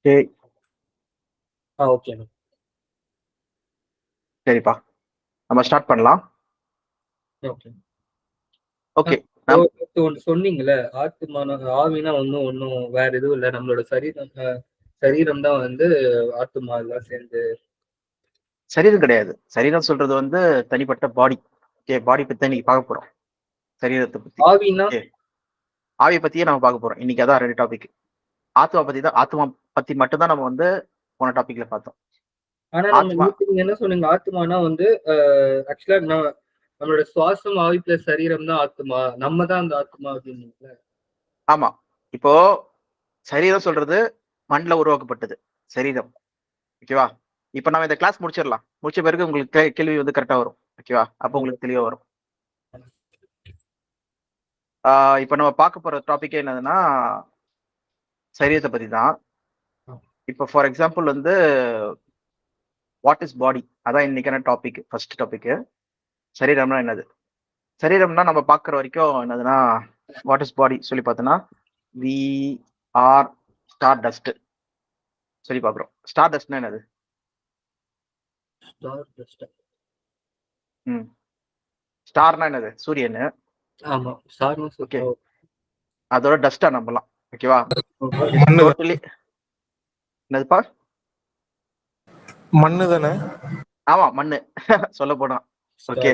Okay ஓகேண்ணா. சரிப்பா, நம்ம ஸ்டார்ட் பண்ணலாம். ஓகே ஓகே ஒன்று சொன்னீங்கல்ல, ஆத்மான ஆவினா ஒன்றும் வேற எதுவும் இல்லை, நம்மளோட சரீரம் தான் வந்து ஆத்மா எல்லாம் சேர்ந்து. சரீரம் கிடையாது. சரீரம் சொல்றது வந்து தனிப்பட்ட பாடி. ஓகே, பாடி பத்தி இன்னைக்கு பார்க்க போறோம். சரீரத்தை பத்தி. ஆவினா ஓகே, ஆவியை பத்தியே நம்ம பார்க்க போறோம். இன்னைக்கு அதான் 2 டாபிக். ஆத்மா பத்தி தான், ஆத்மா பத்தி மட்டும் தான் நம்ம வந்து போன டாபிக்ல பார்த்தோம். ஆனா ஆத்மா நீங்க என்ன சொன்னீங்க, ஆத்மானா வந்து ஆக்சுவலா நம்மளோட சுவாசம் ஆவி பிளஸ் சரீரம் தான் ஆத்மா, நம்ம தான் அந்த ஆத்மா அப்படின்னு. ஆமா, இப்போ சரீரம் சொல்றது மண்ல உருவாக்கப்பட்டது சரீரம். ஓகேவா? இப்ப நம்ம இந்த கிளாஸ் முடிச்சிடலாம். முடிச்ச பிறகு உங்களுக்கு கேள்வி வந்து கரெக்டா வரும். ஓகேவா? அப்ப உங்களுக்கு தெளிவா வரும். இப்ப நம்ம பார்க்க போற டாபிக் என்னதுன்னா சரீரத்தை பத்தி தான். இப்போ ஃபார் எக்ஸாம்பிள் வந்து வாட் இஸ் பாடி, அதான் இன்னைக்கான டாபிக். ஃபர்ஸ்ட் டாபிக் சரீரம்னா என்னது. சரீரம்னா நம்ம பார்க்குற வரைக்கும் என்னதுன்னா வாட் இஸ் பாடி சொல்லி பார்த்தோன்னா வி ஆர் ஸ்டார் டஸ்ட் சொல்லி பார்க்குறோம். ஸ்டார் டஸ்ட்னா என்னது? ஸ்டார்னா என்னது? சூரியன். ஆமா, ஸ்டார். ஓகே, அதோட டஸ்டா நம்பலாம். ஓகேவா? டோட்டலி என்னதுப்பா? மண்ணு தானே? ஆமா, மண்ணு சொல்ல போனா. Okay,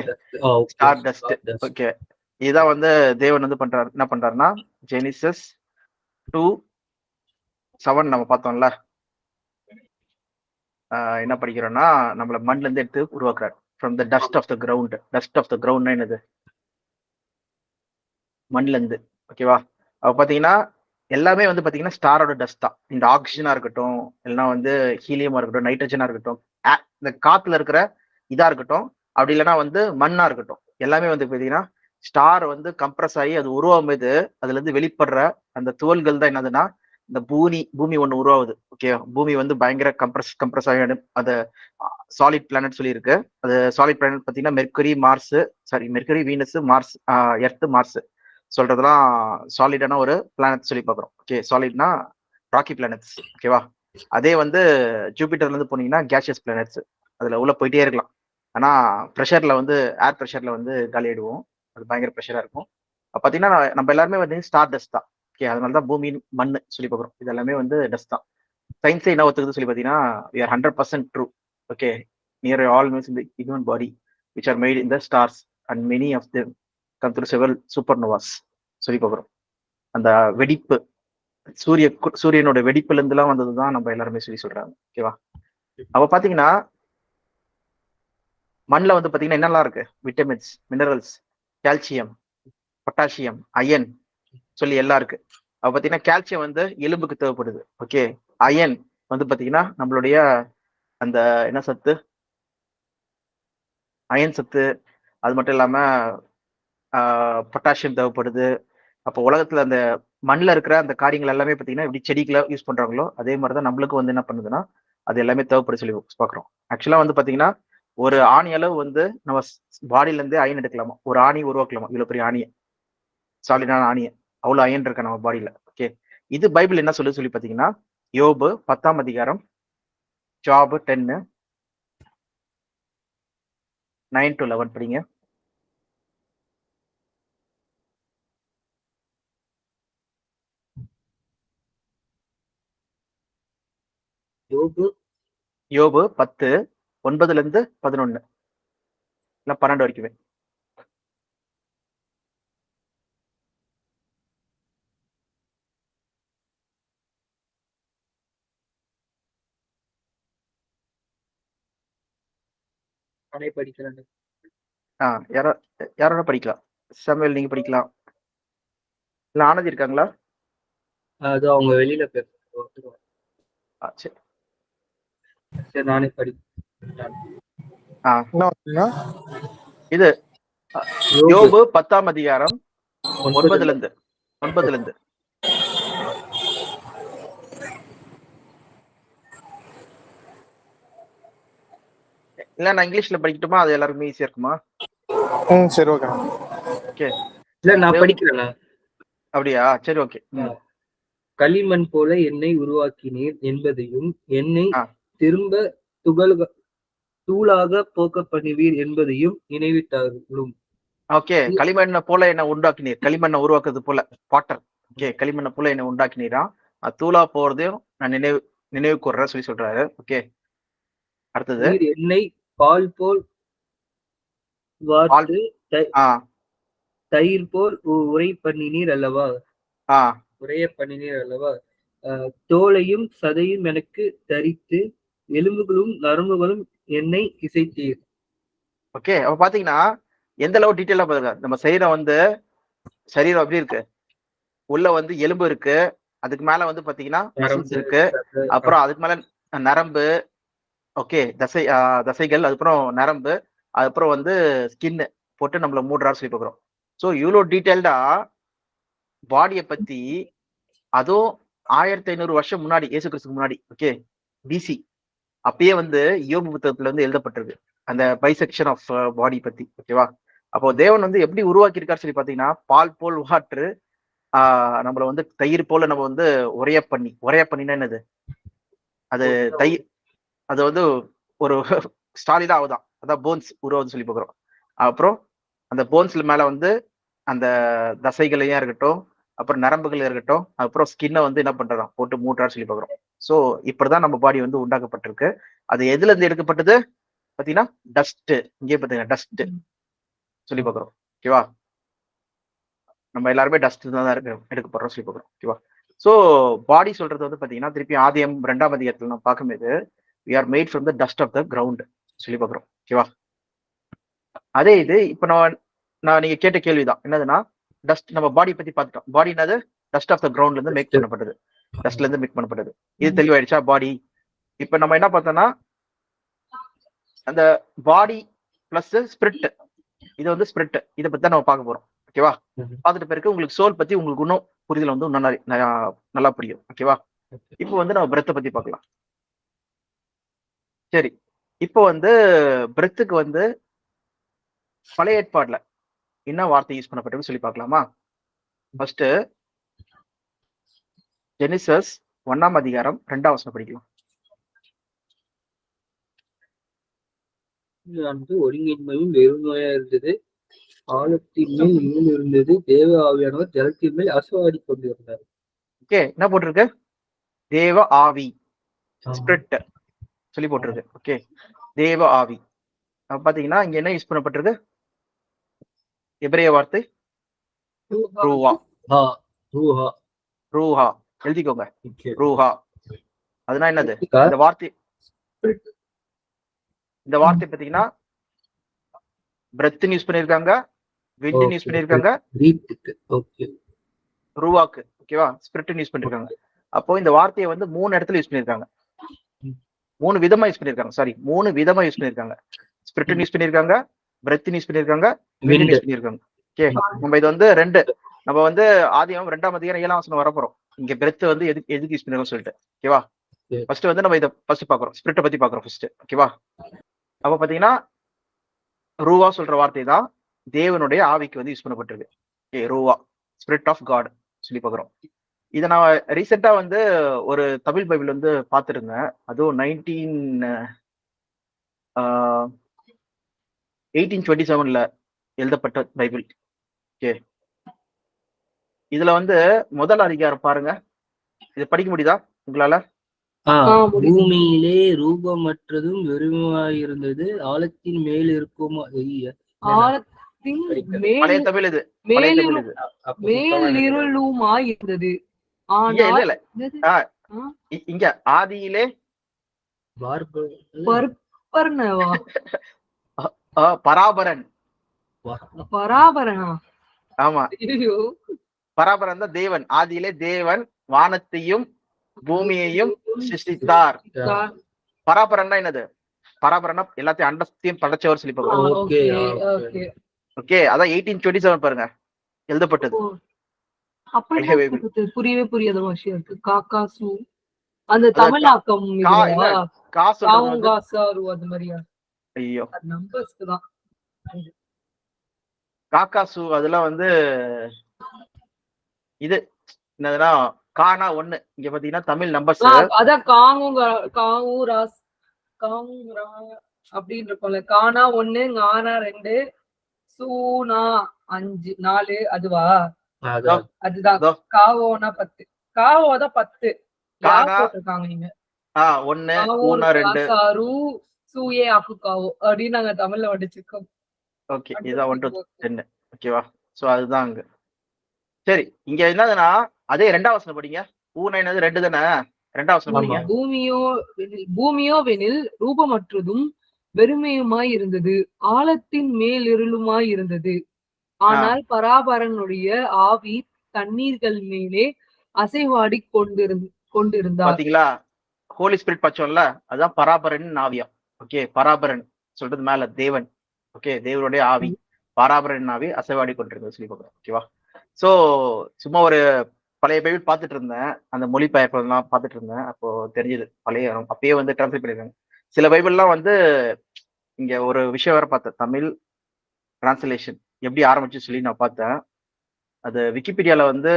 star dust. ஓகே, இதுதான் வந்து தேவன் வந்து பண்றாரு. என்ன பண்றாருன்னா ஜெனிசஸ் 2:7 நம்ம பார்த்தோம்ல. என்ன படிக்கிறோம்னா நம்மள மண்ல இருந்து எடுத்து உருவாக்குறாரு. From the dust of the ground. Dust of the கிரவுண்ட்னா என்னது? மண்ல இருந்து. ஓகேவா? அப்ப பாத்தீங்கன்னா எல்லாமே வந்து பாத்தீங்கன்னா ஸ்டாரோட டஸ்ட் தான். இந்த ஆக்சிஜனா இருக்கட்டும், இல்லைன்னா வந்து ஹீலியமா இருக்கட்டும், நைட்ரஜனா இருக்கட்டும், இந்த காத்துல இருக்கிற இதா இருக்கட்டும், அப்படி இல்லைன்னா வந்து மண்ணா இருக்கட்டும், எல்லாமே வந்து பாத்தீங்கன்னா ஸ்டார் வந்து கம்ப்ரஸ் ஆகி அது உருவாகும் போது அதுல இருந்து வெளிப்படுற அந்த துவல்கள் தான் என்னதுன்னா இந்த பூமி ஒண்ணு உருவாகுது. ஓகே, பூமி வந்து பயங்கர கம்ப்ரஸ் ஆகி அது சாலிட் பிளானட் சொல்லி இருக்கு. அது சாலிட் பிளானட் பாத்தீங்கன்னா Mercury, Venus, Mars, Earth, Mars சொல்றதெல்லாம் சாலிடான ஒரு பிளானட் சொல்லி பார்க்குறோம். ஓகே, சாலிட்னா ராக்கி பிளானட்ஸ். ஓகேவா? அதே வந்து ஜூபிட்டர்ல இருந்து போனீங்கன்னா கேஷியஸ் பிளானட்ஸ். அதுல உள்ள போயிட்டே இருக்கலாம். ஆனா ப்ரெஷர்ல வந்து ஏர் ப்ரெஷர்ல வந்து காலி ஆயிடுவோம். அது பயங்கர ப்ரெஷரா இருக்கும். பாத்தீங்கன்னா நம்ம எல்லாருமே வந்து ஸ்டார் டஸ்ட் தான். ஓகே, அதனாலதான் பூமியின் மண் சொல்லி பார்க்குறோம். இது எல்லாமே வந்து டஸ்ட் தான். சயின்ஸே என்ன ஒத்துக்குது சொல்லி பார்த்தீங்கன்னா we are 100% true. Okay, near all means in the human body which are made in the stars and many of them come through several supernovas சொல்லி பார்க்குறோம். அந்த வெடிப்பு சூரியனோட வெடிப்புல இருந்துலாம் வந்ததுதான் நம்ம எல்லாருமே சொல்லி சொல்றாங்க. ஓகேவா? அப்ப பாத்தீங்கன்னா மண்ணில் வந்து பாத்தீங்கன்னா என்னெல்லாம் இருக்கு? Vitamins, minerals, calcium, potassium, iron சொல்லி எல்லாம் இருக்கு. அப்ப பாத்தீங்கன்னா கால்சியம் வந்து எலும்புக்கு தேவைப்படுது. ஓகே, அயன் வந்து பாத்தீங்கன்னா நம்மளுடைய அந்த என்ன சத்து, அயன் சத்து. அது மட்டும் இல்லாம பொட்டாசியம் தேவைப்படுது. அப்போ உலகத்துல அந்த மண்ணில் இருக்கிற அந்த காரியங்கள் எல்லாமே பார்த்தீங்கன்னா எப்படி செடிகளை யூஸ் பண்றாங்களோ அதே மாதிரி தான் நம்மளுக்கு வந்து என்ன பண்ணுதுன்னா அது எல்லாமே தேவைப்பட சொல்லி பார்க்குறோம். ஆக்சுவலா வந்து பாத்தீங்கன்னா ஒரு ஆணி அளவு வந்து நம்ம பாடியில இருந்தே அயன் எடுக்கலாமா, ஒரு ஆணி உருவாக்கலாமா, இவ்வளவு பெரிய ஆணியை, சாலிடான ஆணியை, அவ்வளவு அயன் இருக்கா நம்ம பாடியில. ஓகே, இது பைபிள் என்ன சொல்லி பாத்தீங்கன்னா யோபு 10ஆம் அதிகாரம், ஜாப் 10 9 to 11 படிங்க. யோபு 10:9-11 இல்ல 12 வரைக்குமே. படிக்கிறேன். யாரோட படிக்கலாம்? சாமுவேல் நீங்க படிக்கலாம், இல்ல ஆனந்தி இருக்காங்களா? அது அவங்க வெளியில சரி, நானே படி. இது யோபு 10ஆம் அதிகாரம் 9 இல்ல நான் இங்கிலீஷ்ல படிக்கட்டுமா? அது எல்லாருக்குமே ஈஸியா இருக்குமா? சரி, ஓகே. ஓகே, இல்ல நான் படிக்கிறேன். அப்படியா? சரி, ஓகே. களிமண் போல என்னை உருவாக்கினீர் என்பதையும் என்னை ஆ. திரும்ப தூளாக போக்க பண்ணுவீர் என்பதையும் நினைவிட்டார்களும். ஓகே, களிமண்ணை போல என்ன உண்டாக்கினீர், களிமண்ணை உருவாக்குறது போல பாட்டர். ஓகே, களிமண்ணை போல என்ன உண்டாக்கினீரா, அது தூளா போறதையும் நான் நினைவு கூர்றேன் சொல்லி சொல்றாரு. ஓகே, அடுத்தது நீர் என்னை பால் போல் வார்த்து தயிர் போல் உரை பண்ணினீர் அல்லவா, உரைய பண்ணினீர் அல்லவா. தோலையும் சதையும் எனக்கு தரித்து எலும்புகளும் நரம்புகளும் என்னை இசைத்தீர். ஓகே, அப்ப பாத்தீங்கன்னா எந்த அளவு டீட்டெயிலா பாருங்க. நம்ம சரீரம் எப்படி இருக்கு, உள்ள வந்து எலும்பு இருக்கு, அதுக்கு மேல வந்து பாத்தீங்கன்னா மசில்ஸ் இருக்கு, அப்புறம் அதுக்கு மேல நரம்பு, ஓகே, தசைகள், அதுக்கப்புறம் நரம்பு, அதுக்கப்புறம் வந்து ஸ்கின் போட்டு நம்மள மூடுறாரு சொல்லி பாக்குறோம். சோ இவ்வளவு டீட்டெயில்டா பாடியை பத்தி, அதுவும் 1500 வருஷம் முன்னாடி, இயேசு கிறிஸ்துக்கு முன்னாடி, ஓகே, பிசி, அப்பயே வந்து யோபு புத்தகத்துல வந்து எழுதப்பட்டிருக்கு அந்த பைசெக்ஷன் ஆஃப் பாடி பத்தி. ஓகேவா, அப்போ தேவன் வந்து எப்படி உருவாக்கி இருக்காரு சொல்லி பாத்தீங்கன்னா, பால் போல் வாற்று, நம்மள வந்து தயிர் போல நம்ம வந்து உரைய பண்ணினா என்னது, அது அது வந்து ஒரு ஸ்டாலிடா ஆகுதான், அதான் போன்ஸ் உருவாகுதுன்னு சொல்லி பாக்குறோம். அப்புறம் அந்த போன்ஸ்ல மேல வந்து அந்த தசைகளையும் இருக்கட்டும், அப்புறம் நரம்புகள் இருக்கட்டும், அப்புறம் ஸ்கின்னை வந்து என்ன பண்றோம் போட்டு மூட்டுறாரு சொல்லி பாக்குறோம். சோ இப்படிதான் நம்ம பாடி வந்து உண்டாக்கப்பட்டிருக்கு. அது எதுல இருந்து எடுக்கப்பட்டது பாத்தீங்கன்னா டஸ்ட். இங்கே பாத்தீங்கன்னா டஸ்ட் சொல்லி பாக்குறோம். ஓகேவா, நம்ம எல்லாருமே டஸ்ட் தான் எடுக்கப்படுறோம் சொல்லி பாக்குறோம். ஓகேவா, சோ பாடி சொல்றது வந்து பாத்தீங்கன்னா திருப்பி ஆதியம் 2ஆம் அதிகாரத்துல நம்ம பார்க்கும்போது we are made from the dust of the ground சொல்லி பாக்குறோம். ஓகேவா, அதே இது இப்ப நான் நீங்க கேட்ட கேள்விதான் என்னதுன்னா, டஸ்ட் நம்ம பாடி பத்தி பார்த்துட்டோம். பாடி என்னது, டஸ்ட் ஆஃப் த கிரவுண்ட்ல இருந்து மேக் பண்ணப்பட்டது, டஸ்ட்ல இருந்து மேக் பண்ணப்பட்டது. இது தெளிவாயிடுச்சா பாடி. இப்ப நம்ம என்ன பார்த்தோம்னா, அந்த பாடி பிளஸ் ஸ்பிரிட், இது வந்து ஸ்பிரிட், இதை பத்தி தான் நம்ம பார்க்க போறோம். ஓகேவா, பார்த்துட்டு பிறகு உங்களுக்கு சோல் பத்தி உங்களுக்கு இன்னும் புரிதல் வந்து இன்னும் நல்லா புரியும். ஓகேவா, இப்போ வந்து நம்ம பிரெத்தை பத்தி பார்க்கலாம். சரி, இப்போ வந்து பிரெத்துக்கு வந்து பழைய ஏற்பாடுல என்ன வார்த்தை யூஸ் பண்ணப்பட்டதுன்னு சொல்லி பார்க்கலாமா. ஃபர்ஸ்ட் ஜெனிசஸ் 1ஆம் அதிகாரம் 2ஆம் வசனம் படிக்கலாம். ஒருங்கின்மையும் வெறுமையா இருந்தது, ஆழத்தின் மேல் மீன் இருந்தது, தேவ ஆவியானவர் ஜலத்தின் மேல் அசைவாடி கொண்டிருந்தார். ஓகே, என்ன போட்டிருக்கு, தேவ ஆவி, ஸ்பிரிட் சொல்லி போட்டிருக்கு. ஓகே, தேவ ஆவி பாத்தீங்கன்னா இங்க என்ன யூஸ் பண்ணப்பட்டிருக்கு, எபிரேய வார்த்தை ரூஹா. ரூஹா எழுதிக்கோங்க, ரூஹா. அதுனா என்னது, இந்த வார்த்தை பாத்தீங்கன்னா பிரெத் யூஸ் பண்ணிருக்காங்க, விண்ட் யூஸ் பண்ணிருக்காங்க, ரூவாக்கு ஓகேவா ஸ்பிரிட் யூஸ் பண்ணிருக்காங்க. அப்போ இந்த வார்த்தையை வந்து 3 இடத்துல யூஸ் பண்ணிருக்காங்க, 3 விதமா யூஸ் பண்ணிருக்காங்க. சாரி, 3 விதமா யூஸ் பண்ணிருக்காங்க. ஸ்பிரிட் யூஸ் பண்ணிருக்காங்க, பிரெத் யூஸ் பண்ணிருக்காங்க, விண்ட் யூஸ் பண்ணிருக்காங்க. ஓகே, நம்ம இது வந்து நம்ம வந்து ஆதியாகமம் 2ஆம் அதிகாரம் 7ஆம் வசனம் வரப்போறோம். இங்க பிரெத் வந்து எதுக்கு யூஸ் பண்ணிருக்கோம் சொல்லிட்டு. ஓகேவா, ஃபர்ஸ்ட் வந்து நம்ம இதை ஃபர்ஸ்ட் பாக்குறோம், ஸ்பிரிட்டை பத்தி பாக்குறோம் ஃபர்ஸ்ட். ஓகேவா, அப்ப பாத்தீங்கன்னா ரூவா சொல்ற வார்த்தை தான் தேவனுடைய ஆவிக்கு வந்து யூஸ் பண்ணப்பட்டிருக்கு. ஓகே, ரூவா ஸ்பிரிட் ஆஃப் காட் சொல்லி பாக்குறோம். இதை நான் ரீசெண்டா வந்து ஒரு தமிழ் பைபிள் வந்து பார்த்துருந்தேன். அதுவும் 1827 எழுதப்பட்ட பைபிள். ஓகே, இதுல வந்து முதல் அதிகாரம் பாருங்க, இதை படிக்க முடியுதா உங்களால? பூமியிலே ரூபமற்றதும் வெறுமையாயிருந்தது, ஆழத்தின் மேல் இருக்கும் பழைய தமிழ் இது, மேலிருளுமாயிருந்தது. இங்க ஆதியிலே பராபரன். பராபரனா? ஆமா, பராபரன் தான் தேவன். ஆதியிலே தேவன் வானத்தையும் பூமியையும் சிருஷ்டித்தார். பராபரன்னா என்னது, பராபரனா எல்லாத்தையும் அண்டத்தையும் படைச்சவர் சொல்லி பாருங்க. ஓகே, அதான் 1827 பாருங்க எழுதப்பட்டது. புரியவே புரியாத விஷயம் இருக்கு. காக்காசு அந்த தமிழாக்கம் அது மாதிரியா? ஐயோ, நம்பர்ஸ்க்கு தான் காக்காசு. அதெல்லாம் வந்து இது என்னதுன்னா கானா 1. இங்க பாத்தீங்கன்னா தமிழ் நம்பர்ஸ். அதான் காங்கூராஸ் காங்கூரா அப்படின்னு இருக்கும்ல. கானா 1, ஞானா 2, சூனா 5, 4. அதுவா? அதுதான். காவோனா 10. காவோதான் 10. யா கானா போட்டிருக்காங்க நீங்க. 1, காவூர் ஊனா 2. காசாரு சூயே ஆக்கு காவோ அப்படின்னு நாங்க தமிழ்ல வடிச்சிருக்கோம். ஓகே, இதுதான் 1 to 10. ஓகேவா? சோ அதுதான் அங்க. சரி, இங்க என்னதுன்னா அதே 2ஆம் வசனம் படிங்க. ஊனா என்னது 2 தானே? 2ஆம் வசனம் படிங்க. பூமியோ வெனில் ரூபமற்றதும் வெறுமையுமாய் இருந்தது, ஆழத்தின் மேலிருளுமாய் இருந்தது. ஆனால் பராபரனுடைய ஆவி தண்ணீர்கள் மேலே அசைவாடி கொண்டிருந்தார். பாத்தீங்களா? ஹோலி ஸ்பிரிட் பச்சோம்ல, அதுதான் பராபரன் ஆவியம். ஓகே, பராபரன் சொல்றது மேல தேவன். ஓகே, தேவனுடைய ஆவி, பராபரன் ஆவி அசைவாடி கொண்டிருந்தது சொல்லி பார்க்கிறோம். ஓகேவா? சோ சும்மா ஒரு பழைய பைபிள் பார்த்துட்டு இருந்தேன், அந்த மொழிபெயர்ப்பெல்லாம் பார்த்துட்டு இருந்தேன். அப்போ தெரிஞ்சது பழைய அப்பயே வந்து டிரான்ஸ்லேட் பண்ணிருக்காங்க. சில பைபிள்லாம் வந்து இங்க ஒரு விஷயம் வேற பார்த்தேன், தமிழ் டிரான்ஸ்லேஷன் எப்படி ஆரம்பிச்சு சொல்லி நான் பார்த்தேன். அது விக்கிபீடியால வந்து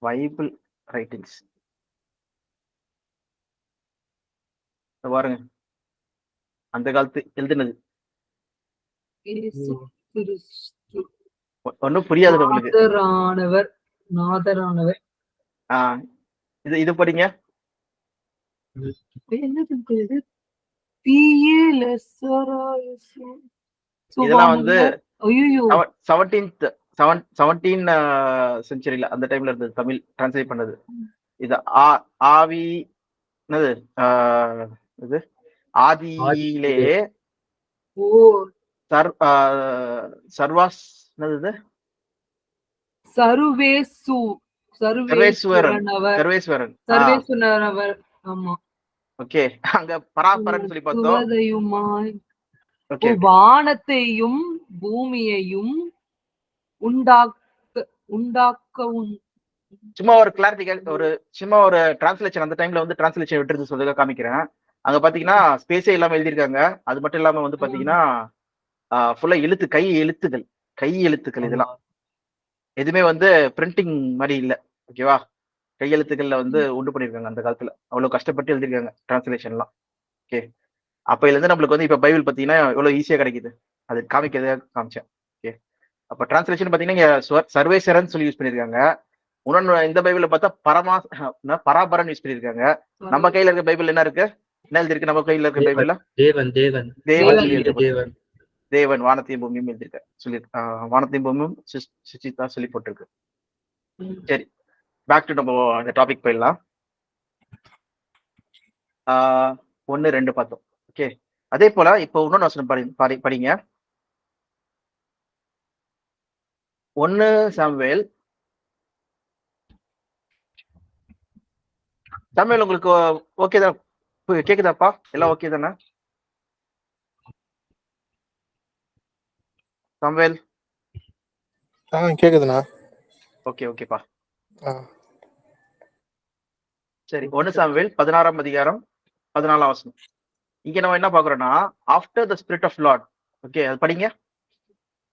பைபிள் ரைட்டிங்ஸ் பாருங்க, அந்த காலத்து எழுதுனது. ஒன்னும் புரியாது நம்மளுக்கு. நாதரானவர் இது இது படிங்க. இதெல்லாம் வந்து 17th செஞ்சுரியில அந்த டைம்ல இருந்தது, தமிழ் டிரான்ஸ்லேட் பண்ணது. இது ஆவி என்னது, இது ஆதியிலே சர்வாஸ் என்னது, சர்வேஸ்வரன். ஆமா. ஓகே, அங்க பராபரன் சொல்லி பார்த்தோம். வானத்தையும் பூமியையும் உண்டாக்கவும். சும்மா ஒரு கிளாரிட்டி, ஒரு சும்மா ஒரு டிரான்ஸ்லேஷன் அந்த டைம்ல வந்து டிரான்ஸ்லேஷன் விட்டுறது சொல்லுங்க காமிக்கிறேன். அங்க பாத்தீங்கன்னா ஸ்பேஸே இல்லாம எழுதியிருக்காங்க. அது மட்டும் இல்லாம வந்து பாத்தீங்கன்னா ஃபுல்லா கை எழுத்துக்கள் இதெல்லாம் எதுவுமே வந்து பிரிண்டிங் மாதிரி இல்ல. ஓகேவா? கையெழுத்துக்கள்ல வந்து உண்டு பண்ணிருக்காங்க அந்த காலத்துல. அவ்வளவு கஷ்டப்பட்டு எழுதிருக்காங்க டிரான்ஸ்லேஷன்லாம். ஓகே, அப்ப இருந்து நம்மளுக்கு வந்து இப்ப பைபிள் பாத்தீங்கன்னா எவ்வளவு ஈஸியா கிடைக்குது, அது காமிக்கிறதுக்காக காமிச்சேன். ஓகே, அப்ப டிரான்ஸ்லேஷன் பாத்தீங்கன்னா சர்வேஸ்வரன் சொல்லி யூஸ் பண்ணிருக்காங்க. இன்னொன்னு இந்த பைபிள்ல பார்த்தா பராபரன் யூஸ் பண்ணிருக்காங்க. நம்ம கையில இருக்க பைபிள் என்ன இருக்கு, என்ன எழுதிருக்கு நம்ம கையில இருக்க பைபிள்ல? தேவன் வானத்தையும் பூமியும் எழுதிருக்க சொல்லி, வானத்தையும் பூமியும் சுச்சிதா சொல்லி போட்டிருக்கு. சரி, பேக் டு நம்ம அந்த டாபிக் போயிடலாம். 1, 2 பார்த்தோம். ஓகே, அதே போல இப்போ இன்னொன்னு வசனம் படிங்க. 1 சாமுவேல். உங்களுக்கு ஓகே தான், கேக்குதாப்பா? எல்லாம் ஓகே தானே சாமுவேல்? கேக்குதுண்ணா. ஓகே, ஓகேப்பா. சரி, 1 சாமுவேல் 16ஆம் அதிகாரம் 14ஆம் வசனம். இங்க நம்ம என்ன பாக்குறோம்னா, after the spirit of Lord. Okay, அது படிங்க.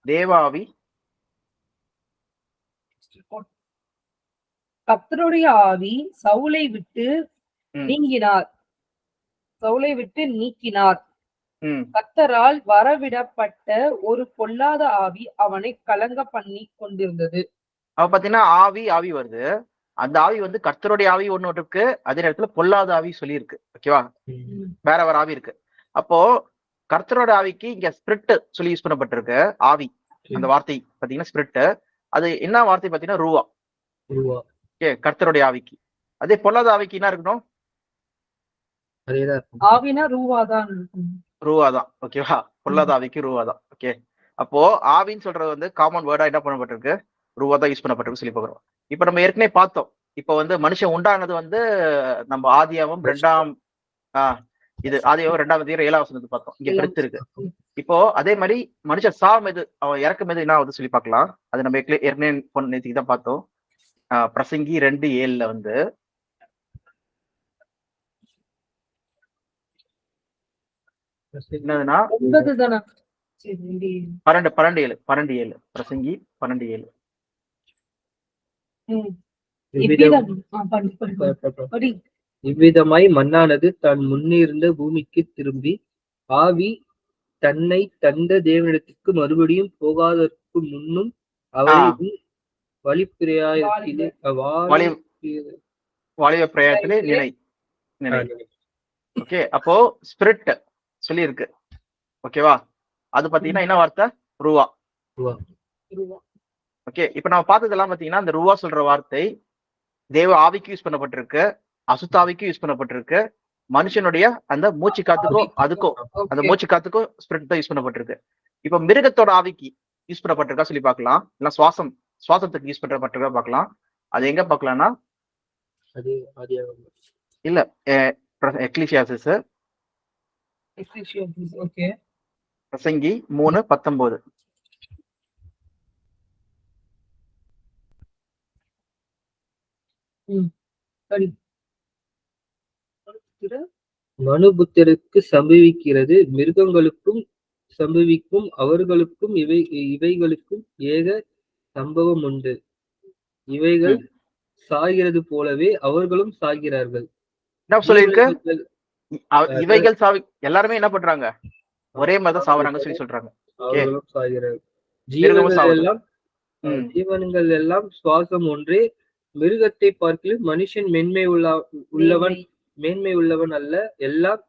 தேவாவி கர்த்தருடைய ஆவி சவுலை விட்டு நீக்கினார். கர்த்தரால் வரவிடப்பட்ட ஒரு பொல்லாத ஆவி அவனை கலங்க பண்ணி கொண்டிருந்தது. அவ பாத்தீங்கன்னா ஆவி வருது. அந்த ஆவி வந்து கர்த்தருடைய ஆவி ஒண்ணு இருக்கு, அதே நேரத்துல பொல்லாத ஆவி சொல்லி இருக்கு. ஓகேவா? வேற ஆவி இருக்கு. அப்போ கர்த்தரோட ஆவிக்கு இங்க ஸ்பிரிட் சொல்லி யூஸ் பண்ணப்பட்டிருக்கு. ஆவி, அந்த வார்த்தை பாத்தீங்கன்னா ஸ்பிரிட். அது என்ன வார்த்தை பாத்தீங்கன்னா ரூவா. ஓகே, கர்த்தருடைய ஆவிக்கு. அதே பொல்லாத ஆவிக்கு என்ன இருக்கணும்? ஆவினா ரூவாதான். ஓகேவா? பொல்லாத ஆவிக்கு ரூவாதான். ஓகே, அப்போ ஆவின்னு சொல்றது வந்து காமன் வேர்டா என்ன பண்ணப்பட்டிருக்கு? ரூவா தான் யூஸ் பண்ணப்பட்டிருக்கு சொல்லி பார்க்கிறோம். இப்ப நம்ம ஏற்கனவே பார்த்தோம், இப்ப வந்து மனுஷன் உண்டானது வந்து நம்ம ஆதியாகமம் 2ஆம் இது ஆதியாகமம் 2ஆம் அதிகாரம் 7ஆம் வசனத்தை பார்த்தோம். இங்க பிரித்து இருக்கு. இப்போ அதே மாதிரி மனுஷன் சாவும் எது, அவன் இறக்கும் எது என்ன ஆகுது சொல்லி பார்க்கலாம். அது நம்ம ஏற்கனவே நேற்றுக்கு தான் பார்த்தோம். பிரசங்கி 2:7 வந்து என்னதுன்னா 9 தானே? சரி, 12:7 பிரசங்கி 12:7. இவ்விதம் படி. இவ்விதமாய் மண்ணானது தான் முன்னிருந்த பூமிக்கு திரும்பி ஆவி தன்னை தந்த தேவனிடத்திற்கு மறுபடியும் போகாதற்கு முன்னும் அவரை வழிப்பிரயாயத்திலே வாலிப பிரயாணத்திலே நிலை. ஓகே, அப்போ ஸ்பிரிட் சொல்லி இருக்கு. ஓகேவா? அது பாத்தீங்கன்னா என்ன வார்த்தை? ரூவா. ஓகே, இப்ப நம்ம பார்த்ததெல்லாம் பாத்தீங்கன்னா இந்த ரூவா சொல்ற வார்த்தை தேவ ஆவிக்கு யூஸ் பண்ணப்பட்டிருக்கு, அசுத்தாவிக்கு யூஸ் பண்ணப்பட்டிருக்கு, மனுஷனுடைய அந்த மூச்சு காத்துக்கும் அதுக்கும் அந்த மூச்சு காத்துக்கும் ஸ்பிரிட் தான் யூஸ் பண்ணப்பட்டிருக்கு. இப்ப மிருகத்தோட ஆவிக்கு யூஸ் பண்ணப்பட்டிருக்கா சொல்லி பார்க்கலாம், இல்ல சுவாசத்துக்கு யூஸ் பண்ணப்பட்டிருக்கா பார்க்கலாம். அது எங்க பார்க்கலாம்னா இல்ல எக்லிசியாசிஸ் பிரசங்கி 3:19. மனுபுத்திரருக்கு சம்பவிக்கிறது, மிருகங்களுக்கும் சம்பவிக்கும், அவர்களுக்கும் இவைகளுக்கும் ஏக சம்பவம் உண்டு. இவைகள் சாகிறது போலவே அவர்களும் சாகிறார்கள். என்ன சொல்லிருக்கு? இவைகள் எல்லாருமே என்ன பண்றாங்க? ஒரே மாதிரி சாவறாங்க சொல்லி சொல்றாங்க. அவர்களும் சாகிறார்கள். ஜீவன்கள் எல்லாம் சுவாசம் ஒன்றே. மிருகத்தை பார்க்கலும் மனுஷன் மேன்மை உள்ளவன் அல்ல, எல்லாம்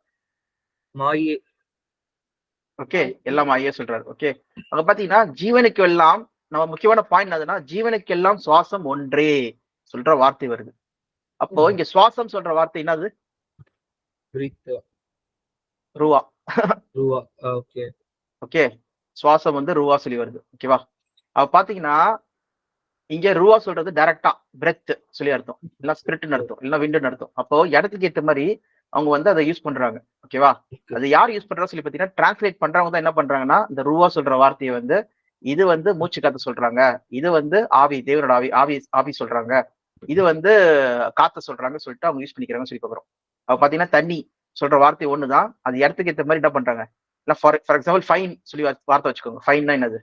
மாயே. ஓகே, எல்லாம் மாயே சொல்றாரு. ஓகே, அங்க பாத்தீங்கன்னா ஜீவனுக்கு எல்லாம் நம்ம முக்கியமான பாயிண்ட் என்னதுன்னா ஜீவனுக்கு எல்லாம் சுவாசம் ஒன்றே சொல்ற வார்த்தை வருது. அப்போ இங்க சுவாசம் சொல்ற வார்த்தை என்னது? ரூவா. ஓகே, சுவாசம் வந்து ரூவா சொல்லி வருது. ஓகேவா? அப்ப பாத்தீங்கன்னா இங்க ரூவா சொல்றது டைரக்டா பிரெத் சொல்லி அர்த்தம், இல்ல ஸ்பிரிட்னு அர்த்தம், இல்ல விண்டுன்னு அர்த்தம். அப்போ இடத்துக்கு ஏற்ற மாதிரி அவங்க வந்து அதை யூஸ் பண்றாங்க. ஓகேவா? அது யார் யூஸ் பண்றா சொல்லி பாத்தீங்கன்னா டிரான்ஸ்லேட் பண்றவங்க தான் என்ன பண்றாங்கன்னா இந்த ரூவா சொல்ற வார்த்தையை வந்து இது வந்து மூச்சு காத்து சொல்றாங்க, இது வந்து ஆவி தேவனோட ஆவி சொல்றாங்க, இது வந்து காத்த சொல்றாங்க சொல்லிட்டு அவங்க யூஸ் பண்ணிக்கிறாங்க சொல்லி பாக்குறோம். அப்ப பாத்தீங்கன்னா தண்ணி சொல்ற வார்த்தை ஒண்ணுதான், அது இடத்துக்கு ஏற்ற மாதிரி என்ன பண்றாங்க. இல்ல ஃபார் எக்ஸாம்பிள் ஃபைன் சொல்லி வார்த்தை வச்சுக்கோங்க. ஃபைன்னா என்னது?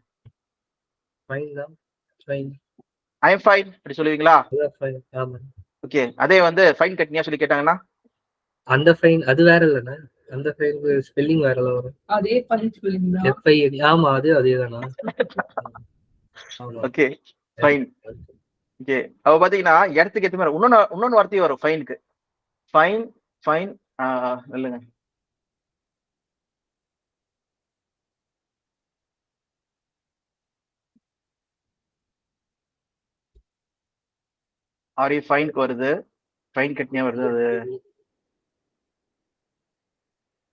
ஐ எம் ஃபைன் அப்படி சொல்லுவீங்களா? ஓகே, அதே வந்து ஃபைன் கட்டினியா சொல்லி கேட்டாங்கன்னா அந்த ஃபைன் அது வேற இல்லைன்னா அந்த ஃபைனுக்கு ஸ்பெல்லிங் வேற வரும். அதே ஃபைன் ஸ்பெல்லிங் தான். FIN. ஆமா, அதேதானா? Okay, fine. ஓகே, அப்ப பாத்தீங்கன்னா இடத்துக்கு ஏற்ற மாதிரி இன்னொன்னு வார்த்தையும் வரும் ஃபைனுக்கு. ஃபைன் இல்லைங்க, ஃபைனுக்கு வருது, ஃபைன் கட்டினியா வருது,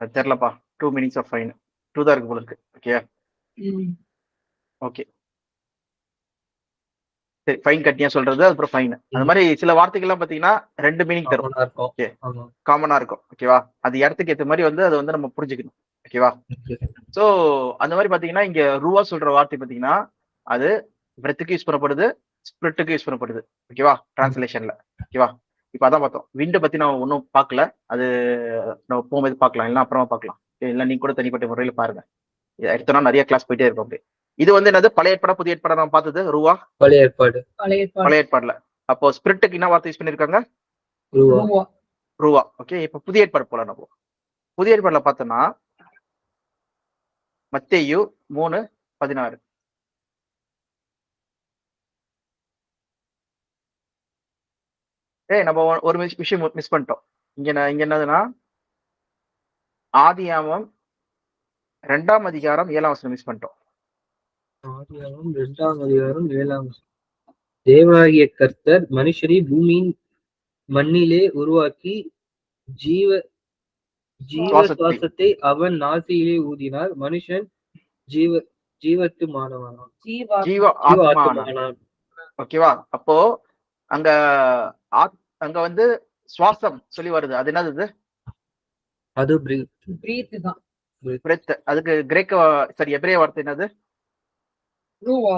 அது தெரியலப்பா. 2 minutes ஆஃப் ஃபைன் 2 தான் இருக்கு போல இருக்கு. ஓகே, ஓகே, சரி. ஃபைன் கட்டினியா சொல்றது அப்புறம் ஃபைன். அந்த மாதிரி சில வார்த்தைகள்லாம் பாத்தீங்கன்னா 2 மீனிங் தரும். ஓகே, காமனா இருக்கும். ஓகேவா? அது இடத்துக்கு ஏற்ற மாதிரி வந்து அதை வந்து நம்ம புரிஞ்சுக்கணும். ஓகேவா? சோ அந்த மாதிரி பாத்தீங்கன்னா இங்க ரூவா சொல்ற வார்த்தை பாத்தீங்கன்னா அது பிரெத்துக்கு யூஸ் பண்ணப்படுது, ஸ்பிரிட்டுக்கு யூஸ் பண்ணப்படுது. ஓகேவா? டிரான்ஸ்லேஷன்ல. ஓகேவா? இப்ப அதான் பார்த்தோம். விண்டு பத்தி நான் ஒன்னும் பார்க்கல, அது நம்ம போகும்போது பார்க்கலாம், இல்லைன்னா அப்புறமா பார்க்கலாம். இல்லை நீங்க கூட தனிப்பட்ட முறையில பாருங்க. எடுத்தோம்னா நிறைய கிளாஸ் போயிட்டே இருக்கும். அப்படி இது வந்து என்னது? பழைய ஏற்பாடா புதிய ஏற்பாடா நம்ம பார்த்தது? ரூவா பழைய ஏற்பாடு. பழைய ஏற்பாடுல அப்போ ஸ்பிரிட்டுக்கு என்ன வார்த்தை யூஸ் பண்ணிருக்காங்க? ரூவா. ஓகே, இப்ப புதிய ஏற்பாடு போல. நம்ம புதிய ஏற்பாடுல பார்த்தோம்னா மத்தேயு 3:16. நம்ம ஒரு விஷயம் மிஸ் பண்ணிட்டோம். இங்க என்னதுன்னா ஆதியாகமம் 2ஆம் அதிகாரம் 7ஆம் வசனம் மிஸ் பண்ணிட்டோம். ஆதியாகமம் 2ஆம் அதிகாரம் 7ஆம் வசனம். தேவனாகிய கர்த்தர் மனுஷனை பூமியின் மண்ணிலே உருவாக்கி ஜீவ சுவாசத்தை அவன் நாசியிலே ஊதினார். மனுஷன் ஜீவத்துமானவனாம். ஓகேவா? அப்போ அங்க வந்து சுவாசம் சொல்லி வருது. அது என்னது? அது பிரெத். அதுக்கு எபிரேய வார்த்தை என்னது? ரூவா.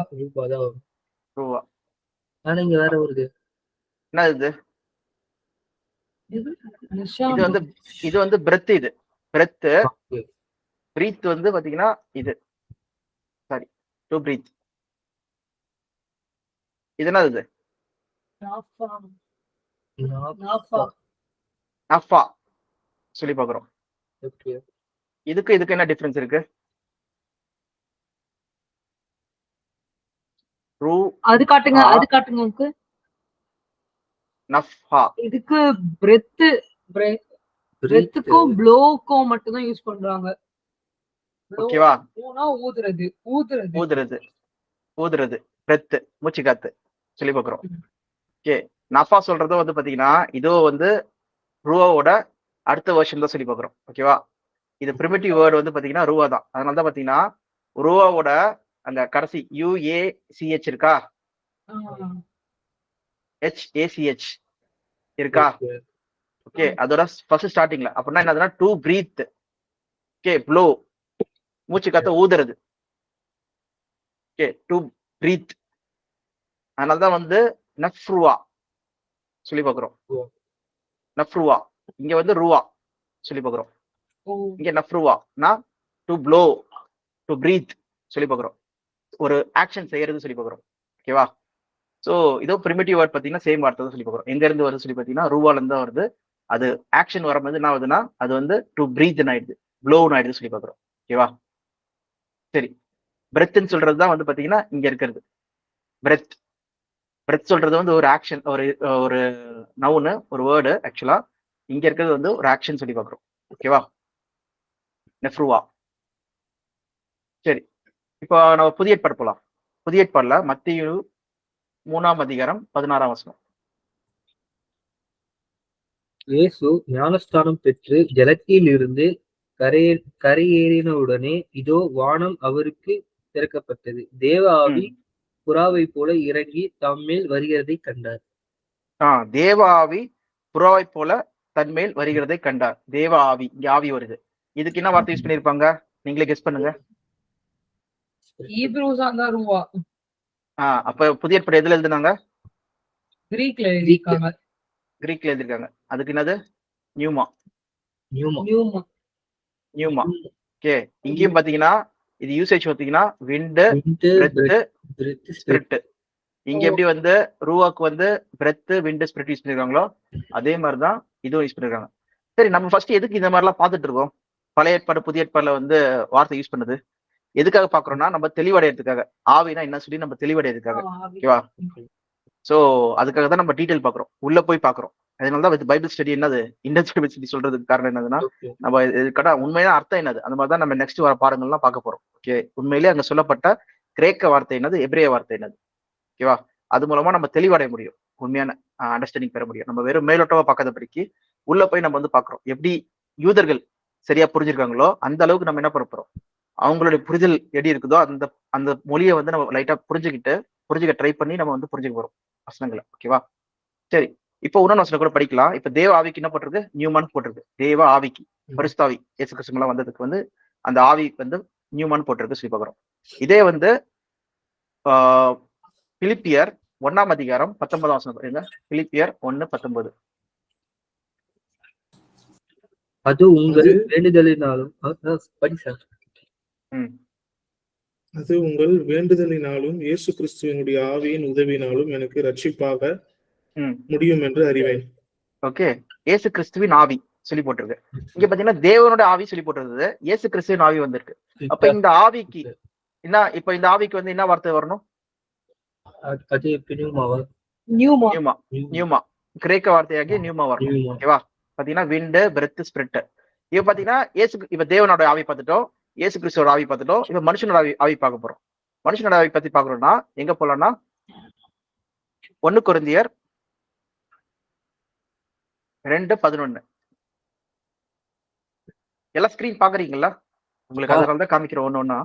ஆனா இங்க வேற வருது. என்னது? இது வந்து பிரெத். இது பிரெத். பிரீத் வந்து பாத்தீங்கன்னா இது சாரி டு பிரீத். இது என்னது இது? நஃபா சொல்லி பாக்குறோம். இதுக்கு என்ன டிஃபரன்ஸ் இருக்கு? ரூ அது காட்டுங்க, அது காட்டுங்க உங்களுக்கு. நஃபா இதுக்கு பிரெத்துக்கும் ப்ளோக்கும் மட்டும் தான் யூஸ் பண்றாங்க. ஓகேவா? ஊதுறது ஊதுறது ஊதுறது பிரெத் மூச்சு காத்து சொல்லி பாக்குறோம். ஓகே, நஃபா சொல்றது வந்து பாத்தீங்கன்னா இதோ வந்து ரூவாவோட அடுத்த வெர்ஷன் தான் சொல்லி பாக்குறோம். ஓகேவா? இது பிரிமிட்டிவ் வேர்டு வந்து பாத்தீங்கன்னா ரூவா தான். அதனால தான் பாத்தீங்கன்னா ரூவாவோட அந்த கடைசி UACH இருக்கா, HACH இருக்கா? ஓகே, அதோட ஃபர்ஸ்ட் ஸ்டார்டிங்ல அப்படின்னா என்னதுன்னா டு பிரீத். ஓகே, ப்ளோ மூச்சு காத்த ஊதுறது. Okay, to breath. அதனால தான் வந்து நஃப்ருவா சொல்லி பாக்குறோம். நஃப்ருவா இங்க வந்து ரூவா சொல்லி பாக்குறோம். இங்க நஃப்ருவானா டு ப்ளோ டு பிரீத் சொல்லி பாக்குறோம். ஒரு ஆக்ஷன் செய்யறது சொல்லி பாக்குறோம். ஓகேவா? சோ இதோ பிரிமிட்டிவ் வேர்ட் பாத்தீங்கன்னா சேம் வார்த்தை தான் சொல்லி பாக்குறோம். எங்க இருந்து வருது சொல்லி பாத்தீங்கன்னா ரூவால இருந்து தான் வருது. அது ஆக்ஷன் வரும்போது என்ன ஆகுதுன்னா அது வந்து டு பிரீத் ஆயிடுது, ப்ளோ ஆயிடுது சொல்லி பாக்குறோம். ஓகேவா? சரி, பிரெத்ன்னு சொல்றது தான் வந்து பாத்தீங்கன்னா இங்க இருக்கிறது பிரெத். பிரெத் சொல்றது வந்து ஒரு ஆக்ஷன், ஒரு நவுனு, ஒரு வேர்டு. ஆக்சுவலா இங்க இருக்கிறது வந்து ஒரு ஆக்ஷன் சொல்லி பாக்குறோம். ஓகேவா? நெஃப்ருவா. சரி, இப்போ நம்ம புதிய ஏற்பாடு போலாம். புதிய ஏற்பாடுல மத்தேயு 3ஆம் அதிகாரம் 16ஆம் வசனம். இயேசு ஞானஸ்தானம் பெற்று ஜலத்தில் இருந்து கரையேறினவுடனே இதோ வானம் அவருக்கு திறக்கப்பட்டது. தேவ ஆவி புறாவை போல இறங்கி தம்மேல் வருகிறதை கண்டார். தேவ ஆவி புறாவை போல தன்மேல் வருகிறதை கண்டார். தேவ ஆவி, இங்க ஆவி வருது. இதுக்கு என்ன வார்த்தை யூஸ் பண்ணிருப்பாங்க? நீங்களே கெஸ் பண்ணுங்க. அப்ப புதிய ஏற்பாடு எதுல எழுதுனாங்க? கிரீக்ல எழுதிருக்காங்க. கிரீக்ல எழுதிருக்காங்க. அதுக்கு என்னது? நியூமா. ஓகே, இங்கேயும் பாத்தீங்கன்னா இது யூசேஜ் பாத்தீங்கன்னா விண்ட், பிரெத், ஸ்பிரிட். இங்க எப்படி வந்து ரூவாக்கு வந்து பிரெத், விண்ட், ஸ்பிரிட் யூஸ் பண்ணிருக்காங்களோ அதே மாதிரிதான் இதுவும் யூஸ் பண்ணிருக்காங்க. சரி, நம்ம ஃபர்ஸ்ட் எதுக்கு இந்த மாதிரிலாம் பார்த்துட்டு இருக்கோம்? பழைய ஏற்பாடு புதிய ஏற்பாடுல வந்து வார்த்தை யூஸ் பண்ணது எதுக்காக பாக்குறோம்னா நம்ம தெளிவடைறதுக்காக. ஆவினா என்ன சொல்லி நம்ம தெளிவடைறதுக்காக. ஓகேவா? சோ அதுக்காக தான் நம்ம டீடைல் பாக்குறோம், உள்ள போய் பாக்குறோம். அதனாலதான் பைபிள் ஸ்டடி என்னது இண்டெப்த் பைபிள் ஸ்டடி சொல்றதுக்கு காரணம் என்னதுன்னா நம்ம இதுக்கான உண்மையான அர்த்தம் என்னது அந்த மாதிரி தான் நம்ம நெக்ஸ்ட் வர பாடங்கள்லாம் பார்க்க போறோம். ஓகே, உண்மையிலேயே அங்க சொல்லப்பட்ட கிரேக்க வார்த்தை என்னது, எபிரேய வார்த்தை என்னது. ஓகேவா? அது மூலமா நம்ம தெளிவடைய முடியும், உண்மையான அண்டர்ஸ்டாண்டிங் பெற முடியும். நம்ம வெறும் மேலோட்டமா பார்க்காத படிக்கு உள்ள போய் நம்ம வந்து பாக்குறோம். எப்படி யூதர்கள் சரியா புரிஞ்சிருக்காங்களோ அந்த அளவுக்கு நம்ம என்ன பண்ண போறோம், அவங்களுடைய புரிதல் எப்படி இருக்குதோ அந்த அந்த மொழியை வந்து நம்ம லைட்டா புரிஞ்சுக்க ட்ரை பண்ணி நம்ம வந்து புரிஞ்சுக்க போறோம் வசனங்களை. ஓகேவா? சரி, இப்போ இன்னொன்று வசனம் கூட படிக்கலாம். இப்ப தேவ ஆவிக்கு என்ன போட்டிருக்கு? நியூமான் போட்டிருக்கு. தேவ ஆவிக்கு பரிசுத்தாவி இயேசு கிறிஸ்துவெல்லாம் வந்ததுக்கு வந்து அந்த ஆவி வந்து நியூமான் போட்டிருக்கு சொல்லி பாக்குறோம். இதே வந்து பிலிப்பியர் 1ஆம் அதிகாரம் 19ஆம் வசனம் பாருங்க. பிலிப்பியர் 1:19. அது உங்கள் வேண்டுதலினாலும் அது உங்கள் வேண்டுதலினாலும் இயேசு கிறிஸ்துவினுடைய ஆவியின் உதவினாலும் எனக்கு ரட்சிப்பாக முடியும் என்று அறிவேன். ஓகே, இயேசு கிறிஸ்துவின் ஆவி சொல்லி போட்டிருக்கு. இங்க பாத்தீங்கன்னா தேவனோட ஆவி சொல்லி போட்டிருந்தது, இயேசு கிறிஸ்துவின் ஆவி வந்திருக்கு. அப்ப இந்த ஆவிக்கு என்ன, இப்ப இந்த ஆவிக்கு வந்து என்ன வார்த்தை வரணும்? நியூமா, கிரேக்க வார்த்தையாகிய நியூமா வரணும். ஓகேவா? பாத்தீங்கன்னா விண்ட், பிரெத், ஸ்பிரிட். இப்ப பாத்தீங்கன்னா இப்ப தேவனோட ஆவி பார்த்துட்டோம், இயேசு கிறிஸ்துவோட ஆவி பார்த்துட்டோம். இப்ப மனுஷனோட ஆவி பார்க்க போறோம். மனுஷனோட ஆவி பத்தி பாக்குறோம்னா எங்க போலாம்னா 1 கொரிந்தியர் 2:11. எல்லாம் ஸ்கிரீன் பாக்குறீங்களா? உங்களுக்கு அதனால தான் காமிக்கிறோம் ஒண்ணு ஒண்ணா.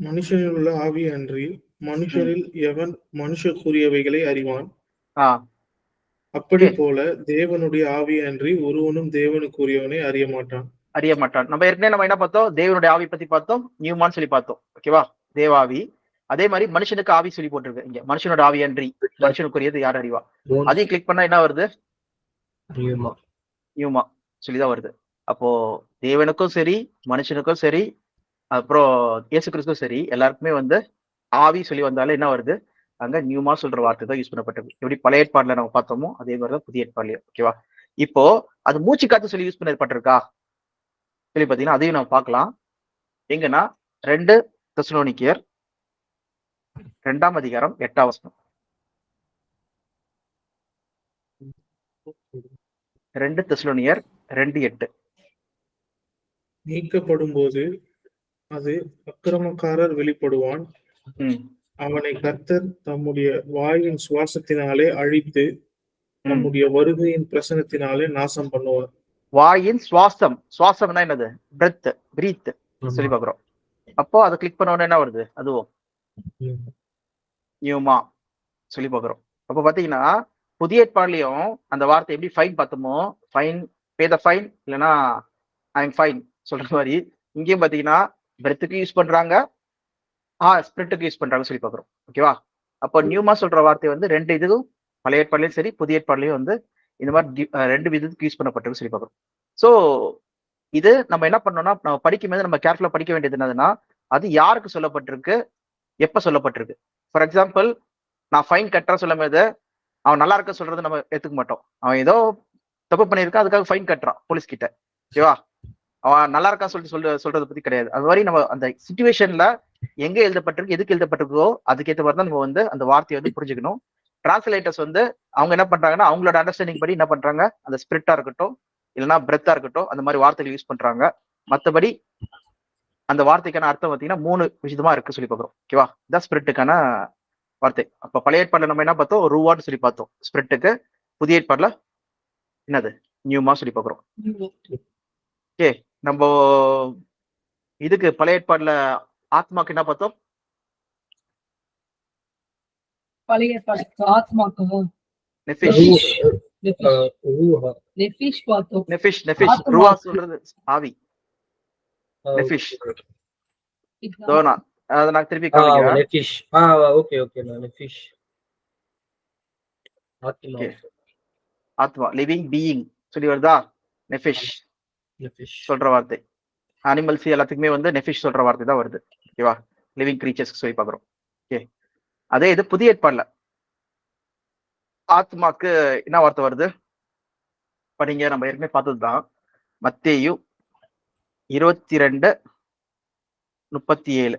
மனுஷனில் உள்ள ஆவி அன்றி மனுஷரில் எவன் மனுஷக்குரியவைகளை அறிவான்? அப்படி போல தேவனுடைய ஆவி அன்றி ஒருவனும் தேவனுக்குரியவனை அறிய மாட்டான். நம்ம ஏற்கனவே நம்ம என்ன பார்த்தோம்? தேவனுடைய ஆவி பத்தி பார்த்தோம், நியூமான் சொல்லி பார்த்தோம். ஓகேவா? தேவாவி. அதே மாதிரி மனுஷனுக்கு ஆவி சொல்லி போட்டிருக்கு. இங்க மனுஷனோட ஆவி அன்றி மனுஷனுக்குரியது யார் அறிவா? அதையும் கிளிக் பண்ணா என்ன வருது? நியூமா சொல்லிதான் வருது. அப்போ தேவனுக்கும் சரி, மனுஷனுக்கும் சரி, அப்புறம் இயேசு கிறிஸ்துவும் சரி, எல்லாருக்குமே வந்து ஆவி சொல்லி வந்தாலே என்ன வருது? அங்க நியூமா சொல்ற வார்த்தை தான் யூஸ் பண்ணப்பட்டிருக்கு. எப்படி பழைய ஏற்பாடுல நம்ம பார்த்தோமோ அதே மாதிரிதான் புதிய ஏற்பாடுலயும். ஓகேவா? இப்போ அது மூச்சு காத்து சொல்லி யூஸ் பண்ணப்பட்டிருக்கா சொல்லி பாத்தீங்கன்னா அதையும் நம்ம பார்க்கலாம். எங்கன்னா 2 தெசலோனிக்கேயர் 2ஆம் அதிகாரம் 8ஆம் வசனம். 2 தெசலோனியர் 2:8. நீக்கப்படும் போது அது அக்கிரமக்காரர் வெளிப்படுவான். அவனை கர்த்தர் தம்முடைய வாயின் சுவாசத்தினாலே அழித்து நம்முடைய வருகையின் பிரசனத்தினாலே நாசம் பண்ணுவார். வாயின் சுவாசம், சுவாசம்னா என்னது? பிரெத், பிரீத் சொல்லி பாக்குறோம். அப்போ அதை கிளிக் பண்ண உடனே என்ன வருது? அதுவும் நியூமா சொல்லி பாக்குறோம். அப்ப பாத்தீங்கன்னா புதிய ஏற்பாடுலயும் அந்த வார்த்தை எப்படி ஃபைன் பார்த்தோமோ, ஃபைன், பே த ஃபைன், இல்லைன்னா ஐ எம் ஃபைன் சொல்ற மாதிரி இங்கேயும் பாத்தீங்கன்னா பிரெத்துக்கு யூஸ் பண்றாங்க, ஸ்பிரிட்டுக்கு யூஸ் பண்றாங்க சொல்லி பாக்குறோம். ஓகேவா? அப்போ நியூமா சொல்ற வார்த்தை வந்து 2 இதுக்கும் பழைய ஏற்பாடுலயும் சரி, புதிய ஏற்பாடுலயும் வந்து இந்த மாதிரி 2 விதத்துக்கு யூஸ் பண்ணப்பட்டிருக்கு சொல்லி பாக்குறோம். சோ இது நம்ம என்ன பண்ணோம்னா, நம்ம படிக்கும் போது நம்ம கேர்ஃபுல்லா படிக்க வேண்டியது என்னதுன்னா, அது யாருக்கு சொல்லப்பட்டிருக்கு, எப்ப சொல்லப்பட்டிருக்கு. ஃபார் எக்ஸாம்பிள், நான் ஃபைன் கட்டுறேன் சொல்லும் போது அவன் நல்லா இருக்க சொல்றது நம்ம ஏத்துக்க மாட்டோம். அவன் ஏதோ தப்பு பண்ணியிருக்கான், அதுக்காக ஃபைன் கட்டுறான் போலீஸ் கிட்ட. ஓகேவா? அவன் நல்லா இருக்கான்னு சொல்றதை பத்தி கிடையாது. அது மாதிரி நம்ம அந்த சிச்சுவேஷன்ல எங்க எழுதப்பட்டிருக்கு, எதுக்கு எழுதப்பட்டிருக்கோ அதுக்கேற்ற மாதிரி தான் நம்ம வந்து அந்த வார்த்தையை வந்து புரிஞ்சுக்கணும். டிரான்ஸ்லேட்டர்ஸ் வந்து அவங்க என்ன பண்றாங்கன்னா, அவங்களோட அண்டர்ஸ்டாண்டிங் படி என்ன பண்றாங்க, அந்த ஸ்பிரிட்டா இருக்கட்டும், இல்லைன்னா பிரெத்தா இருக்கட்டும், அந்த மாதிரி வார்த்தைகள் யூஸ் பண்றாங்க. மற்றபடி அந்த வார்த்தைக்கான அர்த்தம் பார்த்தீங்கன்னா 3 விதமா இருக்கு சொல்லி பார்க்குறோம். ஓகேவா? இதான் ஸ்பிரிட்டுக்கான வார்த்தை. அப்ப பழைய ஏற்பாடுல நம்ம என்ன பார்த்தோம்? ரூவான்னு சொல்லி பார்த்தோம் ஸ்பிரிட்டுக்கு. புதிய ஏற்பாடுல என்னது? நியூமா சொல்லி பார்க்குறோம். ஓகே, நம்ம இதுக்கு பழைய ஏற்பாடுல ஆத்மாக்கு என்ன பார்த்தோம்? பழைய ஏற்பாடுக்கு ஆத்மாக்கு நெஃபிஷ். நெஃபிஷ் பார்த்தோம். நெஃபிஷ், நெஃபிஷ். ரூவா சொல்றது ஆவி. நெஃபிஷ். தோனா அத நான் திருப்பி காமிக்கிறேன். நெஃபிஷ். ஓகே ஓகே, நெஃபிஷ். ஆத்மா, லிவிங் பீயிங் சொல்லி வருதா? நெஃபிஷ் சொல்ற வார்த்தை. அனிமல்ஸ் எல்லாத்துக்குமே வந்து நெஃபிஷ் சொல்ற வார்த்தை தான் வருது. ஓகேவா? லிவிங் கிரீச்சர்ஸ் சொல்லி பாக்குறோம். ஓகே, அதே இது புதிய ஏற்பாடுல ஆத்மாக்கு என்ன வார்த்தை வருது? படிங்க, நம்ம ஏற்கனவே பார்த்ததுதான். மத்தேயு 22:37.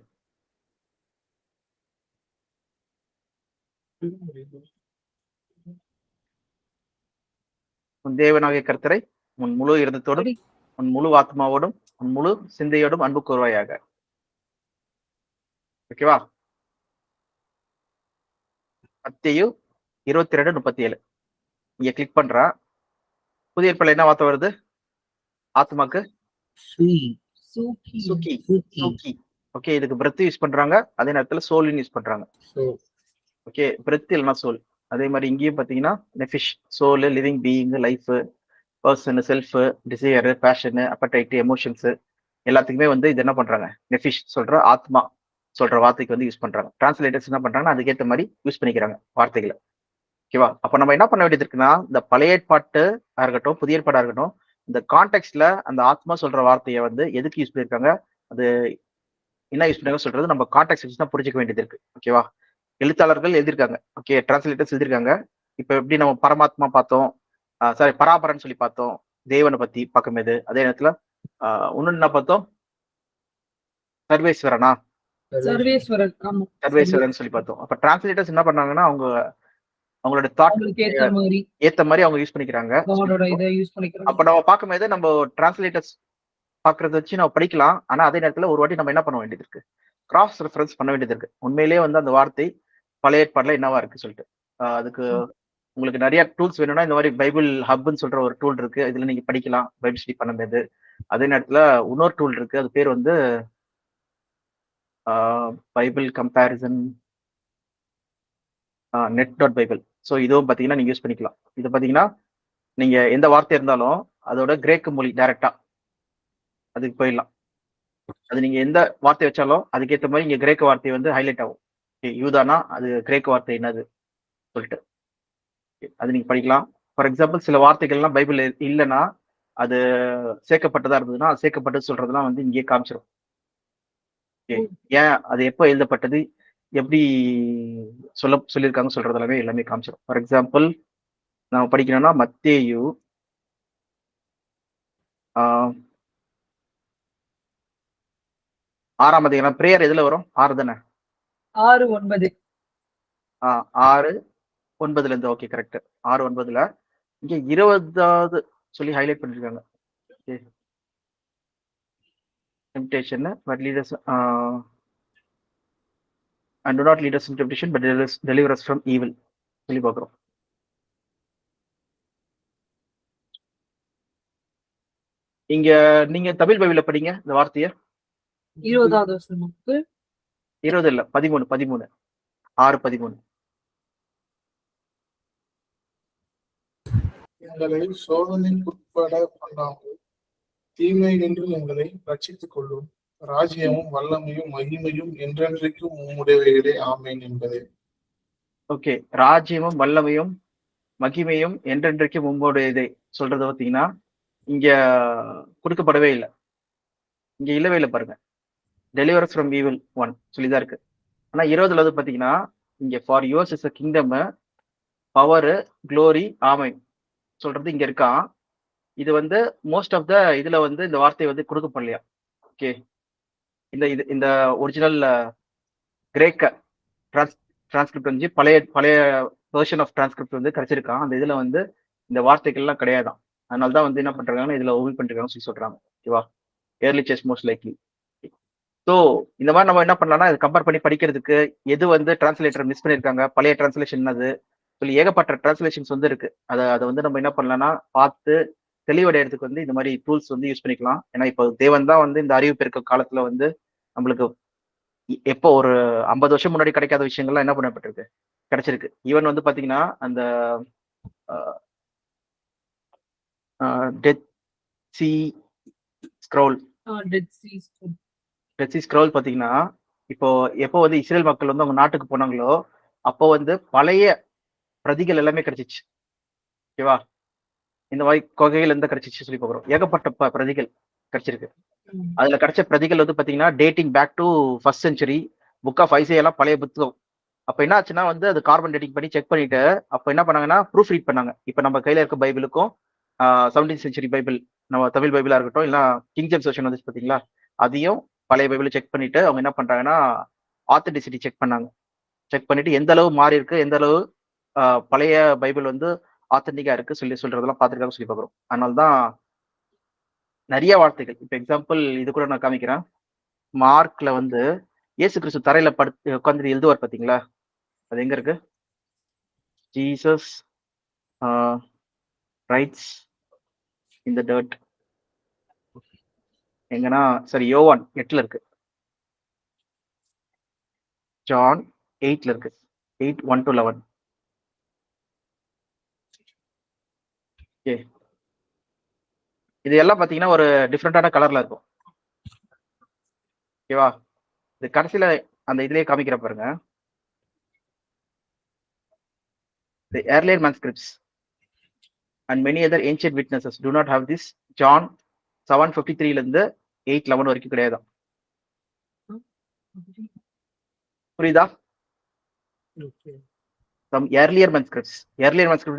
உன் தேவனாகிய கர்த்தரை உன் முழு இருதத்தோடும், உன் முழு ஆத்மாவோடும், உன் முழு சிந்தையோடும் அன்பு கூறுவாயாக. ஓகேவா? மத்தேயு 22:37 இங்க கிளிக் பண்றா. புதிய ஏற்பாடுல என்ன வார்த்தை வருது ஆத்மாக்கு? சூக்கி. ஓகே, இதுக்கு பிரெத் யூஸ் பண்றாங்க, அதே நேரத்துல சோல்னு யூஸ் பண்றாங்க. ஓகே, பிரெத் இல்லைன்னா சோல். அதே மாதிரி இங்கேயும் பாத்தீங்கன்னா நெஃபிஷ், soul, living being, life, person, self, desire, passion, appetite, emotions எல்லாத்துக்குமே வந்து இது என்ன பண்றாங்க? நெஃபிஷ் சொல்ற ஆத்மா சொல்ற வார்த்தைக்கு வந்து யூஸ் பண்றாங்க. டிரான்ஸ்லேட்டர்ஸ் என்ன பண்றாங்கன்னா அதுக்கேற்ற மாதிரி யூஸ் பண்ணிக்கிறாங்க வார்த்தைகளை. ஓகேவா? அப்ப நம்ம என்ன பண்ண வேண்டியது இருக்குன்னா, இந்த பழைய ஏற்பாட்டா இருக்கட்டும், புதிய ஏற்பாடா இருக்கட்டும், இந்த கான்டெக்ட்ல அந்த ஆத்மா சொல்ற வார்த்தையை வந்து எதுக்கு யூஸ் பண்ணிருக்காங்க, அது என்ன யூஸ் பண்ணாங்க சொல்றது நம்ம கான்டெக்ட் வச்சு தான் புரிஞ்சுக்க வேண்டியது இருக்கு. ஓகேவா? எழுத்தாளர்கள் எழுதியிருக்காங்க, ஓகே, டிரான்ஸ்லேட்டர்ஸ் எழுதியிருக்காங்க. இப்ப எப்படி நம்ம பரமாத்மா பார்த்தோம், சாரி பராபரன் சொல்லி பார்த்தோம், தேவனை பத்தி பார்க்கும்போது, அதே நேரத்துல இன்னொன்னு என்ன பார்த்தோம்? சர்வேஸ்வரன் சொல்லி பார்த்தோம். அப்ப டிரான்ஸ்லேட்டர்ஸ் என்ன பண்ணாங்கன்னா அவங்களோட தாட் ஏத்த மாதிரி அவங்க யூஸ் பண்ணிக்கிறாங்க. அப்ப நம்ம பார்க்கும்போது நம்ம டிரான்ஸ்லேட்டர்ஸ் பாக்குறத வச்சு நம்ம படிக்கலாம். ஆனா அதே நேரத்துல ஒரு வாட்டி நம்ம என்ன பண்ண வேண்டியது இருக்கு? கிராஸ் ரெஃபரன்ஸ் பண்ண வேண்டியது இருக்கு. உண்மையிலேயே வந்து அந்த வார்த்தை பழைய ஏற்பாடுல என்னவா இருக்கு சொல்லிட்டு. அதுக்கு உங்களுக்கு நிறைய டூல்ஸ் வேணும்னா இந்த மாதிரி பைபிள் ஹப்னு சொல்ற ஒரு டூல் இருக்கு. இதுல நீங்க படிக்கலாம் பைபிள் ஸ்டடி பண்ணும்போது. அதே நேரத்துல இன்னொரு டூல் இருக்கு, அது பேர் வந்து பைபிள் கம்பேரிசன் net.bible. ஸோ இதுவும் பார்த்தீங்கன்னா நீங்க யூஸ் பண்ணிக்கலாம். இது பார்த்தீங்கன்னா நீங்க எந்த வார்த்தை இருந்தாலும் அதோட கிரேக்க மொழி டைரக்டா அதுக்கு போயிடலாம். அது நீங்க எந்த வார்த்தை வச்சாலும் அதுக்கேற்ற மாதிரி இங்க கிரேக்க வார்த்தை வந்து ஹைலைட் ஆகும். யூதானா அது கிரேக்க வார்த்தை என்னது சொல்லிட்டு அது நீங்க படிக்கலாம். ஃபார் எக்ஸாம்பிள் சில வார்த்தைகள்லாம் பைபிள் இல்லைன்னா அது சேர்க்கப்பட்டதா இருந்ததுன்னா அது சேர்க்கப்பட்டது சொல்றதெல்லாம் வந்து இங்கேயே காமிச்சிடும். ஏன் அது எப்போ எழுதப்பட்டது, எப்படி சொல்லியிருக்காங்க சொல்றது எல்லாமே காமிச்சிடும். ஃபார் எக்ஸாம்பிள் நம்ம படிக்கணும்னா மத்தேயு 6ஆம் அதிகாரம். பிரேயர் எதுல வரும்? 6 தானே? 6:9. 6:9 இருந்து. Okay, correct. 6:9 இங்க 20வது சொல்லி ஹைலைட் பண்ணிருக்காங்க. temptation but lead us and do not lead us into temptation but deliver us from evil சொல்லி பார்க்கிறோம். இங்க நீங்க தமிழ் பைபிள்ல படிங்க இந்த வார்த்தையை. 20வது வசனத்துக்கு 20 இல்ல 13 6:13. எங்களை சோதனைக்குட்பட பண்ணாமல் தீமை நின்று எங்களை ரட்சித்துக் கொள்ளும். ராஜ்யமும் வல்லமையும் மகிமையும் என்றென்றைக்கும் உம்முடையவைகளே ஆமேன் என்பதே. ஓகே, ராஜ்யமும் வல்லமையும் மகிமையும் என்றென்றைக்கும் உங்களுடையதே சொல்றத பார்த்தீங்கன்னா இங்க கொடுக்கப்படவே இல்லை. இங்க இல்லவே இல்லை பாருங்க. டெலிவரஸ் ஃப்ரம் ஈவில் 1 சொல்லிதான் இருக்கு. ஆனா 20ல வந்து பாத்தீங்கன்னா இங்க for yours is a kingdom, power, glory, ஆமை சொல்றது இங்க இருக்கான். இது வந்து மோஸ்ட் ஆஃப் த இதுல வந்து இந்த வார்த்தை வந்து கொடுக்கப்படலையா. ஓகே, இந்த ஒரிஜினல் கிரேக்க டிரான்ஸ்கிரிப்ட் வந்து பழைய வெர்ஷன் ஆஃப் டிரான்ஸ்கிரிப்ட் வந்து கிடைச்சிருக்கான். அந்த இதுல வந்து இந்த வார்த்தைகள்லாம் கிடையாதான். அதனாலதான் வந்து என்ன பண்றாங்கன்னா இதுல ஓவி பண்ணிருக்காங்கன்னு சொல்லி சொல்றாங்க. ஓகேவா, early search most likely. So இந்த மாதிரி நம்ம என்ன பண்ணலாம்னா இது கம்பேர் பண்ணி படிக்கிறதுக்கு எது வந்து டிரான்ஸ்லேட்டர் மிஸ் பண்ணியிருக்காங்க, பழைய டிரான்ஸ்லேஷன் அது சொல்லி ஏகப்பட்ட டிரான்ஸ்லேஷன்ஸ் வந்து இருக்கு. அதை வந்து நம்ம என்ன பண்ணலாம்னா பார்த்து தெளிவடைகிறதுக்கு வந்து இந்த மாதிரி டூல்ஸ் வந்து யூஸ் பண்ணிக்கலாம். ஏன்னா இப்போ தேவன் தான் வந்து இந்த அறிவு பெருக்க காலத்துல வந்து நம்மளுக்கு எப்போ ஒரு 50 வருஷம் முன்னாடி கிடைக்காத விஷயங்கள்லாம் என்ன பண்ணப்பட்டிருக்கு, கிடைச்சிருக்கு. ஈவன் வந்து பாத்தீங்கன்னா அந்த டெத் சி ஸ்க்ரோல் பாத்தீங்கன்னா இப்போ எப்போ வந்து இஸ்ரேல் மக்கள் வந்து அவங்க நாட்டுக்கு போனாங்களோ அப்போ வந்து பழைய பிரதிகள் எல்லாமே கிடைச்சிச்சு. ஓகேவா, இந்த மாதிரி கொகைகள் எந்த கிடைச்சிச்சு சொல்லி போகிறோம். ஏகப்பட்ட பிரதிகள் கிடைச்சிருக்கு. அதுல கிடைச்ச பிரதிகள் வந்து பாத்தீங்கன்னா dating back to 1st century book of Isaiah எல்லாம் பழைய புத்தகம். அப்ப என்ன ஆச்சுன்னா வந்து அது கார்பன் டேட்டிங் பண்ணி செக் பண்ணிட்டு அப்ப என்ன பண்ணாங்கன்னா ப்ரூஃப் ரீட் பண்ணாங்க. இப்ப நம்ம கையில இருக்க பைபிளுக்கும் 17th century பைபிள், நம்ம தமிழ் பைபிளா இருக்கட்டும் இல்ல கிங் ஜேம்ஸ் வெர்ஷன் வந்து பாத்தீங்களா, அதையும் பழைய பைபிளை செக் பண்ணிட்டு அவங்க என்ன பண்றாங்கன்னா ஆத்தென்டிசிட்டி செக் பண்ணாங்க. செக் பண்ணிட்டு எந்த அளவு மாறி இருக்கு, எந்த அளவு பழைய பைபிள் வந்து ஆத்தென்டிக்கா இருக்கு சொல்றதெல்லாம் பார்த்துருக்காங்க சொல்லி பார்க்குறோம். அதனால்தான் நிறைய வார்த்தைகள். இப்ப எக்ஸாம்பிள் இது கூட நான் காமிக்கிறேன். மார்க்ல வந்து இயேசு கிறிஸ்து தரையில உட்காந்துட்டு எழுதுவார் பாத்தீங்களா, அது எங்க இருக்கு? Jesus writes in the dirt எங்கன்னா சரி யோவான் 8ல இருக்கு, ஜான் 8ல இருக்கு, 8:1-11. ஓகே, இது எல்லாம் பாத்தீங்கன்னா ஒரு டிஃப்ரெண்டான கலர்ல இருக்கும். ஓகேவா, இது கடைசியில அந்த இதுலயே காமிக்கிற பாருங்க. The earlier manuscripts and many other ancient witnesses do not have this. John 7:53ல இருந்து 8:11 வரைக்கும் கிடையாது. புரியுதா? Some earlier manuscripts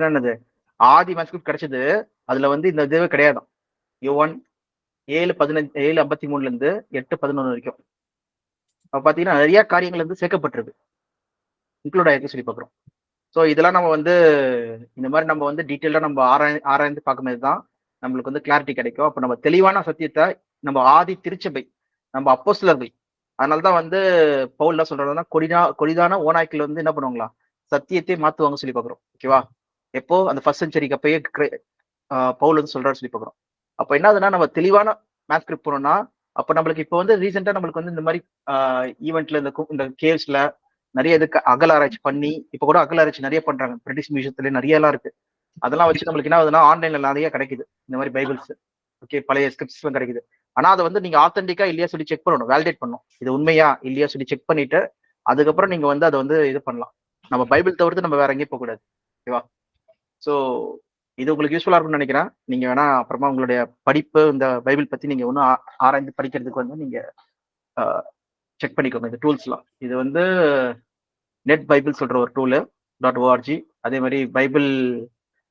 என்னது, ஆதி manuscript கிடைச்சது அதுல வந்து இந்த இதுவே கிடையாது. யோவான் 7:53ல இருந்து 8:11 வரைக்கும் பாத்தீங்கன்னா நிறைய காரியங்கள் வந்து சேர்க்கப்பட்டிருக்கு, இன்க்ளூட் ஆயிருக்கு சொல்லி பாக்குறோம். ஸோ இதெல்லாம் நம்ம வந்து இந்த மாதிரி நம்ம வந்து டீட்டெயிலாக நம்ம ஆராய்ந்து பார்க்கும்போது தான் நம்மளுக்கு வந்து கிளாரிட்டி கிடைக்கும். அப்போ நம்ம தெளிவான சத்தியத்தை நம்ம ஆதி திருச்சபை, நம்ம அப்போஸ்தலர்கள், அதனால தான் வந்து பவுல் தான் சொல்றதுன்னா கொடிதான ஓநாய்க்கள் வந்து என்ன பண்ணுவாங்களா, சத்தியத்தை மாத்துவாங்க சொல்லி பார்க்குறோம். ஓகேவா, எப்போ அந்த 1st century அப்பயே பவுல் வந்து சொல்றாரு சொல்லி பார்க்குறோம். அப்போ என்ன ஆகுதுன்னா நம்ம தெளிவான மேஸ்கிரிப்ட் போனோம்னா அப்போ நம்மளுக்கு இப்போ வந்து ரீசெண்டா நம்மளுக்கு வந்து இந்த மாதிரி ஈவெண்ட்ல இந்த கேவ்ஸ்ல நிறைய இதுக்கு அகலாராய்ச்சி பண்ணி இப்ப கூட அகலாராய்ச்சி நிறைய பண்றாங்க. பிரிட்டிஷ் மியூசியத்துல நிறைய எல்லாம் இருக்கு. அதெல்லாம் வச்சு நம்மளுக்கு என்ன ஆகுதுன்னா ஆன்லைன்ல நிறைய கிடைக்குது இந்த மாதிரி பைபிள்ஸ். ஓகே, பழைய ஸ்கிரிப்ட்ஸ் எல்லாம் கிடைக்குது. ஆனா அதை வந்து நீங்க ஆத்தென்டிக்கா இல்லையா சொல்லி செக் பண்ணணும், வேலிடேட் பண்ணணும். இது உண்மையா இல்லையா சொல்லி செக் பண்ணிட்டு அதுக்கப்புறம் நீங்க வந்து அதை வந்து இது பண்ணலாம். நம்ம பைபிள் தவிர்த்து நம்ம வேற எங்கேயும் போக கூடாது. ஓகேவா, ஸோ இது உங்களுக்கு யூஸ்ஃபுல்லா இருக்கும்னு நினைக்கிறேன். நீங்க வேணா அப்புறமா உங்களுடைய படிப்பு இந்த பைபிள் பத்தி நீங்க இன்னும் ஆராய்ந்து படிக்கிறதுக்கு வந்து நீங்க செக் பண்ணிக்கோங்க இந்த டூல்ஸ்லாம். இது வந்து நெட் பைபிள் சொல்ற ஒரு டூலு .org. அதே மாதிரி பைபிள்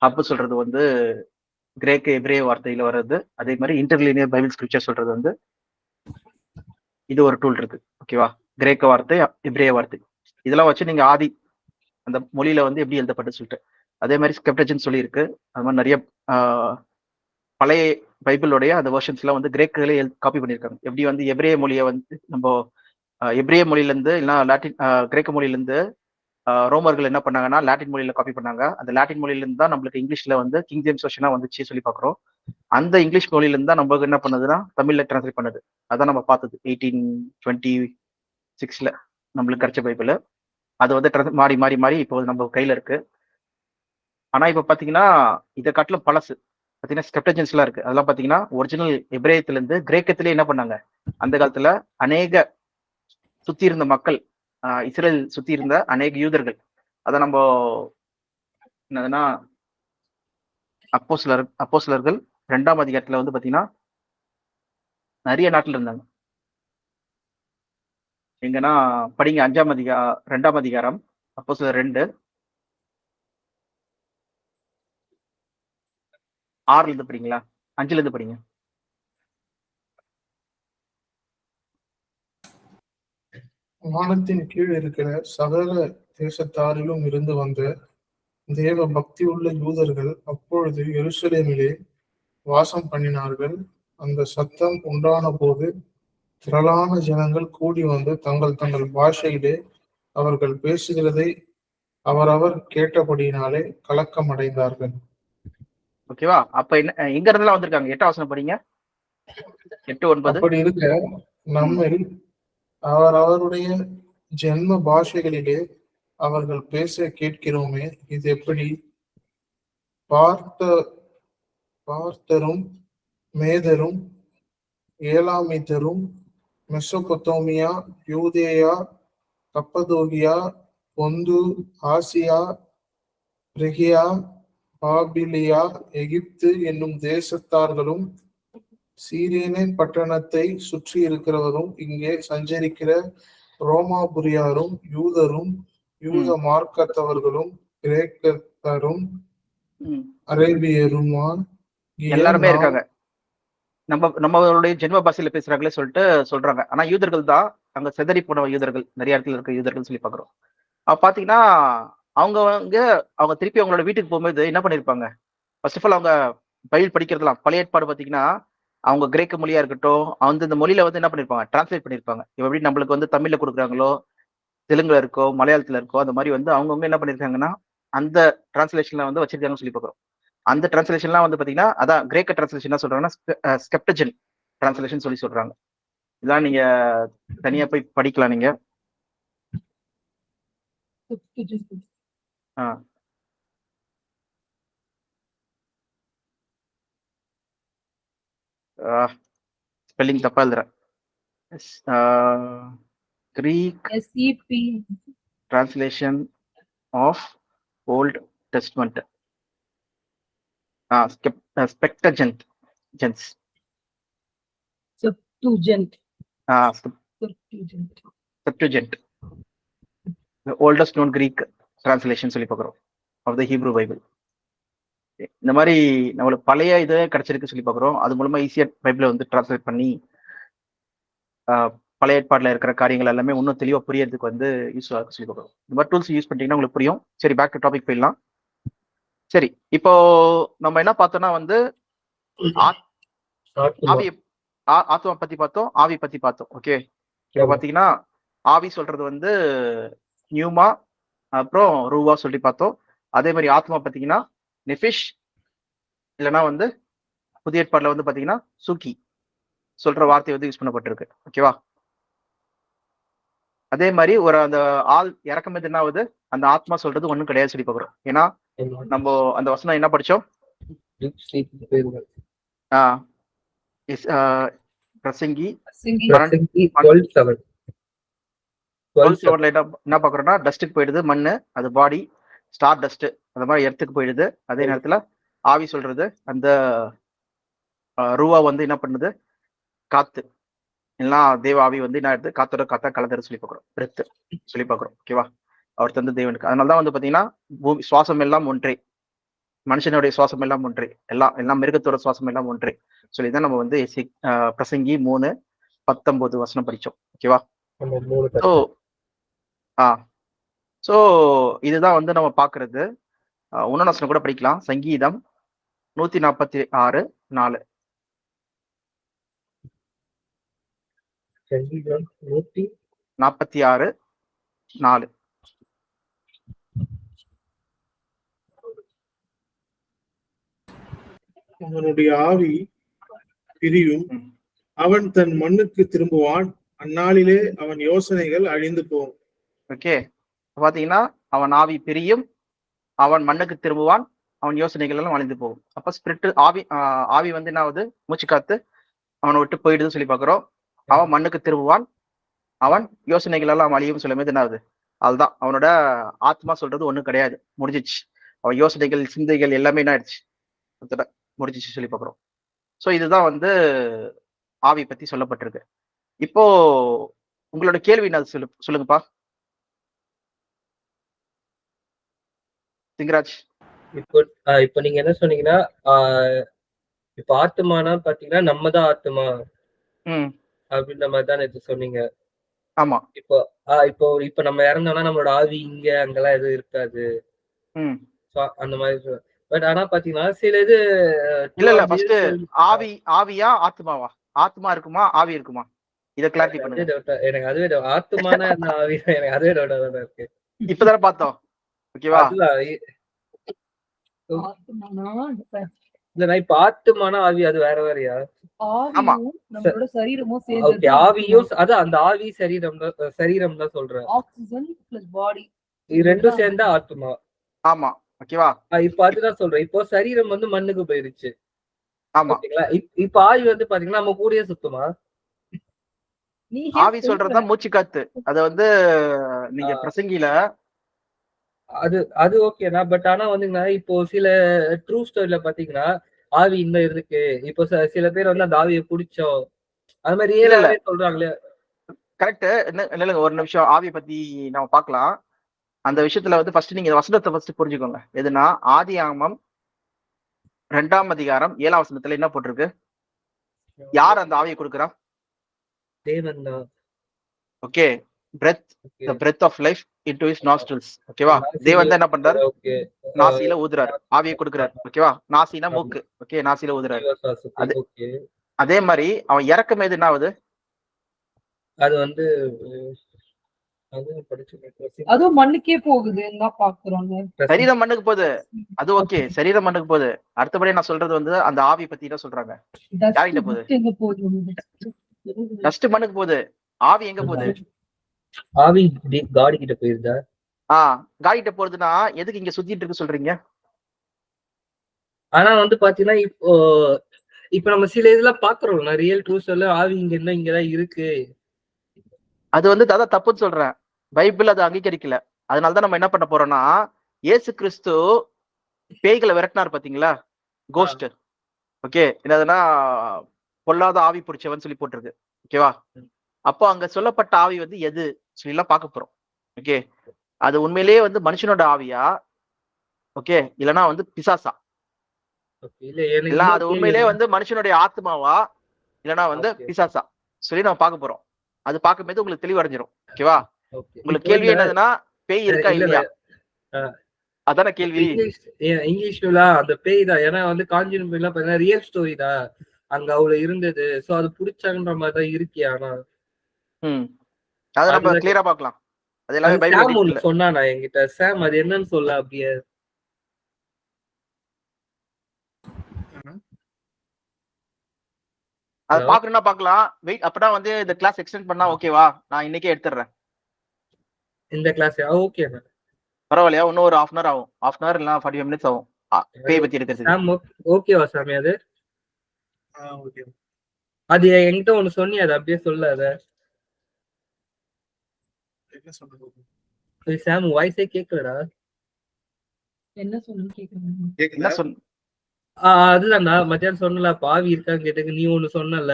ஹப் சொல்றது வந்து கிரேக்க எபிரேய வார்த்தையில வர்றது. அதே மாதிரி இன்டர்லினியர் பைபிள் ஸ்கிரிப்சர் சொல்றது வந்து இது ஒரு டூல் இருக்கு. ஓகேவா? கிரேக்க வார்த்தை, எபிரேய வார்த்தை இதெல்லாம் வச்சு நீங்க ஆதி அந்த மொழியில வந்து எப்படி எழுதப்பட்டு சொல்லிட்டு. அதே மாதிரி ஸ்கெப்டஜன் சொல்லி இருக்கு. அது மாதிரி நிறைய பழைய பைபிளுடைய அந்த வெர்ஷன்ஸ்லாம் வந்து கிரேக்கிலே காப்பி பண்ணியிருக்காங்க. எப்படி வந்து எபிரேய மொழியை வந்து நம்ம எபிரேய மொழியிலேருந்து இல்லைன்னா லாட்டின் கிரேக்க மொழியிலேருந்து ரோமர்கள் என்ன பண்ணாங்கன்னா லாட்டின் மொழியில காப்பி பண்ணாங்க. அந்த லாட்டின் மொழியிலேருந்து தான் நம்மளுக்கு இங்கிலீஷ்ல வந்து கிங் ஜேம்ஸ் வெர்ஷனா வந்துச்சு சொல்லி பார்க்குறோம். அந்த இங்கிலீஷ் மொழியிலேருந்து தான் நம்மளுக்கு என்ன பண்ணுதுன்னா தமிழ்ல டிரான்ஸ்லேட் பண்ணுது. அதான் நம்ம பார்த்தது 1826 நம்மளுக்கு கிடைச்ச பைபிள். அது வந்து மாறி மாறி மாறி இப்போ நம்ம கையில இருக்கு. ஆனா இப்ப பாத்தீங்கன்னா இதை காட்டிலும் பழசு பாத்தீங்கன்னா ஸ்கெப்டஜன்ஸ் எல்லாம் இருக்கு. அதெல்லாம் பாத்தீங்கன்னா ஒரிஜினல் எபிரேயத்துல இருந்து கிரேக்கத்திலே என்ன பண்ணாங்க அந்த காலத்துல அநேக சுத்தி இருந்த மக்கள் இஸ்ரேல் சுத்தி இருந்த அநேக யூதர்கள் அதை நம்ம என்னதுன்னா அப்போஸ்தலர்கள் 2ஆம் அதிகாரத்துல வந்து பாத்தீங்கன்னா நிறைய நாட்டுல இருந்தாங்க. எங்கன்னா படிங்க 2ஆம் அதிகாரம் அப்போஸ்தலர் 2 6ல இருந்து படிங்களா 5ல இருந்து படிங்க. வானத்தின் கீழ் இருக்கிற சகல தேசத்தாரிலும் இருந்து வந்த தேவ பக்தி உள்ள யூதர்கள் அப்பொழுது எருசலேமிலே வாசம் பண்ணினார்கள். அந்த சத்தம் உண்டான போது திரளான ஜனங்கள் கூடி வந்து தங்கள் தங்கள் பாஷையிலே அவர்கள் பேசுகிறதை அவரவர் கேட்டபடியினாலே கலக்கம் அடைந்தார்கள். ஓகேவா? அப்ப என்ன எங்க இருந்தெல்லாம் வந்திருக்காங்க? 8ஆம் வசனம் படிங்க. 8:9. அப்படி இருக்க நம்மில் அவருடைய ஜென்ம பாஷைகளிலே அவர்கள் பேச கேட்கிறோமே, இது எப்படி? பார்த்தரும் மேதரும் ஏலாமித்தரும் மெசொப்பொத்தோமியா, யூதேயா, கப்பதோகியா, பொந்து, ஆசியா, பிரிகியா, பாபிலியா, எகிப்து என்னும் தேசத்தார்களும் சீரேனே பட்டணத்தை சுற்றி இருக்கிறவரும் இங்கே சஞ்சரிக்கிற ரோமாபுரியாரும் யூதரும் யூத மார்க்கத்தவர்களும் கிரேக்கரும் அரேபியருமா எல்லாருமே இருக்காங்க. நம்மளுடைய ஜென்ம பாஷையில பேசுறாங்களே சொல்லிட்டு சொல்றாங்க. ஆனா யூதர்கள் தான் அங்க செதறி போன யூதர்கள், நிறைய இடத்துல இருக்க யூதர்கள் சொல்லி பாக்குறோம். பாத்தீங்கன்னா அவங்க திருப்பி அவங்களோட வீட்டுக்கு போகும்போது என்ன பண்ணிருப்பாங்க? ஃபர்ஸ்ட் ஆஃப் ஆல் அவங்க பைபிள் படிக்கிறதுலாம் பழைய ஏற்பாடு பாத்தீங்கன்னா அவங்க கிரேக்க மொழியா இருக்கட்டும் இந்த மொழியில வந்து என்ன பண்ணிருப்பாங்க டிரான்ஸ்லேட் பண்ணிருப்பாங்க. எப்படி நம்மளுக்கு வந்து தமிழ்ல கொடுக்குறாங்களோ, தெலுங்குல இருக்கோ, மலையாளத்துல இருக்கோ, அந்த மாதிரி வந்து அவங்கவுங்க என்ன பண்ணிருக்காங்கன்னா அந்த டிரான்ஸ்லேஷன்ல வந்து வச்சிருக்காங்கன்னு சொல்லி பாக்குறோம். அந்த டிரான்ஸ்லேஷன்லாம் வந்து பாத்தீங்கன்னா அதான் கிரேக்க டிரான்ஸ்லேஷன் என்ன சொல்றாங்கன்னா ஸ்கெப்டஜன் டிரான்ஸ்லேஷன் சொல்லி சொல்றாங்க. இதான் நீங்க தனியா போய் படிக்கலாம் நீங்க. ஸ்பெல்லிங் தப்பா எழுதுறேன். Greek translation of Old Testament. Septuagint. The oldest known Greek translation சொல்லி பார்க்குறோம் of the Hebrew Bible. இந்த மாதிரி நம்மளுக்கு பழைய இது கிடைச்சிருக்கு சொல்லி பார்க்குறோம். அது மூலமா ஈஸியா பைபிளை வந்து டிரான்ஸ்லேட் பண்ணி பழைய ஏற்பாடுல இருக்கிற காரியங்கள் எல்லாமே இன்னும் தெளிவா புரியறதுக்கு வந்து யூஸ் ஆகும் சொல்லி பார்க்குறோம். இந்த மாதிரி டூல்ஸ் யூஸ் பண்ணிட்டீங்கன்னா உங்களுக்கு புரியும். சரி, பேக் டு டாபிக் போயிடலாம். சரி, இப்போ நம்ம என்ன பார்த்தோம்னா வந்து ஆத்மா பத்தி பார்த்தோம், ஆவி பத்தி பார்த்தோம். ஓகே, இப்போ பாத்தீங்கன்னா ஆவி சொல்றது வந்து நியூமா, அப்புறம் ரூவா சொல்லி பார்த்தோம். அதே மாதிரி ஆத்மா பாத்தீங்கன்னா நெஃபிஷ், இல்லைன்னா வந்து புதிய ஏற்பாடுல வந்து பாத்தீங்கன்னா சுக்கி சொல்ற வார்த்தை வந்து யூஸ் பண்ணப்பட்டிருக்கு. ஓகேவா? அதே மாதிரி ஒரு அந்த ஆள் இறக்கும் போது என்ன ஆகுது? அந்த ஆத்மா சொல்றது ஒண்ணும் கிடையாது சொல்லி பாக்குறோம். ஏன்னா நம்ம அந்த வசனம் என்ன படிச்சோம்? பிரசங்கி 12:7 என்ன பாக்குறோம்னா டஸ்ட்டுக்கு போயிடுது மண்ணு, அது பாடி ஸ்டார் டஸ்ட் அந்த மாதிரி இடத்துக்கு போயிடுது. அதே நேரத்துல ஆவி சொல்றது அந்த ரூவா வந்து என்ன பண்ணுது, காத்து எல்லாம் தேவ ஆவி வந்து என்ன ஆயிடுது, காத்தோட காத்தா கலந்துரு சொல்லி பார்க்குறோம். பிரெத் சொல்லி பார்க்குறோம். ஓகேவா? அவர் தந்த தேவனுக்கு. அதனாலதான் வந்து பாத்தீங்கன்னா பூமி சுவாசம் எல்லாம் ஒன்றே, மனுஷனுடைய சுவாசம் எல்லாம் ஒன்றே, எல்லாம் மிருகத்தோட சுவாசம் எல்லாம் ஒன்றே சொல்லிதான் நம்ம வந்து பிரசங்கி 3:19 வசனம் படிச்சோம். ஓகேவா? ஸோ ஸோ இதுதான் வந்து நம்ம பாக்குறது. இன்னொன்னு வசனம் கூட படிக்கலாம். சங்கீதம் 146:4. சங்கீதம் 146:4. அவனுடைய ஆவி பிரியும், அவன் தன் மண்ணுக்கு திரும்புவான், அந்நாளிலே அவன் யோசனைகள் அழிந்து போகும். ஓகே, பாத்தீங்கன்னா அவன் ஆவி பிரியும், அவன் மண்ணுக்கு திரும்புவான், அவன் யோசனைகள் எல்லாம் அழிந்து போகும். அப்ப ஸ்பிரிட் ஆவி வந்து என்ன ஆகுது, மூச்சு காத்து அவனை விட்டு போயிடுதுன்னு சொல்லி பாக்குறோம். அவன் மண்ணுக்கு திரும்புவான், அவன் யோசனைகள் எல்லாம் அழியும் சொல்லும் போது என்ன ஆகுது, அதுதான் அவனோட ஆத்மா சொல்றது ஒண்ணும் கிடையாது, முடிஞ்சிச்சு. அவன் யோசனைகள் சிந்தைகள் எல்லாமே என்ன ஆயிடுச்சு, முடிஞ்சிச்சு சொல்லி பாக்குறோம். ஸோ இதுதான் வந்து ஆவி பத்தி சொல்லப்பட்டிருக்கு. இப்போ உங்களோட கேள்வி என்ன சொல்லுங்கப்பா சிங்கராஜ். இப்போ நீங்க என்ன சொன்னீங்கன்னா, இப்ப ஆத்மானா பாத்தீங்கன்னா நம்ம தான் ஆத்மா அப்படின்ற மாதிரி தான் நேற்று சொன்னீங்க. ஆமா. இப்போ நம்ம இறந்தோம்னா நம்மளோட ஆவி இங்க அங்கெல்லாம் எதுவும் இருக்காது அந்த மாதிரி. பட் ஆனா பாத்தீங்கன்னா சில இது இல்ல ஃபர்ஸ்ட் ஆவியா ஆத்மாவா, ஆத்மா இருக்குமா ஆவி இருக்குமா, இத கிளாரிஃபை பண்ணுங்க. எனக்கு அதுவே ஆத்மான ஆவி எனக்கு அதுவே டவுட்டா தான் இருக்கு. இப்பதானே பார்த்தோம். ஓகேவா? இல்ல இப்ப ஆத்மான ஆவி அது வேற வேறயா? ஆமா, நம்மளோட சரீரமும் சேர்ந்து. ஆவியும் அது அந்த ஆவி சரீரம் தான் சொல்றேன். ஆக்சிஜன் பிளஸ் பாடி இது ரெண்டும் சேர்ந்தா ஆத்மா. ஆமா. ஓகேவா? இப்ப அதுதான் சொல்றேன். இப்போ சரீரம் வந்து மண்ணுக்கு போயிருச்சு. ஆமா. இப்ப ஆவி வந்து பாத்தீங்கன்னா நம்ம கூடயே சுத்துமா? ஆவி சொல்றதுதான் மூச்சு காத்து. அது வந்து நீங்க பிரசங்கில அது ஓகேனா. பட் ஆனா வந்துங்கன்னா இப்போ சில ட்ரூ ஸ்டோரியில பாத்தீங்கன்னா ஆவி இன்னும் இருக்கு. இப்போ சில பேர் வந்து அந்த ஆவியை குடிச்சோம் அது மாதிரி ரியலாவே சொல்றாங்களே. கரெக்ட். இல்லைங்க, ஒரு நிமிஷம் ஆவியை பத்தி நம்ம பார்க்கலாம். அந்த விஷயத்துல வந்து ஃபர்ஸ்ட் நீங்க வசனத்தை ஃபர்ஸ்ட் புரிஞ்சுக்கோங்க. எதுனா ஆதியாகமம் 2ஆம் அதிகாரம் 7ஆம் வசனத்துல என்ன போட்டிருக்கு, யார் அந்த ஆவியை கொடுக்குறா? தேவன் தான். Okay, breath, the breath of life into his nostrils. ஓகேவா? தேவன் தான் என்ன பண்றாரு, நாசியில ஊதுறாரு, ஆவியை கொடுக்குறாரு. ஓகேவா? நாசினா மூக்கு. ஓகே, நாசியில ஊதுறாரு. அதே மாதிரி அவன் இறக்கும் போது என்ன ஆகுது, அது வந்து அதுவும் மண்ணுக்கே போகுது. சரீரம் மண்ணுக்கு போகுது, அது ஓகே, சரீரம் மண்ணுக்கு போகுது. அடுத்தபடி நான் சொல்றது வந்து அந்த ஆவி பத்தி தான் சொல்றாங்க. யார்கிட்ட போகுது? டஸ்ட் மண்ணுக்கு போகுது, ஆவி எங்க போகுது? ஆவி காடி கிட்ட போயிருதா? காடி கிட்ட போறதுன்னா எதுக்கு இங்க சுத்திட்டு இருக்கு சொல்றீங்க? ஆனா வந்து பாத்தீங்கன்னா இப்போ நம்ம சில இதெல்லாம் பாக்குறோம், ரியல் ட்ரூஸ்ல ஆவி இங்க என்ன இங்கதான் இருக்கு. அது வந்து அதான் தப்புன்னு சொல்றேன். பைபிள் அதை அங்கீகரிக்கல. அதனாலதான் நம்ம என்ன பண்ண போறோம்னா, இயேசு கிறிஸ்து பேய்களை விரட்டினார் பாத்தீங்களா, கோஸ்ட். ஓகே, என்னதுன்னா பொல்லாத ஆவி பிடிச்சவன் சொல்லி போட்டிருக்கு. ஓகேவா? அப்போ அங்க சொல்லப்பட்ட ஆவி வந்து எது சொல்லி எல்லாம் பார்க்க போறோம். ஓகே, அது உண்மையிலேயே வந்து மனுஷனோட ஆவியா, ஓகே, இல்லைன்னா வந்து பிசாசா, இல்ல அது உண்மையிலேயே வந்து மனுஷனுடைய ஆத்மாவா, இல்லைன்னா வந்து பிசாசா சொல்லி நம்ம பார்க்க போறோம். அது பார்க்கும்போது உங்களுக்கு தெளிவடைஞ்சிரும். ஓகேவா? உங்களுக்கு கேள்வி என்னதுன்னா பேய் இருக்கா இல்லையா, அதான கேள்வி. இங்கிலீஷ்ல அந்த பேய் தான். ஏன்னா வந்து காஞ்சிரம் பேய்லாம் பாத்தீங்கன்னா ரியல் ஸ்டோரி தான், அங்க அவ்வளவு இருந்தது. சோ அது புடிச்சாங்கன்ற மாதிரிதான் இருக்கு. ஆனா அத நம்ம கிளியரா பார்க்கலாம். அது எல்லாமே பைபிள்ல சொன்னானா என்கிட்ட, சாம் அது என்னன்னு சொல்ல அப்படியே. அது பாக்கணும்னா பார்க்கலாம். வெயிட், அப்பதான் வந்து இந்த கிளாஸ் எக்ஸ்டெண்ட் பண்ணா ஓகேவா? நான் இன்னைக்கே எடுத்துறேன் இந்த கிளாஸ். ஓகே, பரவாயில்லையா? இன்னும் ஒரு 1/2 hour ஆகும். 1/2 hour இல்ல 45 minutes ஆகும் பேய் பத்தி எடுக்கிறது. ஓகேவா சாமி? அது அது என்கிட்ட ஒண்ணு சொன்னி, அது அப்படியே சொல்ல. அத சாம் வாய்ஸே கேட்கலடா. என்ன சொன்னு கேக்குறேன். என்ன சொன்ன? அதுதான்டா மத்தியானம் சொன்னல பாவி இருக்கான்னு கேட்டது, நீ ஒண்ணு சொன்னல.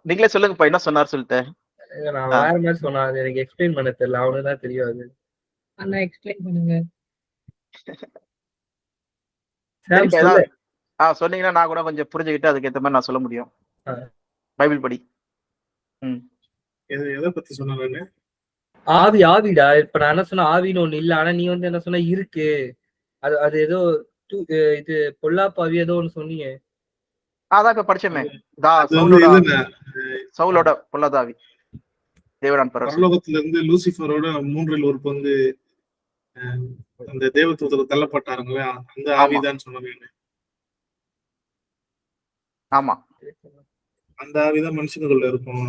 நீங்களே சொல்லுங்கப்பா என்ன சொன்னார் சொல்லிட்டு. நான் வேற மாதிரி சொன்னா எனக்கு எக்ஸ்பிளைன் பண்ண தெரியல, அவனுதான் தெரியும். அது அண்ணா எக்ஸ்பிளைன் பண்ணுங்க. சொன்னீங்கன்னா நான் கூட கொஞ்சம் புரிஞ்சுக்கிட்டு அதுக்கு ஏத்த மாதிரி நான் சொல்ல முடியும். பைபிள் படி. எதை பத்தி சொன்னாங்க? ஆவிடா. இப்ப நான் என்ன சொன்ன, ஆவின்னு ஒண்ணு இல்ல. ஆனா நீ வந்து என்ன சொன்ன, இருக்கு. அது ஏதோ இது பொல்லாப்பாவி ஏதோ ஒண்ணு சொன்னீங்க. அதான் இப்ப படிச்சோமே, சவுலோட பொல்லாதாவி தேவனான் பரலோகத்துல இருந்து லூசிஃபரோட 3 ஒரு பங்கு அந்த தேவதூதர் தள்ளப்பட்டாருங்களா, அந்த ஆவிதான் சொன்னாங்க. ஆமா, அந்த ஆவிதான் மனுஷனுக்குள்ள இருக்கும்.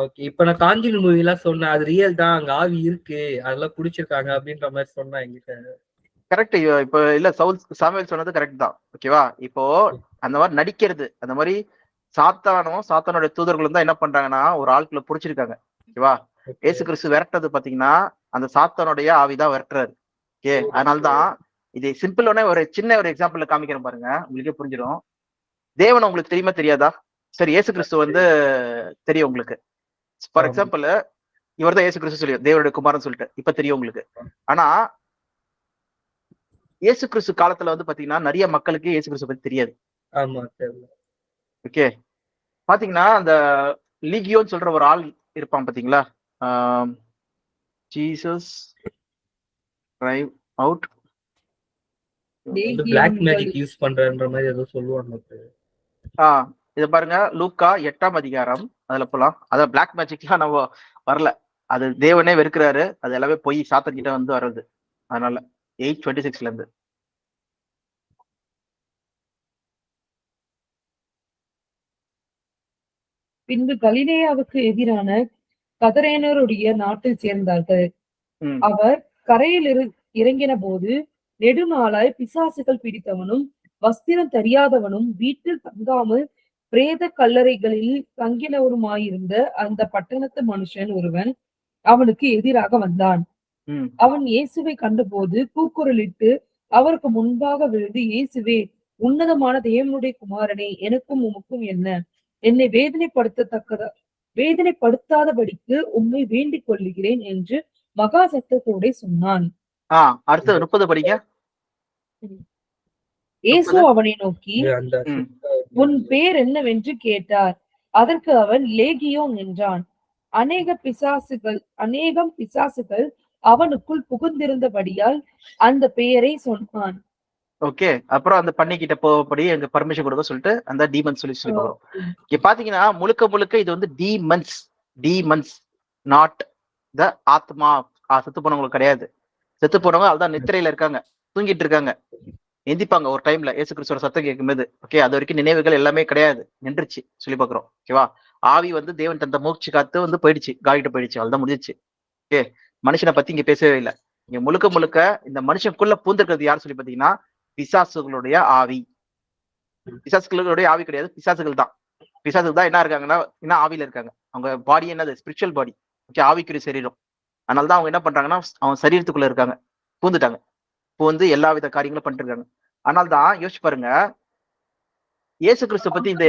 ஓகே. இப்ப நான் காஞ்சின் மூவி எல்லாம் சொன்னேன், அது ரியல் தான், அங்க ஆவி இருக்கு, அதெல்லாம் புடிச்சிருக்காங்க அப்படின்ற மாதிரி சொன்னா எங்கிட்ட. கரெக்ட். இப்ப இல்ல சாமுவேல் சொன்னது கரெக்ட் தான். ஓகேவா? இப்போ அந்த மாதிரி நடிக்கிறது, அந்த மாதிரி சாத்தானுடைய தூதர்களும் தான் என்ன பண்றாங்கன்னா ஒரு ஆட்களை புடிச்சிருக்காங்க. ஓகேவா? ஏசு கிறிஸ்து விரட்டது பாத்தீங்கன்னா அந்த சாத்தானுடைய ஆவிதான் விரட்டுறாரு. ஓகே, அதனாலதான் இது சிம்பிளான ஒரு சின்ன ஒரு எக்ஸாம்பிள்ல காமிக்கிறேன் பாருங்க, உங்களுக்கே புரிஞ்சிடும். தேவன் உங்களுக்கு தெரியுமா தெரியாதா? சரி, ஏசு கிறிஸ்து வந்து தெரியும் உங்களுக்கு. ஃபார் எக்ஸாம்பிள் இவர் தான் ஏசு கிறிஸ்து சொல்லி தேவனுடைய குமாரன் சொல்லிட்டு இப்ப தெரியும் உங்களுக்கு. ஆனா இயேசு கிறிஸ்து காலத்துல வந்து பாத்தீங்கன்னா நிறைய மக்களுக்கு இயேசு கிறிஸ்து பத்தி தெரியாது. ஓகே, பாத்தீங்கன்னா அந்த லீகியோன்னு சொல்ற ஒரு ஆள் இருப்பான் பாத்தீங்களா, Jesus drive out black magic use பண்றன்ற மாதிரி ஏதோ சொல்லுவாங்க. இத பாருங்க, லூக்கா 8ஆம் அதிகாரம், அதுல போலாம். அத பிளாக் மேஜிக்லாம் நம்ம வரல, அது தேவனே வெறுக்கிறாரு, அது எல்லாமே போய் சாத்தன் கிட்ட வந்து வர்றது. அதனால 8:26 இருந்து. பின்பு கலிலேயாவுக்கு எதிரான கதரேனருடைய நாட்டில் சேர்ந்தார்கள். அவர் கரையில் இறங்கின போது நெடுநாளாய் பிசாசுகள் பிடித்தவனும் வஸ்திரம் தெரியாதவனும் வீட்டில் தங்காமல் பிரேத கல்லறைகளில் தங்கினவருமாயிருந்த அந்த பட்டணத்து மனுஷன் ஒருவன் அவனுக்கு எதிராக வந்தான். அவன் இயேசுவை கண்டபோது கூக்குரலிட்டு அவருக்கு முன்பாக விழுந்து, இயேசுவே, உன்னதமான தேவனுடைய குமாரனே, எனக்கும் உமக்கும் என்ன? என்னை வேதனைப்படுத்தாதபடிக்கு உம்மை வேண்டிக் கொள்ளுகிறேன் என்று மகா சத்தத்தோட சொன்னான். அடுத்து 30 படிங்க. இயேசு அவனை நோக்கி, உன் பேர் என்னவென்று கேட்டார். அதற்கு அவன் லேகியோன் என்றான். அநேகம் பிசாசுகள் அவனுக்குள் புகுந்திருந்தபடியால் அந்த பெயரை சொன்னான். ஓகே, அப்புறம் அந்த பண்ணிக்கிட்ட போகப்படி எங்க பர்மிஷன் கொடுக்க சொல்லிட்டு அந்த டீமன்ஸ் சொல்லி போறோம். இங்க பாத்தீங்கன்னா முழுக்க இது வந்து டீமன்ஸ் நாட் த ஆத்மா. செத்து போனவங்களுக்கு கிடையாது. செத்து போனவங்க அதுதான் நித்திரையில இருக்காங்க, தூங்கிட்டு இருக்காங்க, எந்திப்பாங்க ஒரு டைம்ல இயேசு கிறிஸ்துவோட சத்தம் கேட்கும்போது. ஓகே, அது வரைக்கும் நினைவுகள் எல்லாமே கிடையாது, நின்றுச்சு சொல்லி பாக்குறோம். ஓகேவா? ஆவி வந்து தேவன் தந்த மூச்சு காத்து வந்து போயிடுச்சு, காலிட்டு போயிடுச்சு, அதுதான் முடிஞ்சிச்சு. ஓகே, மனுஷனை பத்தி இங்க பேசவே இல்லை. இங்க முழுக்க இந்த மனுஷனுக்குள்ள பூந்திருக்கிறது யார் சொல்லி பாத்தீங்கன்னா பிசாசுகளுடைய ஆவி. பிசாசுகளுடைய ஆவி கிடையாது, பிசாசுகள் தான். பிசாசுகள் தான் என்ன இருக்காங்கன்னா என்ன ஆவியில இருக்காங்க. அவங்க பாடி என்னது? ஸ்பிரிச்சுவல் பாடி. ஓகே, ஆவிக்குரிய சரீரம். அதனாலதான் அவங்க என்ன பண்றாங்கன்னா அவங்க சரீரத்துக்குள்ள இருக்காங்க, பூந்துட்டாங்க. இப்போ வந்து எல்லா வித காரியங்களும் பண்ணிட்டு இருக்காங்க. அதனால்தான் யோசிச்சு பாருங்க, இயேசு கிறிஸ்து பத்தி இந்த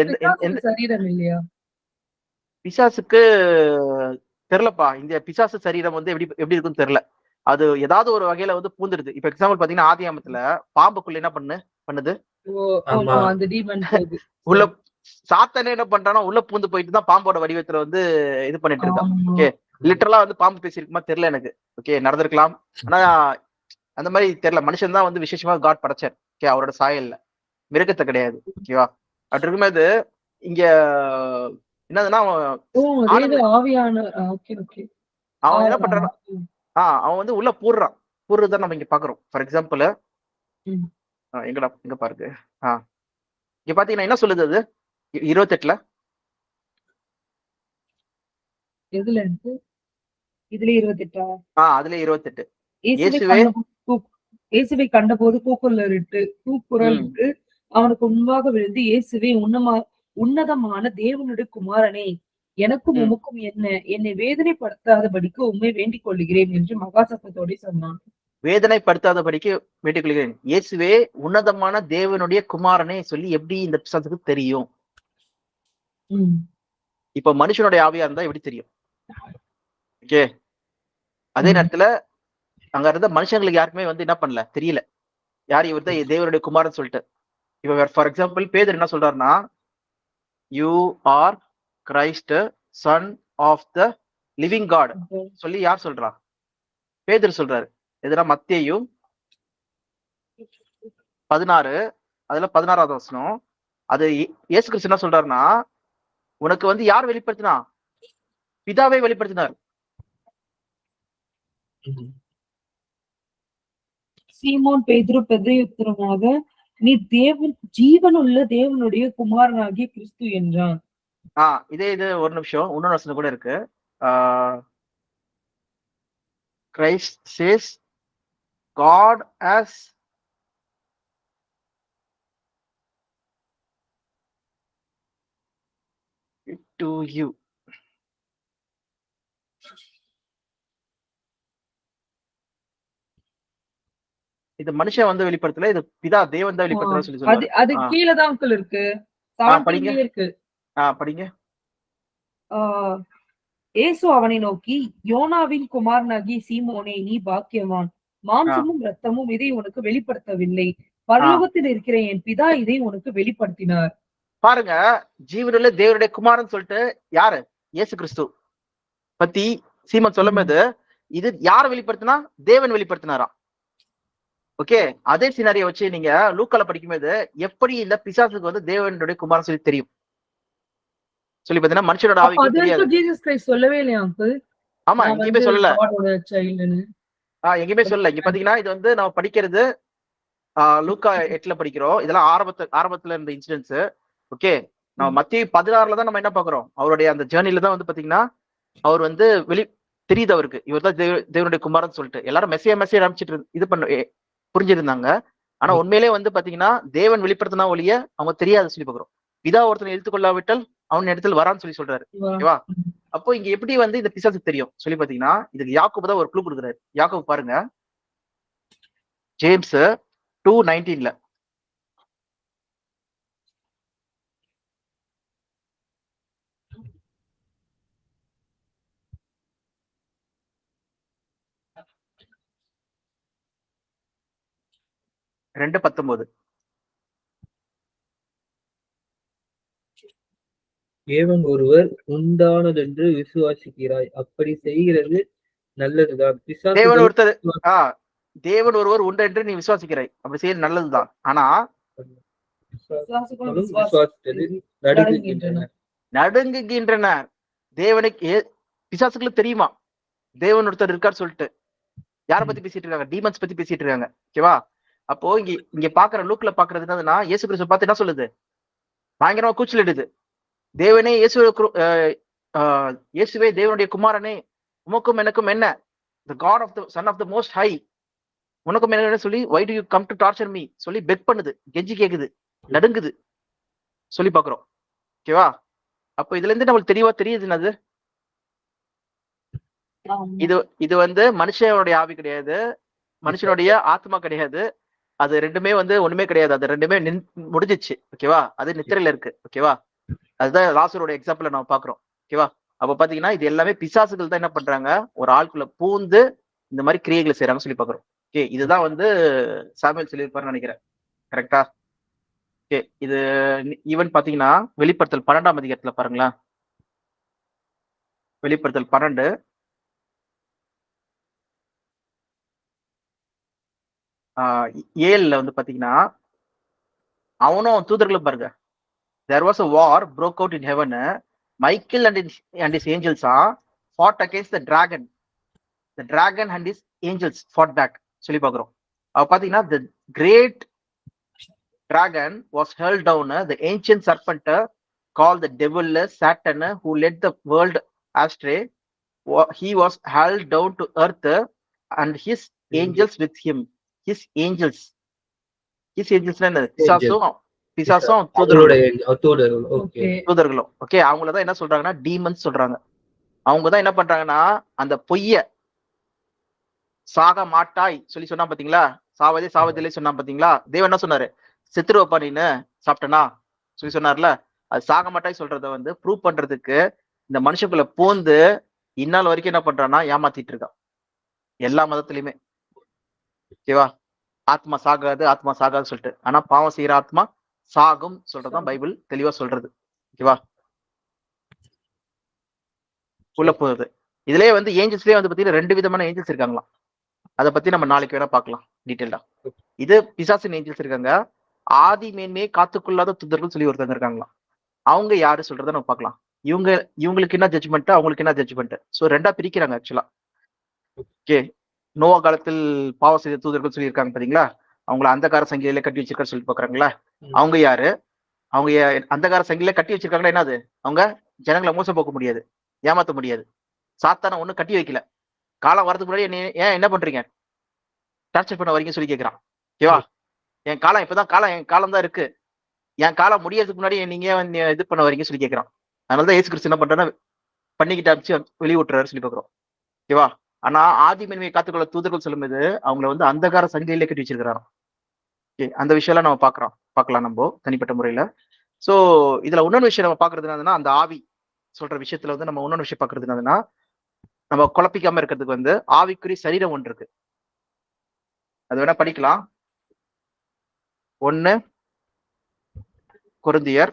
சரீரம் இல்லையா? பிசாசுக்கு தெரியலப்பா. இந்த பிசாசு சரீரம் வந்து எப்படி இருக்குன்னு தெரியல. அது ஏதாவது ஒரு வகையில வந்து பூந்துடுது. இப்ப எக்ஸாம்பிள் பாத்தீங்கன்னா ஆதியாமத்துல பாம்புக்குள்ள என்ன பண்ணுது? உள்ள சாத்தானே என்ன பண்றானா உள்ள பூந்து போயிட்டு தான் பாம்போட வடிவத்துல வந்து இது பண்ணிட்டு இருக்கான். ஓகே, லிட்டரலா வந்து பாம்பு பேசியிருக்குமா தெரியல எனக்கு. ஓகே, நடந்திருக்கலாம். ஆனா அந்த மாதிரி தெரியல. மனுஷன் தான் வந்து விசேஷமா காட் படைச்சார். ஓகே, அவரோட சாயல்ல மிருகத்தை கிடையாது. ஓகேவா? அப்படி இருக்கும்போது இங்க என்னதுன்னா அவன் என்ன பண்றான், அவன் வந்து உள்ள பூர்றதான் நம்ம இங்க பாக்குறோம். ஃபார் எக்ஸாம்பிள் எங்க பாருங்க, இங்க பாத்தீங்கன்னா என்ன சொல்லுது அது 28ல அதுல 28 இயேசுவை கண்டபோது கூக்குரலிட்டு அவனுக்கு முன்பாக விழுந்து, இயேசுவே, உன்னதமான தேவனுடைய குமாரனே, எனக்கும் உமக்கும் என்ன, என்னை வேதனைப்படுத்தாதபடிக்கு உம்மை வேண்டிக் கொள்கிறேன் என்று மகா சத்தத்தோட சொன்னான். வேதனைப்படுத்தாதபடிக்கு வேண்டிக் கொள்கிறேன். இயேசுவே உன்னதமான தேவனுடைய குமாரனே சொல்லி எப்படி இந்த பிசாசுக்கு தெரியும்? இப்ப மனுஷனுடைய ஆவியா இருந்தா எப்படி தெரியும்? ஓகே, அதே நேரத்துல அங்க இருந்த மனுஷங்களுக்கு யாருக்குமே வந்து என்ன பண்ணல, தெரியல யார் இவர் தான் தேவனுடைய குமாரன் சொல்லிட்டு. இப்ப ஃபார் எக்ஸாம்பிள் பேதர் என்ன சொல்றாருன்னா, you are Christ son of the living God சொல்லி யார் சொல்றா? பேதர் சொல்றாரு. எதுனா மத்தேயு 16 அதுல 16வது வசனம். அது இயேசு கிறிஸ்து என்ன சொல்றாருன்னா, உனக்கு வந்து யார் வெளிப்படுத்தினா? பிதாவை வெளிப்படுத்தினார். சீமோன் பேதுரு பிரதியுத்தரமாக, நீ தேவன் ஜீவனுள்ள தேவனுடைய குமாரனாகிய கிறிஸ்து என்றான். இது ஒரு நிமிஷம், இன்னொரு வசனம் கூட இருக்கு. Christ says God has to you. இது மனுஷன் வந்து வெளிப்படுத்தல, இது பிதா தேவன் தான் வெளிப்படுத்தல சொல்லி சொல்றாரு. அது கீழே தான் இருக்கு. படிங்க. படிங்க. இயேசு அவனை நோக்கி, யோனாவின் குமாரனாகிய சீமோனே, நீ பாக்கியவான். மாம்சமும் இரத்தமும் இதை உனக்கு வெளிப்படுத்தவில்லை, பரலோகத்தில் இருக்கிற என் பிதா இதை உனக்கு வெளிப்படுத்தினார். பாருங்க, ஜீவனுள்ள தேவனுடைய குமாரன் சொல்லிட்டு யாரு? இயேசு கிறிஸ்து பத்தி சீமோன் சொல்லும்போது இது யார் வெளிப்படுத்தினா? தேவன் வெளிப்படுத்தினாராம். ஓகே, அதே சினாரியை வச்சு நீங்க லூக்கால படிக்கும்போது எப்படி இந்த பிசாசுக்கு வந்து தேவனுடைய குமாரன் சொல்லி தெரியும் சொல்லி பாத்தீங்கன்னா, மனுஷனோட ஆவிக்கு தெரியாது. சொல்லவே இல்லையா? ஆமா, எங்கேயுமே சொல்லல. எங்கேயுமே சொல்லல. இங்க பாத்தீங்கன்னா இது வந்து நம்ம படிக்கிறது லூக்கா 8ல படிக்கிறோம். இதெல்லாம் ஆரம்பத்துல இருந்த இன்சிடென்ட்ஸ். ஓகே, நம்ம மத்திய 16ல தான் நம்ம என்ன பாக்குறோம், அவருடைய அந்த ஜேர்னில தான் வந்து பாத்தீங்கன்னா அவர் வந்து தெரியுது அவருக்கு இவர் தான் தேவனுடைய குமாரன் சொல்லிட்டு. எல்லாரும் மெஸ்ஸியா ஆரம்பிச்சிட்டு இது பண்ண புரிஞ்சிருந்தாங்க. ஆனா உண்மையிலே வந்து பாத்தீங்கன்னா தேவன் வெளிப்படுத்தினா ஒழிய அவங்க தெரியாது சொல்லி பாக்குறோம். பிதா ஒருத்தனை எடுத்துக்கொள்ளாவிட்டால் அவன் இடத்துல வரான்னு சொல்லி சொல்றாரு. ஓகேவா? அப்போ இங்க எப்படி வந்து இந்த பிசாசுக்கு தெரியும் சொல்லி பாத்தீங்கன்னா, இதுக்கு யாக்கோபு தான் ஒரு க்ளூ கொடுக்குறாரு. யாக்கோபு பாருங்க, ஜேம்ஸ் 2:19. தேவன் ஒருவர் உண்டானதென்று விசுவாசிக்கிறாய், அப்படி செய்கிறது நல்லதுதான். தேவன் ஒருவர் உண்டு என்று நீ விசுவாசிக்கிறாய், அப்படி செய்யறது நல்லதுதான். ஆனா நடுங்குகின்றனர். தேவனுக்கு பிசாசுகளுக்கு தெரியுமா தேவன் ஒருத்தர் இருக்கார் சொல்லிட்டு. யார பத்தி பேசிட்டு இருக்காங்க? டீமன்ஸ் பத்தி பேசிட்டு இருக்காங்க. ஓகேவா? அப்போ இங்க பாக்குற லூக்ல பாக்குறது என்னதுன்னா, இயேசு கிறிஸ்து பார்த்து என்ன சொல்லுது? பயங்கரமா கூச்சல் இடுது. தேவனே இயேசுவே தேவனுடைய குமாரனே, உமக்கும் எனக்கும் என்ன? The God of the Son of the Most High, உனக்கும் என்ன சொல்லி why do you come to torture me சொல்லி பெக் பண்ணுது, கெஞ்சி கேக்குது, நடுங்குது சொல்லி பாக்குறோம். ஓகேவா? அப்போ இதுல இருந்து நம்மளுக்கு தெளிவா தெரியுது என்னது, இது வந்து மனுஷனுடைய ஆவி கிடையாது, மனுஷனுடைய ஆத்மா கிடையாது. அது ரெண்டுமே வந்து ஒண்ணுமே கிடையாது. அது ரெண்டுமே முடிஞ்சிச்சு. ஓகேவா? அது நித்திரையில இருக்கு. ஓகேவா? அதுதான் லாசரோட எக்ஸாம்பிள் நம்ம பாக்குறோம். ஓகேவா? அப்ப பாத்தீங்கன்னா இது எல்லாமே பிசாசுகள் தான் என்ன பண்றாங்க, ஒரு ஆளுக்குள்ள பூந்து இந்த மாதிரி கிரியைகளை செய்யறாங்க சொல்லி பாக்குறோம். ஓகே, இதுதான் வந்து சாமுவேல் சொல்லியிருப்பாருன்னு நினைக்கிறேன். கரெக்டா? ஓகே, இது ஈவன் பாத்தீங்கன்னா வெளிப்படுத்தல் 12ஆம் அதிகாரத்துல பாருங்களேன். வெளிப்படுத்தல் 12 7ல வந்து பாத்தீங்கன்னா அவனும் தூதர்களும் பாருங்க. There was a war broke out in heaven. Michael and his angels fought against the dragon. The dragon and his angels fought back சொல்லி பாக்குறோம். அப்ப பாத்தீங்கன்னா the great dragon was hurled down, the ancient serpent called the devil, Satan, who led the world astray. He was hurled down to earth and his angels with him. His angels என்னது? பிசாசும் பிசாசும் தூதர்களும். Okay, அவங்களதான் என்ன சொல்றாங்கன்னா demons சொல்றாங்க. அவங்கதான் என்ன பண்றாங்கன்னா அந்த பொய்ய சாக மாட்டாய் சொல்லி சொன்னா பாத்தீங்களா, சாவதில்லை சொன்னா பாத்தீங்களா, தேவன் என்ன சொன்னாரு, செத்துருவப்பா நீன்னு சாப்பிட்டனா சொல்லி சொன்னார்ல, அது சாக மாட்டாய் சொல்றத வந்து ப்ரூவ் பண்றதுக்கு இந்த மனுஷக்குள்ள போந்து இந்நாள் வரைக்கும் என்ன பண்றான்னா ஏமாத்திட்டு இருக்கான் எல்லா மதத்திலயுமே. ஓகேவா, ஆத்மா சாகாது சொல்லிட்டு, ஆனா பாவம் செய்யற ஆத்மா சாகும் சொல்றதுதான் பைபிள் தெளிவா சொல்றது. ஓகேவா, உள்ள போகுது. இதுலயே வந்து ஏஞ்சல்ஸ்லயே வந்து பாத்தீங்கன்னா 2 விதமான ஏஞ்சல்ஸ் இருக்காங்களாம். அதை பத்தி நம்ம நாளைக்கு வேணா பார்க்கலாம் டீட்டெயிலா. இது பிசாசின் ஏஞ்சல்ஸ் இருக்காங்க. ஆதி மேன்மையை காத்துக்கொள்ளாத தூதர்கள் சொல்லி ஒருத்தங்க இருக்காங்களாம். அவங்க யாரு சொல்றத நம்ம பார்க்கலாம். இவங்களுக்கு என்ன ஜட்ஜ்மெண்ட், அவங்களுக்கு என்ன ஜட்ஜ்மெண்ட். சோ 2ஆ பிரிக்கிறாங்க ஆக்சுவலா. ஓகே, நோவா காலத்தில் பாவ செய்த தூதர்கள் சொல்லி இருக்காங்க பாத்தீங்களா, அவங்கள அந்தகார சங்கிலியில கட்டி வச்சிருக்க சொல்லி பாக்குறாங்களா. அவங்க யாரு, அவங்க அந்தகார சங்கிலியில கட்டி வச்சிருக்காங்களா, என்னது, அவங்க ஜனங்களை மோசம் போக்க முடியாது, ஏமாத்த முடியாது. சாத்தான ஒண்ணு கட்டி வைக்கல. காலம் வரதுக்கு முன்னாடி ஏன் என்ன பண்றீங்க, டார்ச்சர் பண்ண வரீங்க சொல்லி கேட்கிறான். ஓகேவா, என் காலம் இப்பதான் என் காலம் தான் இருக்கு, என் காலம் முடியறதுக்கு முன்னாடி நீங்க இது பண்ண வரீங்க சொல்லி கேட்கிறான். அதனாலதான் ஏசு கிறிஸ்து என்ன பண்றேன்னா பண்ணிக்கிட்டு அடிச்சு வெளியே விட்டுறாரு சொல்லி பாக்குறோம். ஓகேவா, ஆனா ஆதி மேன்மையை காத்துக்கொள்ள தூதர்கள் சொல்லும்போது அவங்கள வந்து அந்தகார சங்கிலியில கட்டி வச்சிருக்கிறாராம். ஓகே, அந்த விஷயம் எல்லாம் நம்ம பார்க்கலாம் நம்ம தனிப்பட்ட முறையில. சோ இதுல இன்னொரு விஷயம் நம்ம பாக்குறது என்னதுன்னா, அந்த ஆவி சொல்ற விஷயத்துல வந்து நம்ம இன்னொரு விஷயம் பாக்குறது என்னதுன்னா, நம்ம குழப்பிக்காம இருக்கிறதுக்கு வந்து ஆவிக்குரிய சரீரம் ஒன்று இருக்கு. அது வேணா படிக்கலாம். 1 கொரிந்தியர்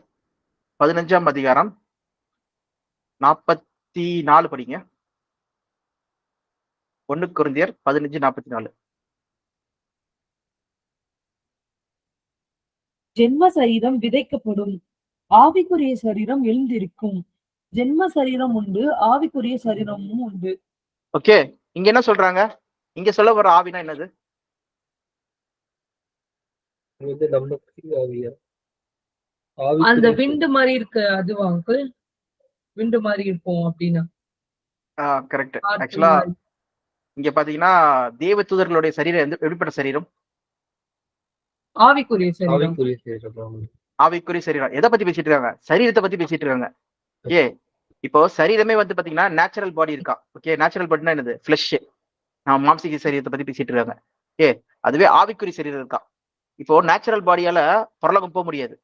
15ஆம் அதிகாரம் 44 படிங்க. 1 கொரிந்தியர் 15:44. ஜென்ம சரீரம் விதைக்கப்படும், ஆவிக்குரிய சரீரம் எழுந்திருக்கும். ஜென்ம சரீரம் உண்டு, ஆவிக்குரிய சரீரமும் உண்டு. ஓகே, இங்க என்ன சொல்றாங்க, இங்க சொல்ல வர ஆவினா என்னது, அந்த விண்டு மாதிரி இருக்கு அதுவா அங்கிள், விண்டு மாதிரி இருக்கும் அப்படின்னா. கரெக்ட். ஆக்சுவலா இங்க பாத்தீங்கன்னா தேவ தூதர்களுடைய சரீரம் எப்படிப்பட்ட சரீரம், ஆவிக்குரிய சரீரம். ஆவிக்குரிய சரீரம். எதை பத்தி பேசிட்டு இருக்காங்க, சரீரத்தை பத்தி பேசிட்டு இருக்காங்க. ஓகே, இப்போ சரீரமே வந்து பாத்தீங்கன்னா நேச்சுரல் பாடி இருக்கா. ஓகே, நேச்சுரல் பாடினா என்னது, ஃபிளஷ், நம்ம மாம்சிக சரீரத்தை பத்தி பேசிட்டு இருக்காங்க. ஓகே, அதுவே ஆவிக்குரிய சரீரம் இருக்கா. இப்போ நேச்சுரல் பாடியால பரலோகம் போக முடியாது.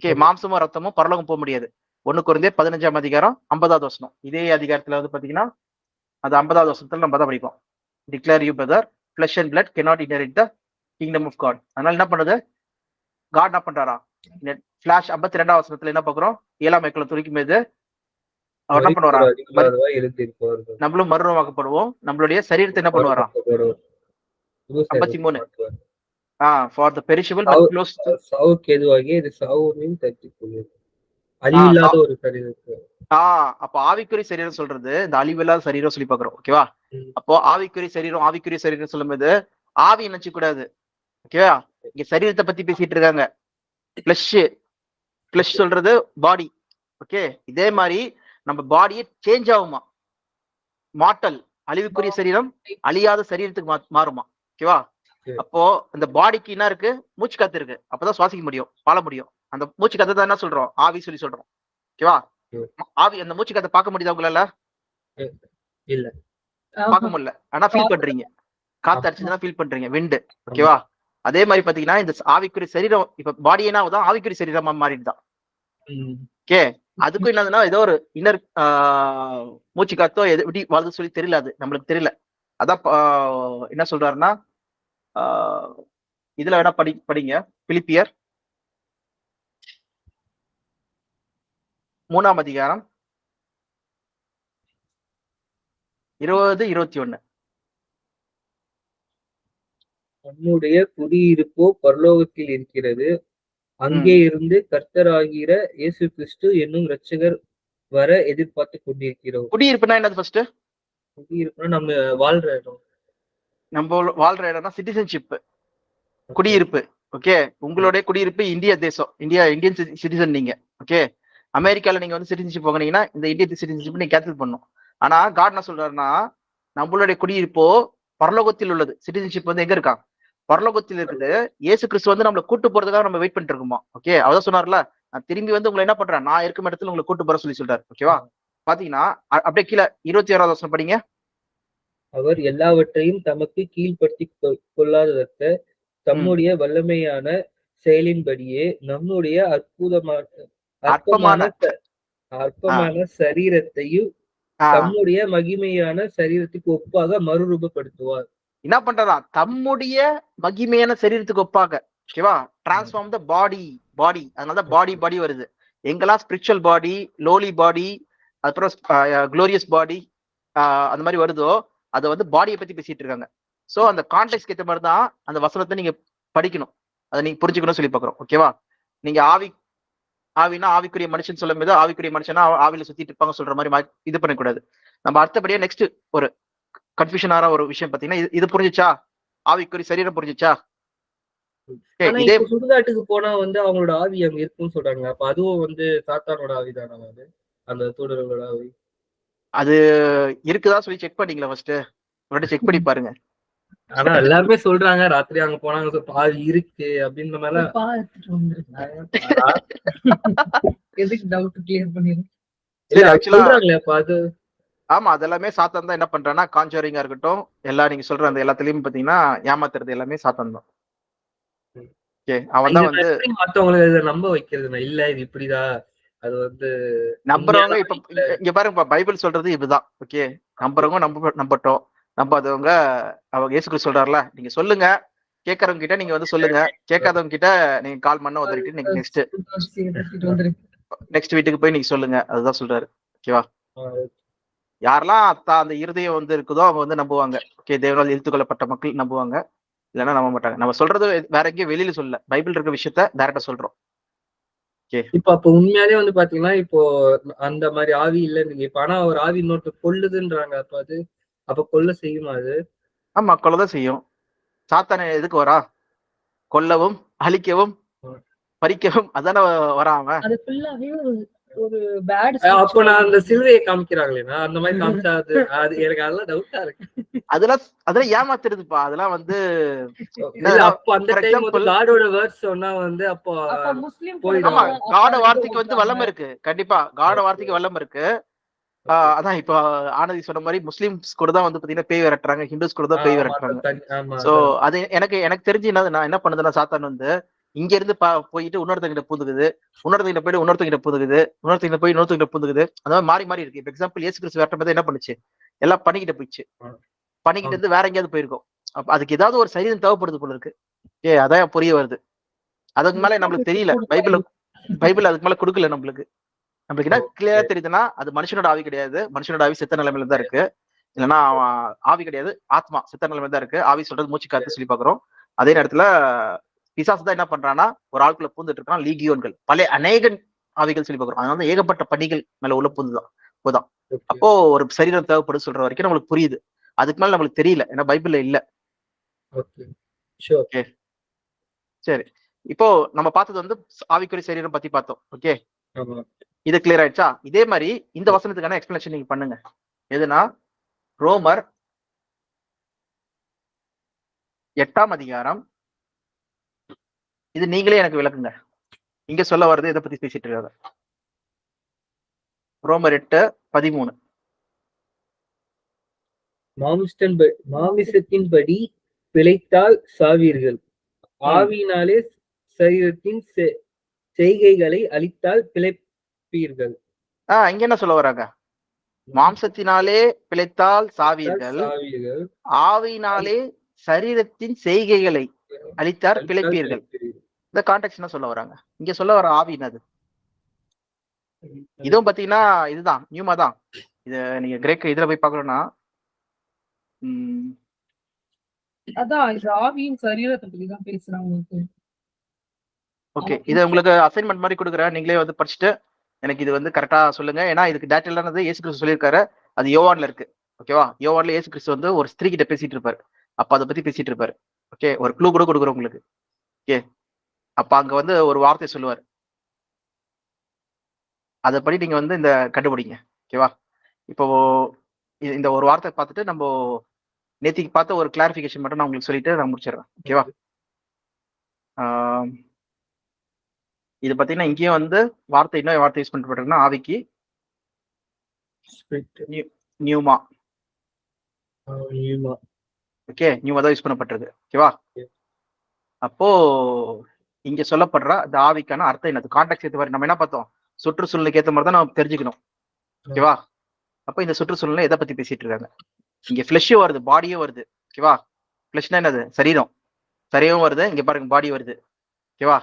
ஓகே, மாம்சமும் ரத்தமும் பரலோகம் போக முடியாது. 1 கொரிந்தியர் 15ஆம் அதிகாரம் 50வது வசனம். இதே அதிகாரத்துல வந்து பாத்தீங்கன்னா அது 50வது வசனத்துல நம்ம தான் படிப்போம். Declare you brother, flesh and blood cannot inherit the kingdom of God. அதனால என்ன பண்ணுது, காட் என்ன பண்றாரா, ஃபிளாஷ் 52ஆம் வசனத்துல என்ன பார்க்கிறோம், 7ஆம் மைக்கேல துணிக்கும் போது அவர் என்ன பண்ணுவாரா, நம்மளும் மறுரூபமாக்கப்படுவோம், நம்மளுடைய சரீரத்தை என்ன பண்ணுவாரா. 53 for the perishable but close to சாவுக்கு எதுவாகி இது சாவுவையும் தட்டிக்கொள்ளும் அழிவில்லாத ஒரு சரீரத்தை. அப்ப ஆவிக்குரிய சரீரம் சொல்றது இந்த அழிவில்லாத சரீரம் சொல்லி பாக்குறோம். ஓகேவா, அப்போ ஆவிக்குரிய சரீரம் சொல்லும்போது ஆவி நினைச்சு கூடாது. ஓகேவா, இங்க சரீரத்தை பத்தி பேசிட்டு இருக்காங்க. பிளஷ் சொல்றது பாடி. ஓகே, இதே மாதிரி நம்ம பாடியே சேஞ்ச் ஆகுமா, மாட்டல், அழிவுக்குரிய சரீரம் அழியாத சரீரத்துக்கு மாறுமா. ஓகேவா, அப்போ அந்த பாடிக்கு என்ன இருக்கு, மூச்சு காத்து இருக்கு, அப்பதான் சுவாசிக்க முடியும், வாழ முடியும். அந்த மூச்சு காத்து தான் என்ன சொல்றோம், ஆவி சொல்லி சொல்றோம். ஓகேவா, ஆவி அந்த மூச்சு காத்தை பார்க்க முடியுதா உங்களால, இல்ல பார்க்க முடியல, ஆனா ஃபீல் பண்றீங்க, காத்து அடிச்சதுன்னா ஃபீல் பண்றீங்க, விண்டு. ஓகேவா, அதே மாதிரி பாத்தீங்கன்னா இந்த ஆவிக்குரிய சரீரம் இப்ப பாடி என்ன ஆகுதான், ஆவிக்குரிய சரீரமா மாறிடுதான். ஓகே, அதுக்கும் என்னதுன்னா ஏதோ ஒரு இன்னர் மூச்சு காத்தோ எப்படி வாழ்ந்து சொல்லி தெரியல, அது நம்மளுக்கு தெரியல. அதான் என்ன சொல்றாருன்னா இதுல வேணா படிங்க, பிலிப்பியர் 3ஆம் அதிகாரம் 20-21. நம்முடைய குடியிருப்போ பரலோகத்தில் இருக்கிறது, அங்கே இருந்து கர்த்தராகிற இயேசு கிறிஸ்து என்னும் இரட்சகர் வர எதிர்பார்த்து கொண்டிருக்கிறோம். குடியிருப்புனா என்னது, ஃபர்ஸ்ட் குடியிருப்புனா நம்ம வாழ்ற இடம், நம்ம வாழ்ற இடம்னா சிட்டிசன்ஷிப், குடியிருப்பு. ஓகே, உங்களுடைய குடியிருப்பு இந்திய தேசம், இந்தியன் சிட்டிசன் நீங்க. ஓகே, அமெரிக்கால நீங்க வந்து சிட்டிசன்ஷிப் வாங்கினீங்கன்னா இந்த இந்தியன் சிட்டிசன்ஷிப் நீங்க கேன்சல் பண்ணும். ஆனா காட் என்ன சொல்றாருன்னா நம்மளுடைய குடியிருப்போ பரலோகத்தில் உள்ளது. சிட்டிசன்ஷிப் வந்து எங்க இருக்கா, பரலோகத்தில் இருக்குது. இயேசு கிறிஸ்து வந்து நம்மளை கூட்டு போறதுக்காக நம்ம வெயிட் பண்ணிட்டு இருக்கோமா. ஓகே, அதான் சொன்னார்ல, நான் திரும்பி வந்து உங்களை என்ன பண்றேன், நான் இருக்கும் இடத்துல உங்களை கூட்டு போற சொல்லி சொல்றாரு. ஓகேவா, பாத்தீங்கன்னா அப்படியே கீழே 26வது வசனம் படிங்க. அவர் எல்லாவற்றையும் தமக்கு கீழ்படுத்தி கொள்ளாததற்க தம்முடைய வல்லமையான செயலின்படியே நம்முடைய அற்பமான சரீரத்தையும் தம்முடைய மகிமையான சரீரத்துக்கு ஒப்பாக மறுரூபப்படுத்துவார். என்ன பண்றதா, தம்முடைய மகிமையான சரீரத்துக்கு ஒப்பாக. ஓகேவா, டிரான்ஸ்ஃபார்ம் த பாடி. அதனாலதான் பாடி வருது. எங்கெல்லாம் ஸ்பிரிச்சுவல் பாடி, லோலி பாடி, அப்புறம் குளோரியஸ் பாடி அந்த மாதிரி வருதோ அதை வந்து பாடியை பத்தி பேசிட்டு இருக்காங்க. சோ அந்த கான்டெக்ஸ்ட் ஏற்ற மாதிரி தான் அந்த வசனத்தை நீங்க படிக்கணும், அதை நீங்க புரிஞ்சுக்கணும் சொல்லி பாக்குறோம். ஓகேவா, நீங்க ஆவினா ஆவிக்குரிய மனுஷன் சொல்லும் போது ஆவிக்குரிய மனுஷனா ஆவில சுத்திட்டு இருப்பாங்க சொல்ற மாதிரி இது பண்ணக்கூடாது. நம்ம அடுத்தபடியா நெக்ஸ்ட் ஒரு கன்ஃபியூஷனான ஒரு விஷயம் பாத்தீங்கன்னா, இது புரிஞ்சுச்சா, ஆவிக்குரிய சரீரம் புரிஞ்சுச்சா? இதே சுடுகாட்டுக்கு போனா வந்து அவங்களோட ஆவி அங்க இருக்குன்னு சொல்றாங்க. அப்ப அதுவும் வந்து சாத்தானோட ஆவிதானா? அது அந்த தூதர்களோட ஆவி அது இருக்குதா சொல்லி செக் பண்ணீங்களா? ஃபர்ஸ்ட் செக் பண்ணி பாருங்க. ஆனா எல்லாருமே சொல்றாங்க ராத்திரி அங்க போனாங்க ஆவி இருக்கு அப்படின்ற மாதிரி எதுக்கு டவுட் கிளியர் பண்ணிரு. அது ஆமா, அதெல்லாமே சாத்தான் தான் என்ன பண்றான்னா, கான்ஜரிங்கா இருக்கட்டும், எல்லாம் நீங்க சொல்ற அந்த எல்லாத்துலயும் பாத்தீங்கன்னா ஏமாத்துறது எல்லாமே சாத்தான் தான். அவன் தான் வந்து மத்தவங்களுக்கு நம்ப வைக்கிறது இல்ல, இது இப்படிதான். அது வந்து நம்புறவங்க இப்ப இங்க பாருங்க, பைபிள் சொல்றது இதுதான். ஓகே, நம்புறவங்க நம்பட்டோம், நம்பாதவங்க அவங்க இயேசு கிறிஸ்து சொல்றாருல, நீங்க சொல்லுங்க, கேட்கறவங்க கிட்ட நீங்க வந்து சொல்லுங்க, கேட்காதவங்க கிட்ட நீங்க கால் பண்ண உதறிட்டு நீங்க நெக்ஸ்ட் வீட்டுக்கு போய் நீங்க சொல்லுங்க, அதுதான் சொல்றாரு. ஓகேவா, யாரெல்லாம் அந்த இருதயம் வந்து இருக்குதோ அவங்க வந்து நம்புவாங்க. ஓகே, தேவனால் இழுத்து கொள்ளப்பட்ட மக்கள் நம்புவாங்க, இல்லைன்னா நம்ப மாட்டாங்க. நம்ம சொல்றது வேற எங்கேயும் வெளியில சொல்ல, பைபிள் இருக்க விஷயத்த டைரக்டா சொல்றோம். இப்ப அப்ப உண்மையாலே வந்து பாத்தீங்கன்னா இப்போ அந்த மாதிரி ஆவி இல்லைன்னு இப்ப, ஆனா ஒரு ஆவி இன்னொருத்த கொல்லுதுன்றாங்க. அப்ப அது அப்ப கொல்ல செய்யுமா? அது ஆமா, கொல்லதான் செய்யும். சாத்தான எதுக்கு வரா? கொல்லவும், அழிக்கவும், பறிக்கவும் அதான வராம. அது ஃபுல்லாவே ஒரு பேட். அப்ப நான் அந்த சிலுவையை காமிக்கிறாங்களேனா அந்த மாதிரி காமிச்சா அது எனக்கு அதெல்லாம் டவுட்டா இருக்கு. அதெல்லாம் ஏமாத்துறதுப்பா. அதெல்லாம் வந்து அப்போ அந்த டைம் வந்து காடோட வேர்ட்ஸ் சொன்னா வந்து அப்போ முஸ்லிம் காட வார்த்தைக்கு வந்து வல்லமை இருக்கு. கண்டிப்பா காட வார்த்தைக்கு வல்லமை இருக்கு. அதான் இப்ப ஆனந்தி சொன்ன மாதிரி முஸ்லிம்ஸ் கூட தான் வந்து பாத்தீங்கன்னா பேய் விரட்டுறாங்க, ஹிந்துஸ் கூட தான் பேய் விரட்டுறாங்க. சோ அது எனக்கு தெரிஞ்சு நான் என்ன பண்ணுதுன்னா, சாத்தான் வந்து இங்க இருந்து போயிட்டு இன்னொருத்தங்கிட்ட பூந்துக்குது, இன்னொருத்தங்கிட்ட போயிட்டு இன்னொருத்தங்கிட்ட பூந்துக்குது, இன்னொருத்தங்கிட்ட போய் இன்னொருத்தங்கிட்ட பூந்துக்குது. அந்த மாதிரி மாறி மாறி இருக்கு. இப்ப எக்ஸாம்பிள் இயேசு கிறிஸ்து விரட்டும் போது என்ன பண்ணுச்சு, எல்லாம் பண்ணிக்கிட்டு போயிடுச்சு, பண்ணிக்கிட்டு இருந்து வேற எங்கேயாவது போயிருக்கும். அதுக்கு ஏதாவது ஒரு சரீரம் தேவைப்படுது போல இருக்கு. அதான் புரிய வருது. அதுக்கு மேல நம்மளுக்கு தெரியல, பைபிள் அதுக்கு மேல கொடுக்கல நம்மளுக்கு. நம்மளுக்கு என்ன கிளியரா தெரியுதுன்னா, அது மனுஷனோட ஆவி கிடையாது, மனுஷனோட ஆவி செத்த நிலைமையில தான் இருக்கு. இல்லைன்னா ஆவி கிடையாது, ஆத்மா செத்த நிலைமையில தான் இருக்கு. ஆவி சொல்றது மூச்சு காத்து சொல்லி பாக்குறோம். அதே நேரத்துல பிசாசு தான் என்ன பண்றான்னா, ஒரு ஆளுக்குள்ள பூந்துட்டு இருக்கான், லீகியோன்கள், பல அநேக ஆவிகள் சொல்லி பாக்குறோம். அதனால ஏகப்பட்ட பணிகள் மேல உள்ள பூந்துதான். அப்போ ஒரு சரீரம் தேவைப்படும் சொல்ற வரைக்கும் நம்மளுக்கு புரியுது. அதுக்கு மேல நம்மளுக்கு தெரியல, ஏன்னா பைபிள்ல இல்ல. சரி, இப்போ நம்ம பார்த்தது வந்து ஆவிக்குரிய சரீரம் பத்தி பார்த்தோம். ஓகே, இது கிளியர் ஆயிடுச்சா? இதே மாதிரி இந்த வசனத்துக்கான எக்ஸ்பிளனேஷன் நீங்க பண்ணுங்க. எதுனா ரோமர் 8ஆம் அதிகாரம். இது நீங்களே எனக்கு விளக்குங்க, இங்க சொல்ல வர்றது இதை பத்தி பேசிட்டு இருக்காங்க. ரோமர் 8:13. மாமிசத்தின்படி பிழைத்தால் சாவீர்கள், ஆவியினாலே சரீரத்தின் செய்கைகளை அழித்தால் பிழைப்பீர்கள். இங்க என்ன சொல்ல வராங்க? மாம்சத்தினாலே பிழைத்தால் சாவீர்கள், ஆவியினாலே சரீரத்தின் செய்கைகளை அழித்தார் பிழைப்பீர்கள். இந்த கான்டெக்ட் என்ன சொல்ல வராங்க? இங்க சொல்ல வர ஆவி என்னது? இதுவும் பாத்தீங்கன்னா இதுதான், நியூமா தான். இது நீங்க கிரேக்க இதுல போய் பார்க்கணும்னா, அதான் இது ஆவியின் சரீரத்தை பத்தி தான் பேசுறாங்க. ஓகே, இது உங்களுக்கு அசைன்மெண்ட் மாதிரி கொடுக்குறேன், நீங்களே வந்து படிச்சுட்டு எனக்கு இது வந்து கரெக்டா சொல்லுங்க. ஏன்னா இதுக்கு டேட்டானது இயேசு கிறிஸ்து சொல்லியிருக்காரு, அது யோவான்ல இருக்கு. ஓகேவா, யோவான்ல இயேசு கிறிஸ்து வந்து ஒரு ஸ்திரீ கிட்ட பேசிட்டு இருப்பாரு, அப்ப அதை பத்தி பேசிட்டு இருப்பாரு. ஓகே, ஒரு க்ளூ கூட கொடுக்குறோம் உங்களுக்கு. ஓகே, அப்ப அங்க வந்து ஒரு வார்த்தை சொல்லுவார், அதைப்படி நீங்க வந்து இந்த கண்டுபிடிங்க. ஓகேவா, இப்போ இந்த ஒரு வார்த்தை பார்த்துட்டு நம்ம நேத்திக்கு பார்த்த ஒரு கிளாரிபிகேஷன் மட்டும் நான் உங்களுக்கு சொல்லிட்டு நான் முடிச்சிடுறேன். ஓகேவா? இது பாத்தீங்கன்னா இங்கேயும் வந்து வார்த்தை இன்னும் வார்த்தை யூஸ் பண்ணப்பட்டிருக்குன்னா ஆவிக்கு நியூமா. ஓகே, நியூமா தான் யூஸ் பண்ணப்பட்டிருக்கு. ஓகேவா? அப்போ இங்க சொல்லப்படுற அந்த ஆவிக்கான அர்த்தம் என்னது, கான்டாக்ட் ஏற்ற மாதிரி நம்ம என்ன பார்த்தோம், சுற்றுச்சூழலுக்கு ஏற்ற மாதிரி தான் நம்ம தெரிஞ்சுக்கணும். ஓகேவா? அப்போ இந்த சுற்றுச்சூழலை எதை பத்தி பேசிட்டு இருக்காங்க, இங்க ஃபிளஷும் வருது, பாடியும் வருது. ஓகேவா? ஃபிளஷ்னா என்னது, சரீரம், சரீரம் வருது. இங்க பாருங்க பாடி வருது. ஓகேவா?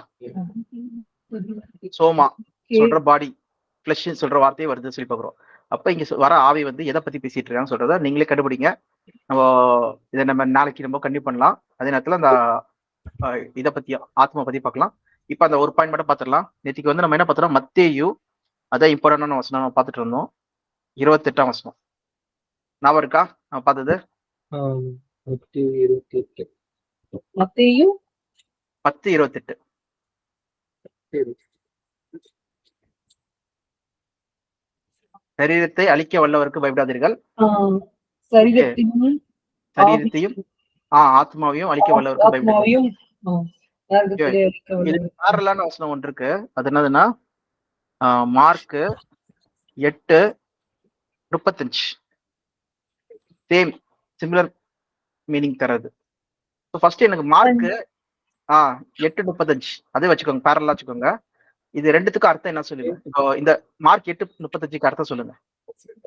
சோமா சொல்ற பாடி, ஃபிளஷ் சொல்ற வார்த்தையே வருது சொல்லி பாக்குறோம். அப்ப இங்க வர ஆவி வந்து எதை பத்தி பேசிட்டு இருக்காங்கன்னு சொல்றத நீங்களே கண்டுபிடிங்க. நம்ம இதை நம்ம நாளைக்கு நம்ம கண்டினியூ பண்ணலாம். அதே நேரத்துல அந்த இதை பத்தி ஆத்மா பத்தி பார்க்கலாம். இப்ப அந்த ஒரு பாயிண்ட் மட்டும் பார்த்துடலாம். நேற்றுக்கு வந்து நம்ம என்ன பார்த்தோம், மத்தேயு அதான் இம்பார்ட்டன்டான வசனம் நம்ம பார்த்துட்டு இருந்தோம். 28ஆம் வசனம் ஞாபகம் இருக்கா நம்ம பார்த்தது? மத்தேயு 10:28. சரீரத்தை அழிக்க வல்லவருக்கு பயப்படாதீர்கள், சரீரத்தையும் ஆத்மாவையும் அழிக்க வல்லவருக்கு பயப்படாதீர்கள். இது பேரலான வசனம் ஒன்று இருக்கு. அது என்னதுன்னா மார்க் 8:35. சேம் சிமிலர் மீனிங் தரது. ஃபர்ஸ்ட் எனக்கு மார்க் 8:35 அதே வச்சுக்கோங்க, பேரலா வச்சுக்கோங்க. இது ரெண்டுத்துக்கும் அர்த்தம் என்ன சொல்லுங்க. இப்போ இந்த மார்க் 8:35க்கு அர்த்தம் சொல்லுங்க.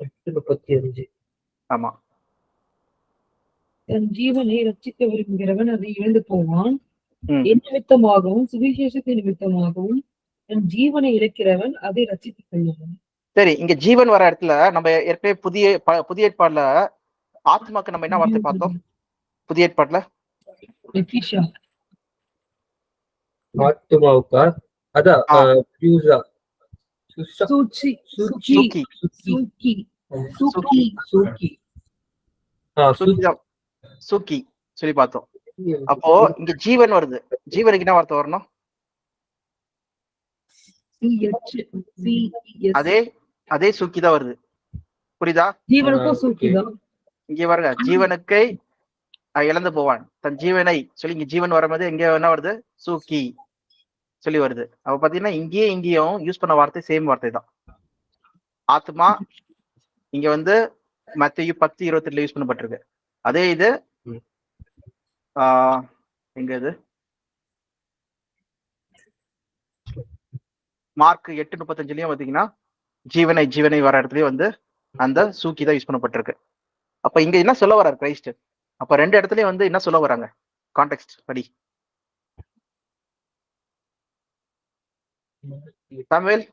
8:35. ஆமா. தன் ஜீவனை ரட்சிக்க விரும்புகிறவன் அதை இழந்து போவான், என் நிமித்தமாகவும் சுவிசேஷத்தின் நிமித்தமாகவும் தன் ஜீவனை இழக்கிறவன் அதை ரட்சித்துக் கொள்ளுவான். சரி, இங்க ஜீவன் வர இடத்துல நம்ம ஏற்கனவே புதிய ஏற்பாடுல ஆத்மாக்கு நம்ம என்ன வார்த்தை பார்த்தோம்? புதிய ஏற்பாடுல ஆத்மாவுக்கா அதான் சூக்கி சொல்லி பார்த்தோம். அப்போ இங்க ஜீவன் வருது. ஜீவனுக்கு என்ன வார்த்தை வரணும்? அதே சூக்கி தான் வருது. புரியுதா? இங்க பாருங்க, ஜீவனுக்கை இழந்து போவான், தன் ஜீவனை சொல்லி இங்க ஜீவன் வரும்போது எங்க என்ன வருது, சூக்கி சொல்லி வருது. அப்ப பாத்தீங்கன்னா இங்கேயும் யூஸ் பண்ண வார்த்தை சேம் வார்த்தை தான். ஆத்மா இங்க வந்து மத்தேயு 10:28 யூஸ் பண்ணப்பட்டிருக்கு. அதே இது எங்க இது மார்க் 8:35லயும் பாத்தீங்கன்னா ஜீவனை வர இடத்துலயும் வந்து அந்த சூக்கி தான் யூஸ் பண்ணப்பட்டிருக்கு. அப்ப இங்க என்ன சொல்ல வர்றாரு கிரைஸ்ட்? அப்ப ரெண்டு இடத்துலயும் வந்து என்ன சொல்ல வராங்க கான்டெக்ஸ்ட் படி? சாமுவேல்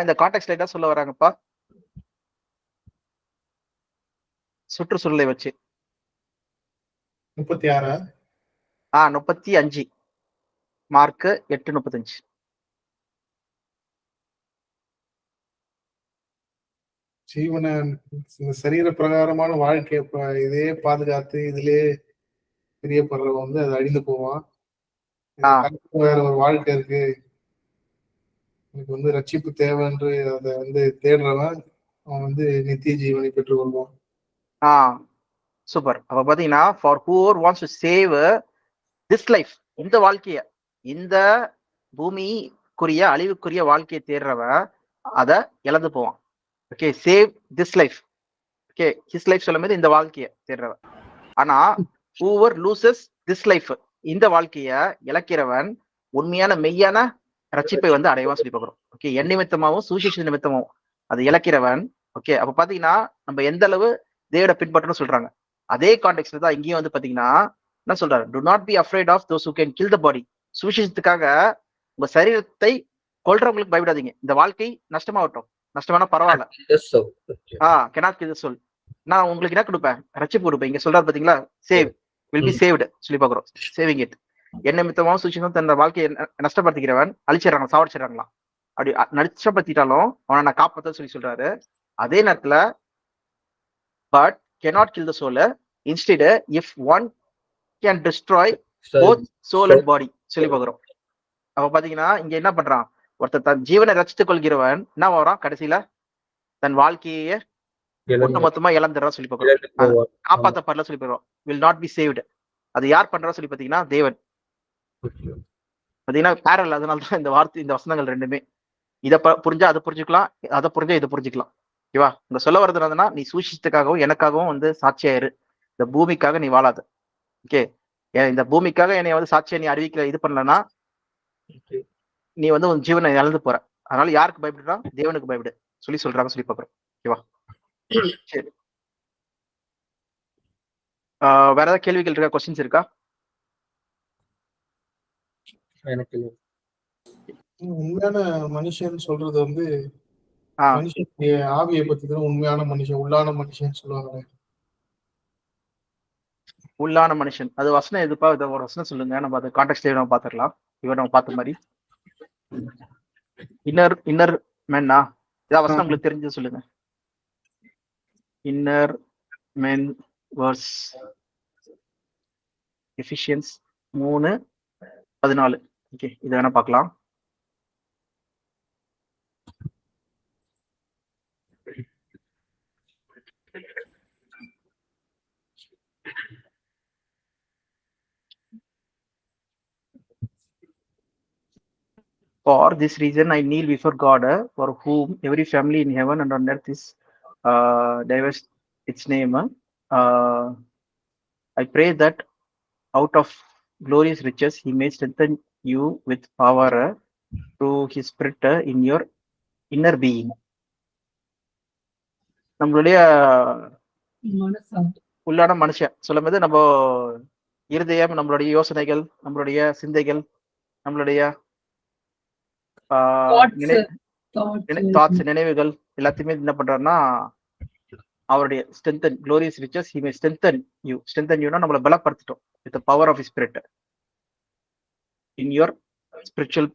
இந்த கான்டெக்ஸ்ட்ல என்ன சொல்ல வராங்கப்பா சுற்றுச்சூழலை வச்சு? 35 மார்க் 8:35. ஜீவன சரீர பிரகாரமான வாழ்க்கை இதே பாதுகாத்து இதிலே பிரியப்படுறவன் வந்து அது அழிந்து போவான். வேற ஒரு வாழ்க்கை இருக்கு, எனக்கு வந்து ரட்சிப்பு தேவை என்று அதை வந்து தேடுறவன் அவன் வந்து நித்திய ஜீவனை பெற்றுக் கொள்வான். சூப்பர். அப்ப பாத்தீங்கன்னா for whoever wants to save this life, இந்த வாழ்க்கைய, இந்த பூமிக்குரிய அழிவுக்குரிய வாழ்க்கையை தேடுறவன் அதை இழந்து போவான். Okay, save this life. Okay, his life சொல்லும் போது இந்த வாழ்க்கையை தேடுறவன். ஆனா ஹூவர் லூசஸ் திஸ் லைஃப், இந்த வாழ்க்கைய இழக்கிறவன் உண்மையான மெய்யான ரட்சிப்பை வந்து அடைவான் சொல்லி பார்க்கிறோம். ஓகே, என் நிமித்தமாவும் சுவிசேஷ நிமித்தமாவும் அது இழக்கிறவன். ஓகே, அப்ப பாத்தீங்கன்னா நம்ம எந்த அளவு தேவனை பின்பற்றணும் சொல்றாங்க. அதே கான்டெக்ட்ல தான் இங்கேயும் வந்து பாத்தீங்கன்னா என்ன சொல்றாரு, to not be afraid of those who can kill the body. சுவிசேஷத்துக்காக உங்க சரீரத்தை கொல்றவங்களுக்கு பயப்படாதீங்க. இந்த வாழ்க்கை நஷ்டமாகட்டும், நஷ்டமான பரவாயில்ல, cannot kill the soul. நான் உங்களுக்கு என்ன கொடுப்பேன், ரட்சிப்பு கொடுப்பேன். இங்க சொல்றாரு பாத்தீங்களா, சேவ் வில் பி சேவ்டு சொல்லி பாக்குறோம். சேவிங் இட், என்ன மித்தமாவும் சுவிசேஷம் தன் வாழ்க்கையை நஷ்டப்படுத்திக்கிறவன் அழிச்சிடறாங்க, சாவடிச்சிடறாங்களாம். அப்படி நஷ்டப்படுத்திட்டாலும் அவனை நான் காப்பாத்த சொல்லி சொல்றாரு. அதே நேரத்துல but cannot kill the soul, instead if one can destroy both soul and body சொல்லி பாக்குறோம். அப்ப பாத்தீங்கன்னா இங்க என்ன பண்றான், ஒருத்தர் தன் ஜீவனை ரட்சித்துக் கொள்கிறவன் என்ன வரான், கடைசியில தன் வாழ்க்கையே ஒட்டுமொத்தமா இழந்துடுறா சொல்லி பார்க்கிறோம். காப்பாத்தப்படல சொல்லி பார்க்கிறோம். Will not be saved. அது யார் பண்றா சொல்லி பாத்தீங்கன்னா தேவன். பாத்தீங்கன்னா பேரல். அதனாலதான் இந்த வார்த்தை, இந்த வசனங்கள் ரெண்டுமே. இதை புரிஞ்சா அதை புரிஞ்சுக்கலாம், அதை புரிஞ்சா இதை புரிஞ்சுக்கலாம். ஓகேவா? இந்த சொல்ல வர்றது என்னதுன்னா, நீ சூஷித்துக்காகவும் எனக்காகவும் வந்து சாட்சியாயிரு. இந்த பூமிக்காக நீ வாழாத. ஓகே, இந்த பூமிக்காக என்னை வந்து சாட்சியா நீ அறிவிக்கல, இது பண்ணலன்னா நீ வந்து உன் ஜீவனை இழந்து போற. அதனால யாருக்கு பயப்படுறா? தேவனுக்கு பயப்படு சொல்லி சொல்றாங்க சொல்லி பாக்குறோம். ஓகேவா? சரி, வேற ஏதாவது கேள்விகள் இருக்கா? கொஸ்டின்ஸ் இருக்கா? எனக்கு உண்மையான மனுஷன் சொல்றது வந்து மனுஷனுடைய ஆவியை பத்தி தான் உண்மையான மனுஷன், உள்ளான மனுஷன் சொல்லுவாங்க. உள்ளான மனுஷன் அது வசனம் எதுப்பா? இதை ஒரு வசனம் சொல்லுங்க, நம்ம அதை கான்டெக்ஸ்ட் நம்ம பாத்துக்கலாம். இவர் நம்ம பார்த்த மாதிரி இன்னர் மென்னா ஏதாவது வசனம் உங்களுக்கு தெரிஞ்சது சொல்லுங்க. இன்னர் மென் வர்ஸ் எஃபிஷியன்ஸ் 3:14. ஓகே, இதை வேணா பார்க்கலாம். For this reason, I kneel before God, for whom every family in heaven and on earth is diverse its name. I pray that out of glorious riches He may strengthen you with power through His Spirit in your inner being. நம்மளுடைய உள்ளான மனுஷன் சொல்லும்போது நம்ம இருதயம், நம்மளுடைய யோசனைகள், நம்மளுடைய சிந்தைகள், நம்மளுடைய தாட்ஸ், நினைவுகள் எல்லாத்தையுமே என்ன பண்றாருன்னா அவருடைய strengthen glorious riches he may strengthen you. strengthen you னா நம்மளை பலப்படுத்திட்டோம் with the power of his spirit in your spiritual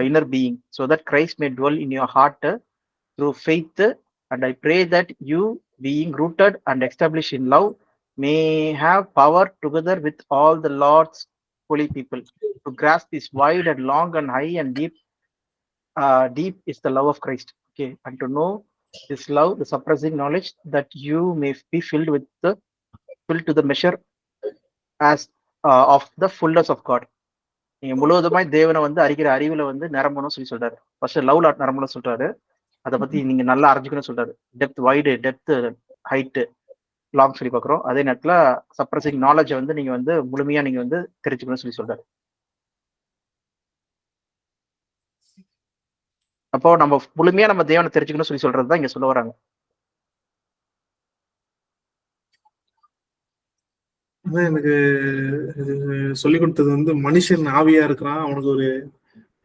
inner being, so that Christ may dwell in your heart through faith. And I pray that you, being rooted and established in love, may have power together with all the Lord's holy people to grasp this wide and long and high and deep. Deep is the love of Christ. Okay, and to know this love, the surpassing knowledge, that you may be filled to the measure as of the fullness of God. நீங்க முழுவதுமாய் தேவனை வந்து அறிகிற அறிவுல வந்து நிரம்பணும் சொல்லி சொல்றாரு. First லவ்ல நிரம்பணும் சொல்றாரு. அதை பத்தி நீங்க நல்லா அறிஞ்சுக்கணும் சொல்றாரு. Depth, wide, depth, height, long சொல்லி பாக்குறோம். அதே நேரத்துல சப்ரஸிங் நாலேஜ் வந்து நீங்க வந்து முழுமையா நீங்க வந்து தெரிஞ்சுக்கணும்னு சொல்லி சொல்றாரு. அப்போ நம்ம முழுமையா நம்ம தேவனை தெரிஞ்சுக்கணும்னு சொல்லி சொல்றதுதான் இங்க சொல்ல வராங்க. எனக்கு சொல்லி கொடுத்தது வந்து மனுஷன் ஆவியா இருக்கிறான், அவனுக்கு ஒரு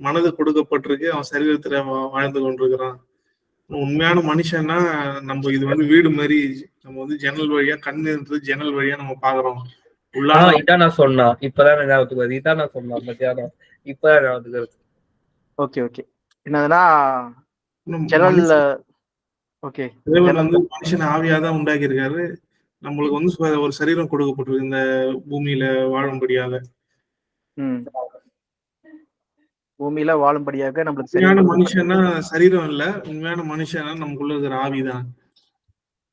மனது கொடுக்கப்பட்டிருக்கு, அவன் சரீரத்துல வாழ்ந்து கொண்டிருக்கிறான். உண்மையான மனுஷன்னா நம்ம இது வந்து வீடு மாதிரி, நம்ம வந்து ஜன்னல் வழியா, கண்ணு இருந்து ஜன்னல் வழியா நம்ம பாக்குறோம். இதான் நான் சொன்னா இப்பதான் ஞாபகத்துக்கு வருது. இதான் நான் சொன்னேன் மத்தியானம், இப்பதான் ஞாபகத்துக்கு வருது. ஓகே ஓகே, என்னதுன்னா ஜன்னல்ல ஓகே தேவன் வந்து மனுஷன் ஆவியாதான் உண்டாக்கி இருக்காரு. நம்மளுக்கு வந்து ஒரு சரீரம் கொடுக்கப்பட்டிருக்கு இந்த பூமியில வாழும்படியாக. பூமியில வாழும்படியாக நம்மளுக்கு உண்மையான மனுஷன்னா சரீரம் இல்ல, உண்மையான மனுஷனா நமக்குள்ள இருக்கிற ஆவிதான்.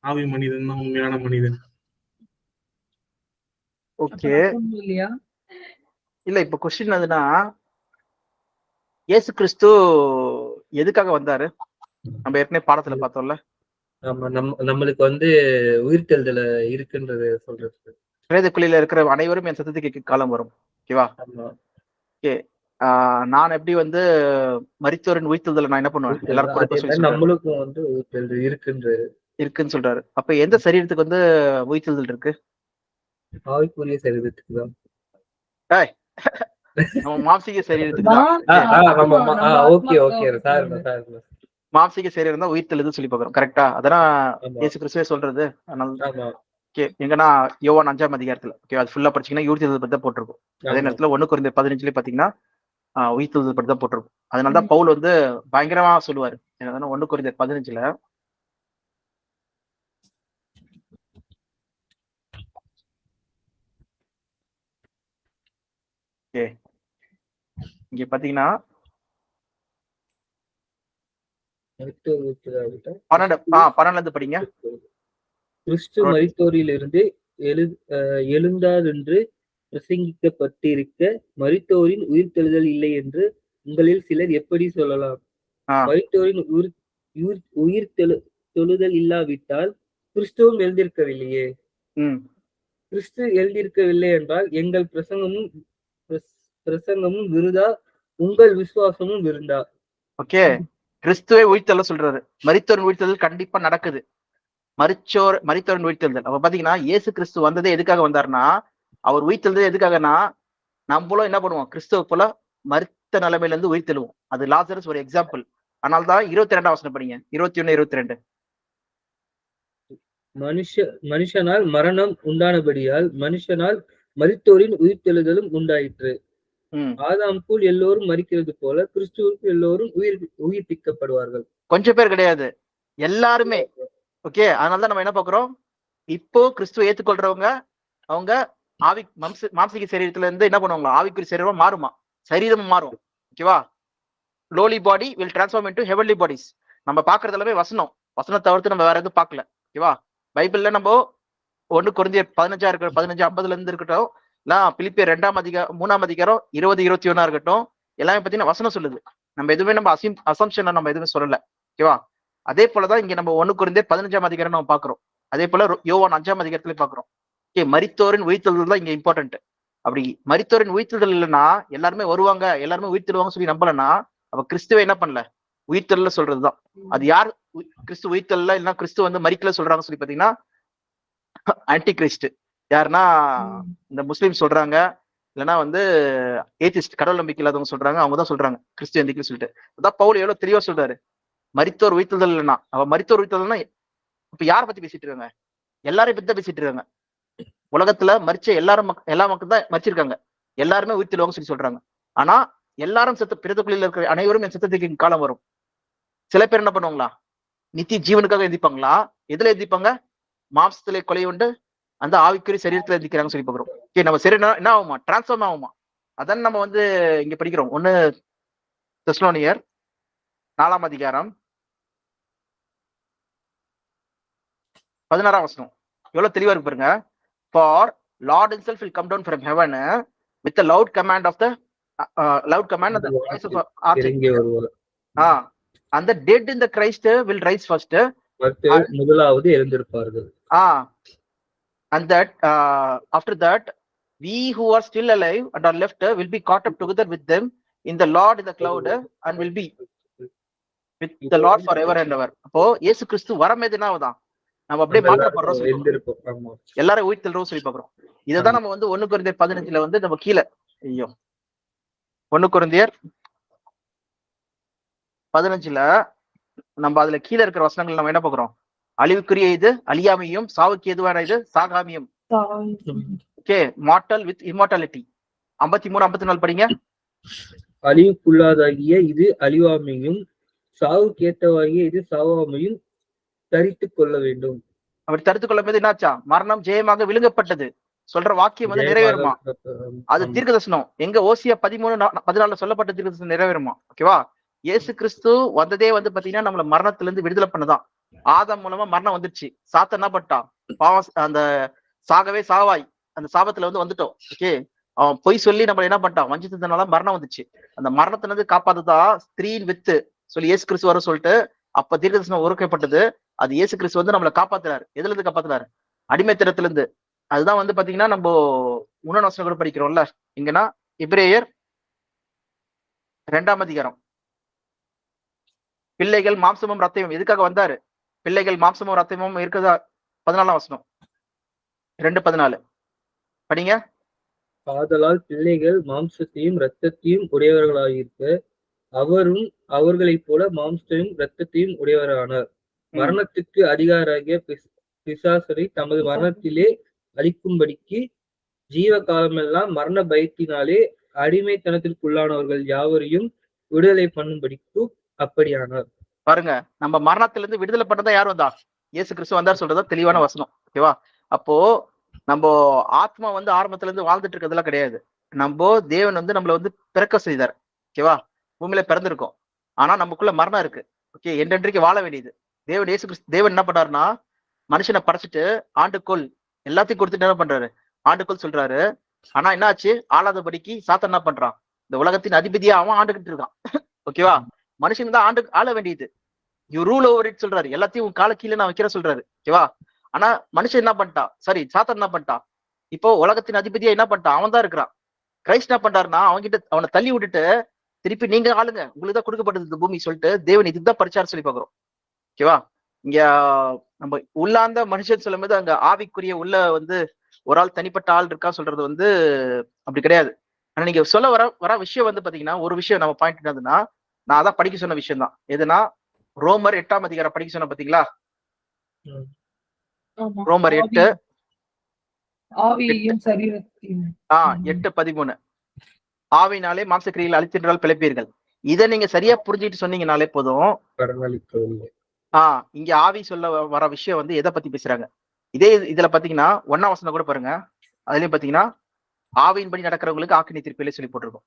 ஆவி மனிதன் தான் உண்மையான மனிதன். ஓகே, இல்ல இப்ப கொஸ்டின் அதுனா இயேசு கிறிஸ்து எதுக்காக வந்தாரு? நம்ம ஏற்கனவே பாடத்துல பார்த்தோம்ல. நம்மளுக்கு வந்து உயிர்த்தெழுதல இருக்குன்றது சொல்றது. பிரேதக்குழியில இருக்கிற அனைவரும் என் சத்தத்தை கேட்க காலம் வரும். ஓகேவா? ஓகே, நான் எப்படி வந்து மரித்தோரின் உயிர்த்தெழுதல நான் என்ன பண்ணுவேன்? எல்லாரும் நம்மளுக்கும் வந்து உயிர்த்தெழுதல் இருக்குன்னு சொல்றாரு. அப்ப எந்த சரீரத்துக்கு வந்து உயிர்த்தெழுதல் இருக்கு? ஆவிக்குரிய சரீரத்துக்கு தான். நம்ம மாம்சீக சரீரத்துக்கு தான். மாம்சீக சரீரம் தான் உயிர்த்தெழுதல் சொல்லி பார்க்கிறோம். கரெக்டா? அதான் இயேசு கிறிஸ்துவே சொல்றது. எங்கன்னா யோவான் 5ஆம் அதிகாரத்துல அது ஃபுல்லா படிச்சீங்கன்னா உயிர்த்தெழுதல் பத்தி தான் போட்டிருக்கும். அதே நேரத்துல 1 கொரிந்தியர் 15 பாத்தீங்கன்னா உயிர்த்தெழுதல் பத்தி தான் போட்டிருக்கும். அதனாலதான் பவுல் வந்து பயங்கரமா சொல்லுவாரு. 1 கொரிந்தியர் 15 இங்க பாத்தீங்கன்னா மரித்தோர் உயிர்த்தெழாவிட்டால் 12 படிங்க. கிறிஸ்து மரித்தோரிலிருந்து எழுந்தார் என்று பிரசங்கிக்கப்பட்டிருக்க மரித்தோரின் உயிர்த்தெழுதல் இல்லை என்று உங்களில் சிலர் எப்படி சொல்லலாம்? மரித்தோரின் உயிர்த்தெழுதல் இல்லாவிட்டால் கிறிஸ்துவும் எழுந்திருக்கவில்லையே. கிறிஸ்து எழுந்திருக்கவில்லை என்றால் எங்கள் பிரசங்கமும் விருதா, உங்கள் விசுவாசமும் விருந்தா. ஓகே, கிறிஸ்துவை உயிர்த்தெழ சொல்றாரு. மரித்தோரின் உயிர்த்தெழுதல் கண்டிப்பா நடக்குது. மரித்தோரின் உயிர்த்தெழுதல் அப்ப பாத்தீங்கன்னா இயேசு கிறிஸ்து வந்ததே எதுக்காக வந்தாருன்னா, அவர் உயிர்த்தெழுதல் எதுக்காகனா, நம்மளும் என்ன பண்ணுவோம், கிறிஸ்துவ போல மரித்த நிலைமையில இருந்து உயிர்த்தெழுவோம். அது லாசரஸ் ஒரு எக்ஸாம்பிள். அதனால்தான் 22ஆம் வசனம் படிங்க. 21, 22. மனுஷனால் மரணம் உண்டானபடியால் மனுஷனால் மரித்தோரின் உயிர்த்தெழுதலும் உண்டாயிற்று. ஆதாமுக்குள் எல்லோரும் மரிக்கிறது போல கிறிஸ்துவுக்கு எல்லோரும் உயிர்ப்பிக்கப்படுவார்கள். கொஞ்சம் பேர் கிடையாது, எல்லாருமே. ஓகே, அதனாலதான் நம்ம என்ன பாக்குறோம், இப்போ கிறிஸ்துவ ஏத்துக்கொள்றவங்க அவங்க மாம்சிக சரீரத்துல இருந்து என்ன பண்ணுவாங்களா, ஆவிக்குரிய சரீரம் மாறுமா, சரீரமும் மாறும். ஓகேவா? Lolly body will transform into heavenly bodies. நம்ம பாக்குறது எல்லாமே வசனம் தவிர்த்து நம்ம வேற எதுவும் பார்க்கல. ஓகேவா? பைபிள்ல நம்ம 1 கொரிந்தியர் 15:50 இருந்து இருக்கட்டும், பிலிப்பியர் 2ஆம் அதிகாரம் 3ஆம் அதிகாரம் 20, 21 இருக்கட்டும், எல்லாமே பாத்தீங்கன்னா வசனம் சொல்லுது. நம்ம எதுவுமே நம்ம அசம்ஷன் நம்ம எதுவுமே சொல்லல. ஓகேவா? அதே போலதான் இங்க நம்ம 1 கொரிந்தியர் 15ஆம் அதிகாரம் நம்ம பாக்குறோம். அதே போல யோவான் 5ஆம் அதிகாரத்துல பாக்குறோம். ஓகே, மரித்தோரின் உயிர்த்தெழுதல் தான் இங்க இம்பார்ட்டன்ட். அப்படி மரித்தோரின் உயிர்த்தெழுதல் இல்லைன்னா எல்லாருமே வருவாங்க, எல்லாருமே உயிர்த்தெழுவாங்க சொல்லி நம்பலன்னா அவ கிறிஸ்துவ என்ன பண்ணல, உயிர்த்தெழுல சொல்றதுதான். அது யார் கிறிஸ்து உயிர்த்தெழுல இல்லைன்னா கிறிஸ்து வந்து மரிக்கல சொல்றாங்க சொல்லி பாத்தீங்கன்னா ஆன்டி கிறிஸ்ட். யாருன்னா இந்த முஸ்லீம் சொல்றாங்க, இல்லைன்னா வந்து ஏத்திஸ்ட், கடவுள் நம்பிக்கை இல்லாதவங்க சொல்றாங்க, அவங்கதான் சொல்றாங்க கிறிஸ்து எந்திக்கல சொல்லிட்டு. அதான் பவுல் எவ்வளவு தெளிவா சொல்றாரு, மரித்தோர் உயிர்த்தெழுதல் இல்லைன்னா அவ மரித்தோர் உயிர்த்தெழுதல்னா இப்ப யாரை பத்தி பேசிட்டு இருக்காங்க, எல்லாரையும் பத்தி தான் பேசிட்டு இருக்காங்க. உலகத்துல மரிச்ச எல்லா மக்கள் தான் மரிச்சிருக்காங்க, எல்லாருமே உயிர்த்தெழுவாங்க சொல்லி சொல்றாங்க. ஆனா எல்லாரும் பிறத்துக்குள்ள இருக்கிற அனைவரும் என் சித்தத்துக்கு காலம் வரும். சில பேர் என்ன பண்ணுவாங்களா, நித்திய ஜீவனுக்காக எந்திப்பாங்களா, எதுல எந்திப்பாங்க, மாம்சத்துல கொலை உண்டு அந்த ஆவிக்குரிய சரீரத்துல எந்திக்கிறாங்க சொல்லி பாக்குறோம். ஓகே, நம்ம சரி என்ன ஆகுமா, டிரான்ஸ்ஃபார்ம் ஆகுமா. அதான் நம்ம வந்து இங்க படிக்கிறோம். 1 தெசலோனியர் 4ஆம் அதிகாரம் 16ஆம் வசனம் எவ்வளவு தெளிவா இருக்கு பாருங்க. For Lord himself will come down from heaven with the loud command of the and the voice of archangel. And the dead in the Christ will rise first. முதலாவது எழுந்திருப்பார்கள். And that after that we who are still alive and are left will be caught up together with them in the Lord in the cloud and will be with the Lord forever and ever. அப்போ இயேசு கிறிஸ்து வரமேதுனாவதான் நம்ம அப்படியே மாற்றப்படுறோம், எல்லாரும் உயிர்த்தெழுறோம் சொல்லி பாக்குறோம். இதைதான் நம்ம வந்து 1 கொரிந்தியர் 15 வந்து நம்ம கீழே 1 கொரிந்தியர் 15 நம்ம அதுல கீழே இருக்கிற வசனங்கள் நம்ம என்ன பாக்குறோம், அழிவுக்குரிய இது அழியாமையும், சாவுக்கு எதுவான இது சாகாமியும். Okay, mortal with immortality. 53, 54 படிங்க. அழிவுக்குள்ளாதாகிய இது அழிவாமையும், சாவுக்கு ஏற்றவாகிய இது சாவாமையும் தரித்துக் கொள்ள வேண்டும். அப்படி தரித்துக் கொள்ளும் போது என்னாச்சா, மரணம் ஜெயமாக விழுங்கப்பட்டது சொல்ற வாக்கியம் வந்து நிறைவேறுமா. அது தீர்க்கதரிசனம். எங்க ஓசியா 13:14 சொல்லப்பட்ட தீர்க்கதரிசனம் நிறைவேறுமா. ஓகேவா? இயேசு கிறிஸ்து வந்ததே வந்து பாத்தீங்கன்னா நம்மள மரணத்துல இருந்து விடுதலை பண்ணதான். ஆதாம் மூலமா மரணம் வந்துருச்சு. சாத்தான் என்ன பண்ணிட்டான், பாவம் அந்த சாகவே சாவாய் அந்த சாபத்துல வந்து வந்துட்டோம். ஓகே, அவன் பொய் சொல்லி நம்ம என்ன பண்ணிட்டான், வஞ்சித்ததுனால மரணம் வந்துச்சு. அந்த மரணத்துல இருந்து காப்பாத்துதான் ஸ்திரீன் வித்து சொல்லி இயேசு கிறிஸ்து வர சொல்லிட்டு அப்ப தீர்க்கதரிசனம் உருவாக்கப்பட்டது. அது இயேசு கிறிஸ்து வந்து நம்மளை காப்பாத்துறாரு. எதுல இருந்து காப்பாத்துறாரு, அடிமைத்தனத்துல இருந்து. அதுதான் வந்து பாத்தீங்கன்னா நம்ம 3ஆம் வசனம் கூட படிக்கிறோம்ல. இங்கன்னா எபிரேயர் 2ஆம் அதிகாரம், பிள்ளைகள் மாம்சமும் ரத்தமும் எதுக்காக வந்தாரு, பிள்ளைகள் மாம்சமும் ரத்தமும் இருக்குதா. 14ஆம் வசனம் 2:14 படிங்க. ஆதலால் பிள்ளைகள் மாம்சத்தையும் இரத்தத்தையும் உடையவர்களாயிருக்க அவரும் அவர்களைப் போல மாம்சத்தையும் இரத்தத்தையும் உடையவரானார். மரணத்துக்கு அதிகாராகிய பிசாசரை தமது மரணத்திலே அழிக்கும்படிக்கு ஜீவ காலமெல்லாம் மரண பயத்தினாலே அடிமைத்தனத்திற்குள்ளானவர்கள் யாவரையும் விடுதலை பண்ணும்படிக்கு அப்படியானார். பாருங்க, நம்ம மரணத்துல இருந்து விடுதலை பண்ணதான் யார் வந்தா, இயேசு கிறிஸ்து வந்தார் சொல்றதா தெளிவான வசனம். ஓகேவா? அப்போ நம்ம ஆத்மா வந்து ஆரம்பத்துல இருந்து வாழ்ந்துட்டு இருக்கிறதுலாம் கிடையாது. நம்ம தேவன் வந்து நம்மள வந்து பிறக்க செய்தார். ஓகேவா? பூமியில பிறந்திருக்கோம், ஆனா நமக்குள்ள மரணம் இருக்கு. ஓகே, என்றென்றைக்கு வாழ வேண்டியது. தேவன் இயேசு கிறிஸ்து தேவன் என்ன பண்றாருன்னா, மனுஷனை படைச்சிட்டு ஆண்டுக்கோள் எல்லாத்தையும் கொடுத்துட்டு என்ன பண்றாரு, ஆண்டுக்கோள் சொல்றாரு. ஆனா என்ன ஆச்சு, ஆளாதபடிக்கு சாத்தான் என்ன பண்றான், இந்த உலகத்தின் அதிபதியா அவன் ஆண்டுகிட்டு இருக்கான். ஓகேவா, மனுஷன் தான் ஆள வேண்டியது. யூ ரூல் ஓவர் இட் சொல்றாரு, எல்லாத்தையும் உன் கால கீழே நான் வைக்கிற சொல்றாரு. ஓகேவா, ஆனா மனுஷன் என்ன பண்ணிட்டான், சாரி சாத்தான் என்ன பண்ணிட்டான், இப்போ உலகத்தின் அதிபதியா என்ன பண்ணிட்டான், அவன் தான் இருக்கிறான். கிரைஸ்ட் என்ன பண்றாருன்னா, அவனை தள்ளி விட்டுட்டு திருப்பி நீங்க ஆளுங்க, உங்களுக்கு தான் கொடுக்கப்பட்டது இந்த பூமி சொல்லிட்டு தேவன் இதுதான் படிச்சாரு சொல்லி பாக்குறோம். ஓகேவா, இங்க நம்ம உள்ளாந்த மனுஷன் சொல்லும் போது அங்க ஆவிக்குரிய உள்ள வந்து ஒரு ஆள் தனிப்பட்ட ஆள் இருக்கா சொல்றது வந்து அப்படி கிடையாது. ஆனா நீங்க சொல்ல வர விஷயம் வந்து பாத்தீங்கன்னா, ஒரு விஷயம் நம்ம பாயிண்ட் என்னதுன்னா, நான் அதான் படிக்க சொன்ன விஷயம் தான் எதுனா, ரோமர் 8ஆம் அதிகாரம் படிக்க சொன்ன பாத்தீங்களா, ரோமர் 8 ஆவியையும் சரீரத்தையும் 8:13 ஆவினாலே மாம்சக்கிரியில் அழித்தின்றால் பிழைப்பீர்கள். இதை நீங்க சரியா புரிஞ்சுட்டு சொன்னீங்கனாலே போதும். இங்க ஆவி சொல்ல வர விஷயம் வந்து எதை பத்தி பேசுறாங்க, இதே இதுல பாத்தீங்கன்னா 1ஆம் வசனம் கூட பாருங்க, அதுலயும் பாத்தீங்கன்னா ஆவியின்படி நடக்கிறவங்களுக்கு ஆக்கினை தீர்ப்பிலே சொல்லி போட்டிருக்கோம்.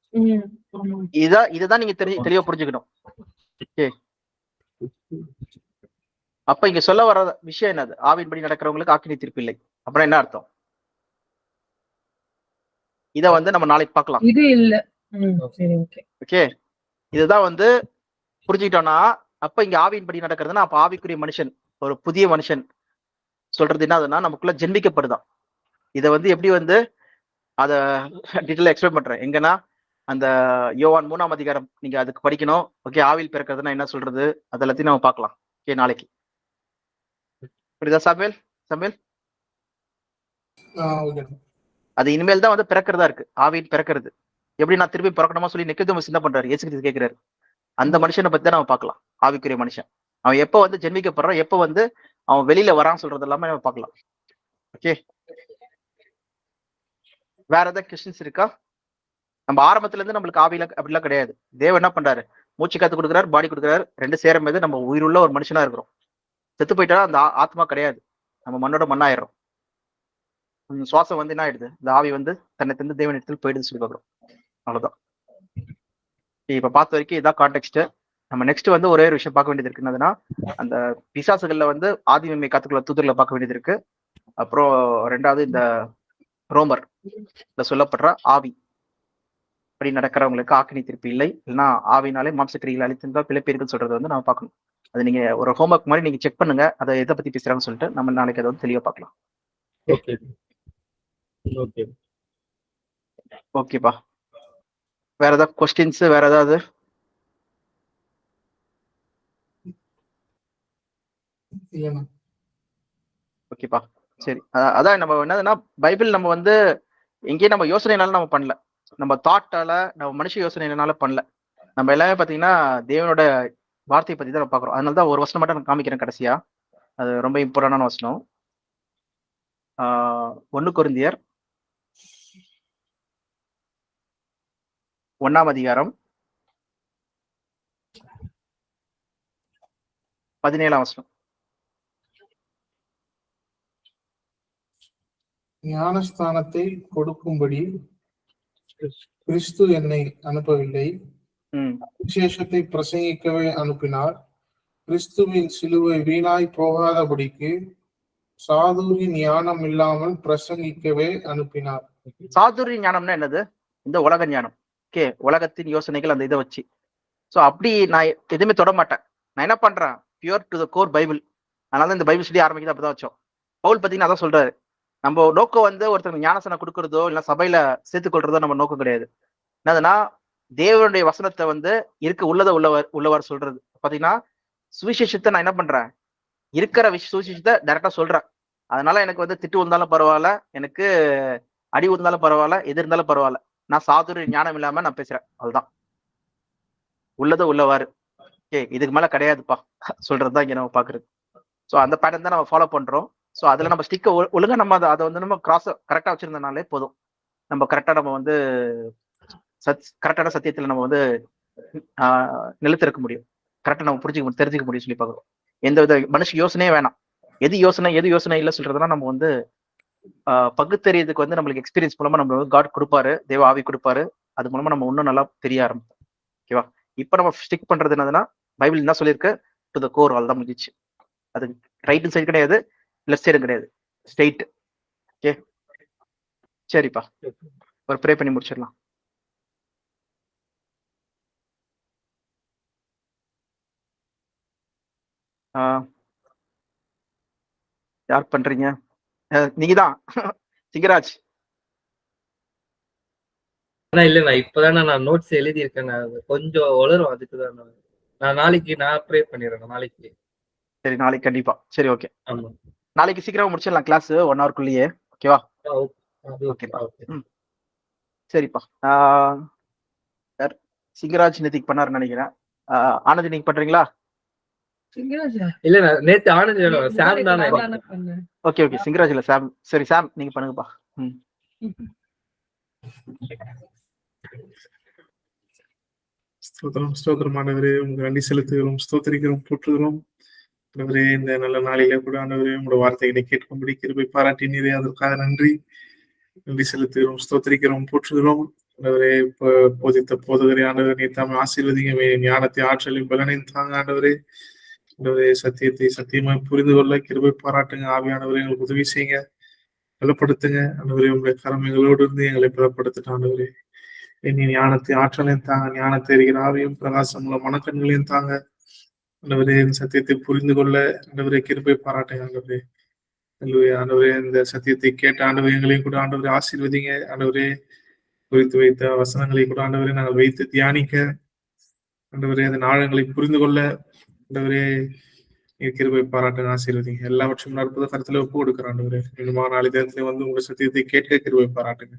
இதுதான் நீங்க தெளிவா புரிஞ்சுக்கணும். அப்ப இங்க சொல்ல வர விஷயம் என்னது, ஆவியின்படி நடக்கிறவங்களுக்கு ஆக்கினை தீர்ப்பு இல்லை. அப்புறம் என்ன அர்த்தம், இத வந்து நம்ம நாளைக்கு பார்க்கலாம். இது இல்ல. ஓகே, இதுதான் வந்து புரிஞ்சுக்கிட்டோம்னா, அப்ப இங்க ஆவியின்படி நடக்கிறதுனா அப்ப ஆவிக்குரிய மனுஷன், ஒரு புதிய மனுஷன் சொல்றது என்னதுன்னா நமக்குள்ள ஜென்மிக்கப்படுதான். இத வந்து எப்படி வந்து அத டீட்டெயிலா எக்ஸ்பிளைன் பண்றேன். எங்கன்னா அந்த யோவான் 3ஆம் அதிகாரம் நீங்க அதுக்கு படிக்கணும். ஓகே, ஆவியில் பிறக்கிறதுனா என்ன சொல்றது, அதெல்லாத்தையும் நம்ம பார்க்கலாம். ஓகே, நாளைக்கு. புரியுதா சாமுவேல்? அது இனிமேல் தான் வந்து பிறக்கிறதா இருக்கு, ஆவியில் பிறக்கிறது. எப்படி நான் திருப்பி பிறக்கணுமா சொல்லி நிக்கதேமோஸ் என்ன பண்றாரு, இயேசு கிறிஸ்து கேட்கிறாரு. அந்த மனுஷனை பத்தி தான் நம்ம பார்க்கலாம். ஆவிக்குரிய மனுஷன் அவன் எப்ப வந்து ஜென்மிக்கப்படுறான், எப்ப வந்து அவன் வெளியில வரான்னு சொல்றது எல்லாமே நம்ம பார்க்கலாம். ஓகே, வேற ஏதாவது கொஸ்டின்ஸ் இருக்கா? நம்ம ஆரம்பத்துல இருந்து நம்மளுக்கு ஆவியில அப்படிலாம் கிடையாது. தேவன் என்ன பண்றாரு, மூச்சு காத்து கொடுக்குறாரு, பாடி கொடுக்குறாரு, ரெண்டு சேரும் போது நம்ம உயிருள்ள ஒரு மனுஷனா இருக்கிறோம். செத்து போயிட்டா அந்த ஆத்மா கிடையாது, நம்ம மண்ணோட மண்ணாயிரும். சுவாசம் வந்து என்ன ஆயிடுது, இந்த ஆவி வந்து தன்னை தந்து தேவன் இடத்துல போயிடுது சொல்லி பார்க்கிறோம். அவ்வளவுதான். இப்ப பார்த்த வரைக்கும் இதான் கான்டெக்ட். நம்ம நெக்ஸ்ட் வந்து ஒரே ஒரு விஷயம் பார்க்க வேண்டியது இருக்கு, என்னதுன்னா அந்த பிசாசுகள்ல வந்து ஆதிமமை காத்துக்குள்ள தூதர்களை பார்க்க வேண்டியது இருக்கு. அப்புறம் ரெண்டாவது இந்த ரோமர் சொல்லப்படுற ஆவி அப்படி நடக்கிறவங்களுக்கு ஆக்கினை தீர்ப்பு இல்லை, இல்லைன்னா ஆவினாலே மாம்சக்கிரியில் அழித்திருந்தால் பிழைப்பீர்கள் சொல்றது வந்து நம்ம பார்க்கணும். அது நீங்க ஒரு ஹோம்ஒர்க் மாதிரி நீங்க செக் பண்ணுங்க, அதை எதை பத்தி பேசுறாங்கன்னு சொல்லிட்டு நம்ம நாளைக்கு அதை வந்து தெளிவா பார்க்கலாம். ஓகேப்பா, வேற ஏதாவது கொஸ்டின்ஸ், வேற ஏதாவது? ஓகேப்பா, சரி. அதான் நம்ம என்னதுன்னா, பைபிள் நம்ம வந்து எங்கேயும் நம்ம யோசனைனால நம்ம பண்ணல, நம்ம தாட்டால, நம்ம மனுஷ யோசனைனால பண்ணல. நம்ம எல்லாமே பாத்தீங்கன்னா தேவனோட வார்த்தையை பத்தி தான் பாக்குறோம். அதனாலதான் ஒரு வசனம் மட்டும் நான் காமிக்கிறேன் கடைசியா, அது ரொம்ப இம்பார்ட்டன்டான வசனம். 1 கொரிந்தியர் 1ஆம் அதிகாரம் 17ஆம் வசனம். ஞானஸ்தானத்தை கொடுக்கும்படி கிறிஸ்து என்னை அனுப்பவில்லை, விசேஷத்தை பிரசங்கிக்கவே அனுப்பினார். கிறிஸ்துவின் சிலுவை வீணாய் போகாதபடிக்கு சாதுரிய ஞானம் இல்லாமல் பிரசங்கிக்கவே அனுப்பினார். சாதுரிய ஞானம்னா என்னது, இந்த உலக ஞானம். ஓகே, உலகத்தின் யோசனைகள் அந்த இதை வச்சு. சோ அப்படி நான் எதுவுமே தொட மாட்டேன். நான் என்ன பண்றேன், pure to the core Bible. அதனால இந்த பைபிள் ஸ்டடி ஆரம்பிக்கிறது அப்பதான் வச்சோம். பவுல் பாத்தீங்கன்னா அதான் சொல்றாரு, நம்ம நோக்கம் வந்து ஒருத்தருக்கு ஞானசனம் கொடுக்கறதோ இல்ல சபையில சேர்த்துக்கொள்றதோ நம்ம நோக்கம் கிடையாது. என்னதுன்னா தேவனுடைய வசனத்தை வந்து உள்ளவர் சொல்றது. பாத்தீங்கன்னா சுவிசேஷத்தை நான் என்ன பண்றேன், இருக்கிற சுவிசேஷத்தை டைரக்டா சொல்றேன். அதனால எனக்கு வந்து திட்டு வந்தாலும் பரவாயில்ல, எனக்கு அடி வந்தாலும் பரவாயில்ல, எது இருந்தாலும் பரவாயில்ல, நான் சாதுரிய ஞானம் இல்லாம நான் பேசுறேன். அதுதான் உள்ளவாறு. ஓகே, இதுக்கு மேல கிடையாதுப்பா சொல்றதுதான் இங்க நம்ம பாக்குறது. சோ அந்த பேட்டர்ன் தான் நம்ம ஃபாலோ பண்றோம். சோ அதுல நம்ம ஸ்டிக்க ஒழுங்கா நம்ம அதை வந்து நம்ம கிராஸ் கரெக்டா வச்சிருந்தனாலே போதும், நம்ம கரெக்டா நம்ம வந்து கரெக்டான சத்தியத்துல நம்ம வந்து நிலைத்திருக்க முடியும், கரெக்டா நம்ம தெரிஞ்சுக்க முடியும் சொல்லி பாக்குறோம். எந்த வித மனுஷ யோசனையே வேணாம், எது யோசனை இல்லை சொல்றதுன்னா நம்ம வந்து பகுத்தறியதுக்கு வந்து நம்மளுக்கு எக்ஸ்பீரியன்ஸ் மூலமா நம்ம காட் கொடுப்பாரு, தேவ ஆவி கொடுப்பாரு. அது மூலமா நம்ம இன்னும் நல்லா தெரிய ஆரம்பிப்போம். ஓகேவா, இப்ப நம்ம ஸ்டிக் பண்றது என்னதுன்னா, பைபிள் என்ன சொல்லியிருக்கு, டு த கோர், அவ்வளவுதான் முடிஞ்சிச்சு. அது ரைட் சைடு கிடையாது, லெஃப்ட் சைடு கிடையாது, ஸ்ட்ரெயிட். ஓகே சரிப்பா, ஒரு ப்ரே பண்ணி முடிச்சிடலாம். யார் பண்றீங்க? நீங்கதான் சிங்கராஜ். இல்ல இப்பதான் நான் நோட்ஸ் எழுதி இருக்கேன், கொஞ்சம் உளரும், அதுக்குதான் நான் நாளைக்கு ப்ரே பண்ணிடுறேன் நாளைக்கு. சரி நாளைக்கு கண்டிப்பா. சரி ஓகே, ஆமா நாளைக்கு சீக்கிரமா முடிச்சிடலாம் கிளாஸ் 1 ஹவர்க்குள்ளேயே. ஓகேவா? ஓகேப்பா. சரிப்பா. சிங்கராஜ் நேத்திக்கு பண்ணாருன்னு நினைக்கிறேன். ஆனந்த் நீங்க பண்றீங்களா? இல்ல நேத்து ஆனந்த் சாம் தானே. ஓகே ஓகே, சிங்கராஜ் இல்ல சாம். சரி சாம் நீங்க பண்ணுங்கப்பா. ஸ்தோத்திரம் ஸ்தோத்திரம் ஆண்டவரே, உங்க நன்றி செலுத்துகிறோம், ஸ்தோத்திரிக்கிறோம், போற்றுகிறோம். ஆண்டவரே, இந்த நல்ல நாளிலே கூட ஆண்டவரே உங்களோட வார்த்தைகளை கேட்கும்படி கிருபை பாராட்டினீரே, அதற்காக நன்றி செலுத்துகிறோம், ஸ்தோத்திரிக்கிறோம், போற்றுகிறோம். ஆண்டவரே, போதித்த போதகரே ஆண்டவரே, நீ தாம் ஆசீர்வதிங்க, ஞானத்தை ஆற்றலின் பலனையும் தாங்க ஆண்டவரே. ஆண்டவரே, சத்தியத்தை சத்தியமாய் புரிந்து கொள்ள கிருபை பாராட்டுங்க. ஆவியானவரே, எங்களுக்கு உதவி செய்யுங்க, பலப்படுத்துங்க ஆண்டவரே. உங்களுடைய கரம் எங்களோடு இருந்து எங்களை பலப்படுத்திட்டு ஆண்டவரே, இனி ஞானத்தை ஆற்றலையும் தாங்க, ஞானத்தை இருக்கிற ஆவியும் பிரகாசம் உள்ள மனக்கண்களையும் தாங்க ஆண்டவரே. சத்தியத்தை புரிந்து கொள்ள ஆண்டவரே கிருபை பாராட்டுங்க ஆண்டவரே. ஆண்டவரே, இந்த சத்தியத்தை கேட்ட ஆண்டவரே எங்களையும் கூட ஆண்டவரே ஆசீர்வதிங்க ஆண்டவரே. குறித்து வைத்த வசனங்களை கூட ஆண்டவரே நாங்கள் வைத்து தியானிக்க ஆண்டவரே, அந்த ஆழங்களை புரிந்து கொள்ள ஆண்டவரே கிருபை பாராட்டுங்க, ஆசீர்வதிங்க. எல்லாவற்றையும் அற்புத கருத்துல ஒப்பு கொடுக்குற ஆண்டவரே, நாளை தினத்துல வந்து உங்க சத்தியத்தை கேட்க கிருபை பாராட்டுங்க.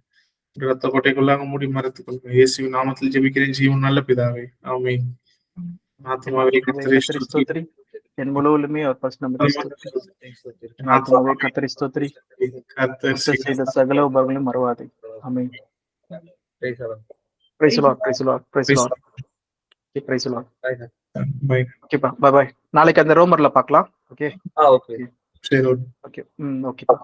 ரத்த கோட்டைக்குள்ளாக மூடி மறைத்துக் கொள்ளுங்க. இயேசுவின் நாமத்தில் ஜெபிக்கிறேன் ஜீவன் நல்ல பிதாவே, ஆமென். ஆத்துமாவே கர்த்தரை ஸ்தோத்திரி, என் முழுவதுமே அவர் பரிசுத்த ஆத்துமாவே கர்த்தரை ஸ்தோத்திரி, கர்த்தர் செய்த சகல உபகாரங்களையும் மறவாதே. Amen. Praise the Lord, praise the Lord, praise the Lord. Praise the Lord. Bye. ஓகேப்பா, பை பை. நாளைக்கு அந்த ரோமர்ல பார்க்கலாம். ஓகே ஓகே சரி ஓகே ஓகேப்பா.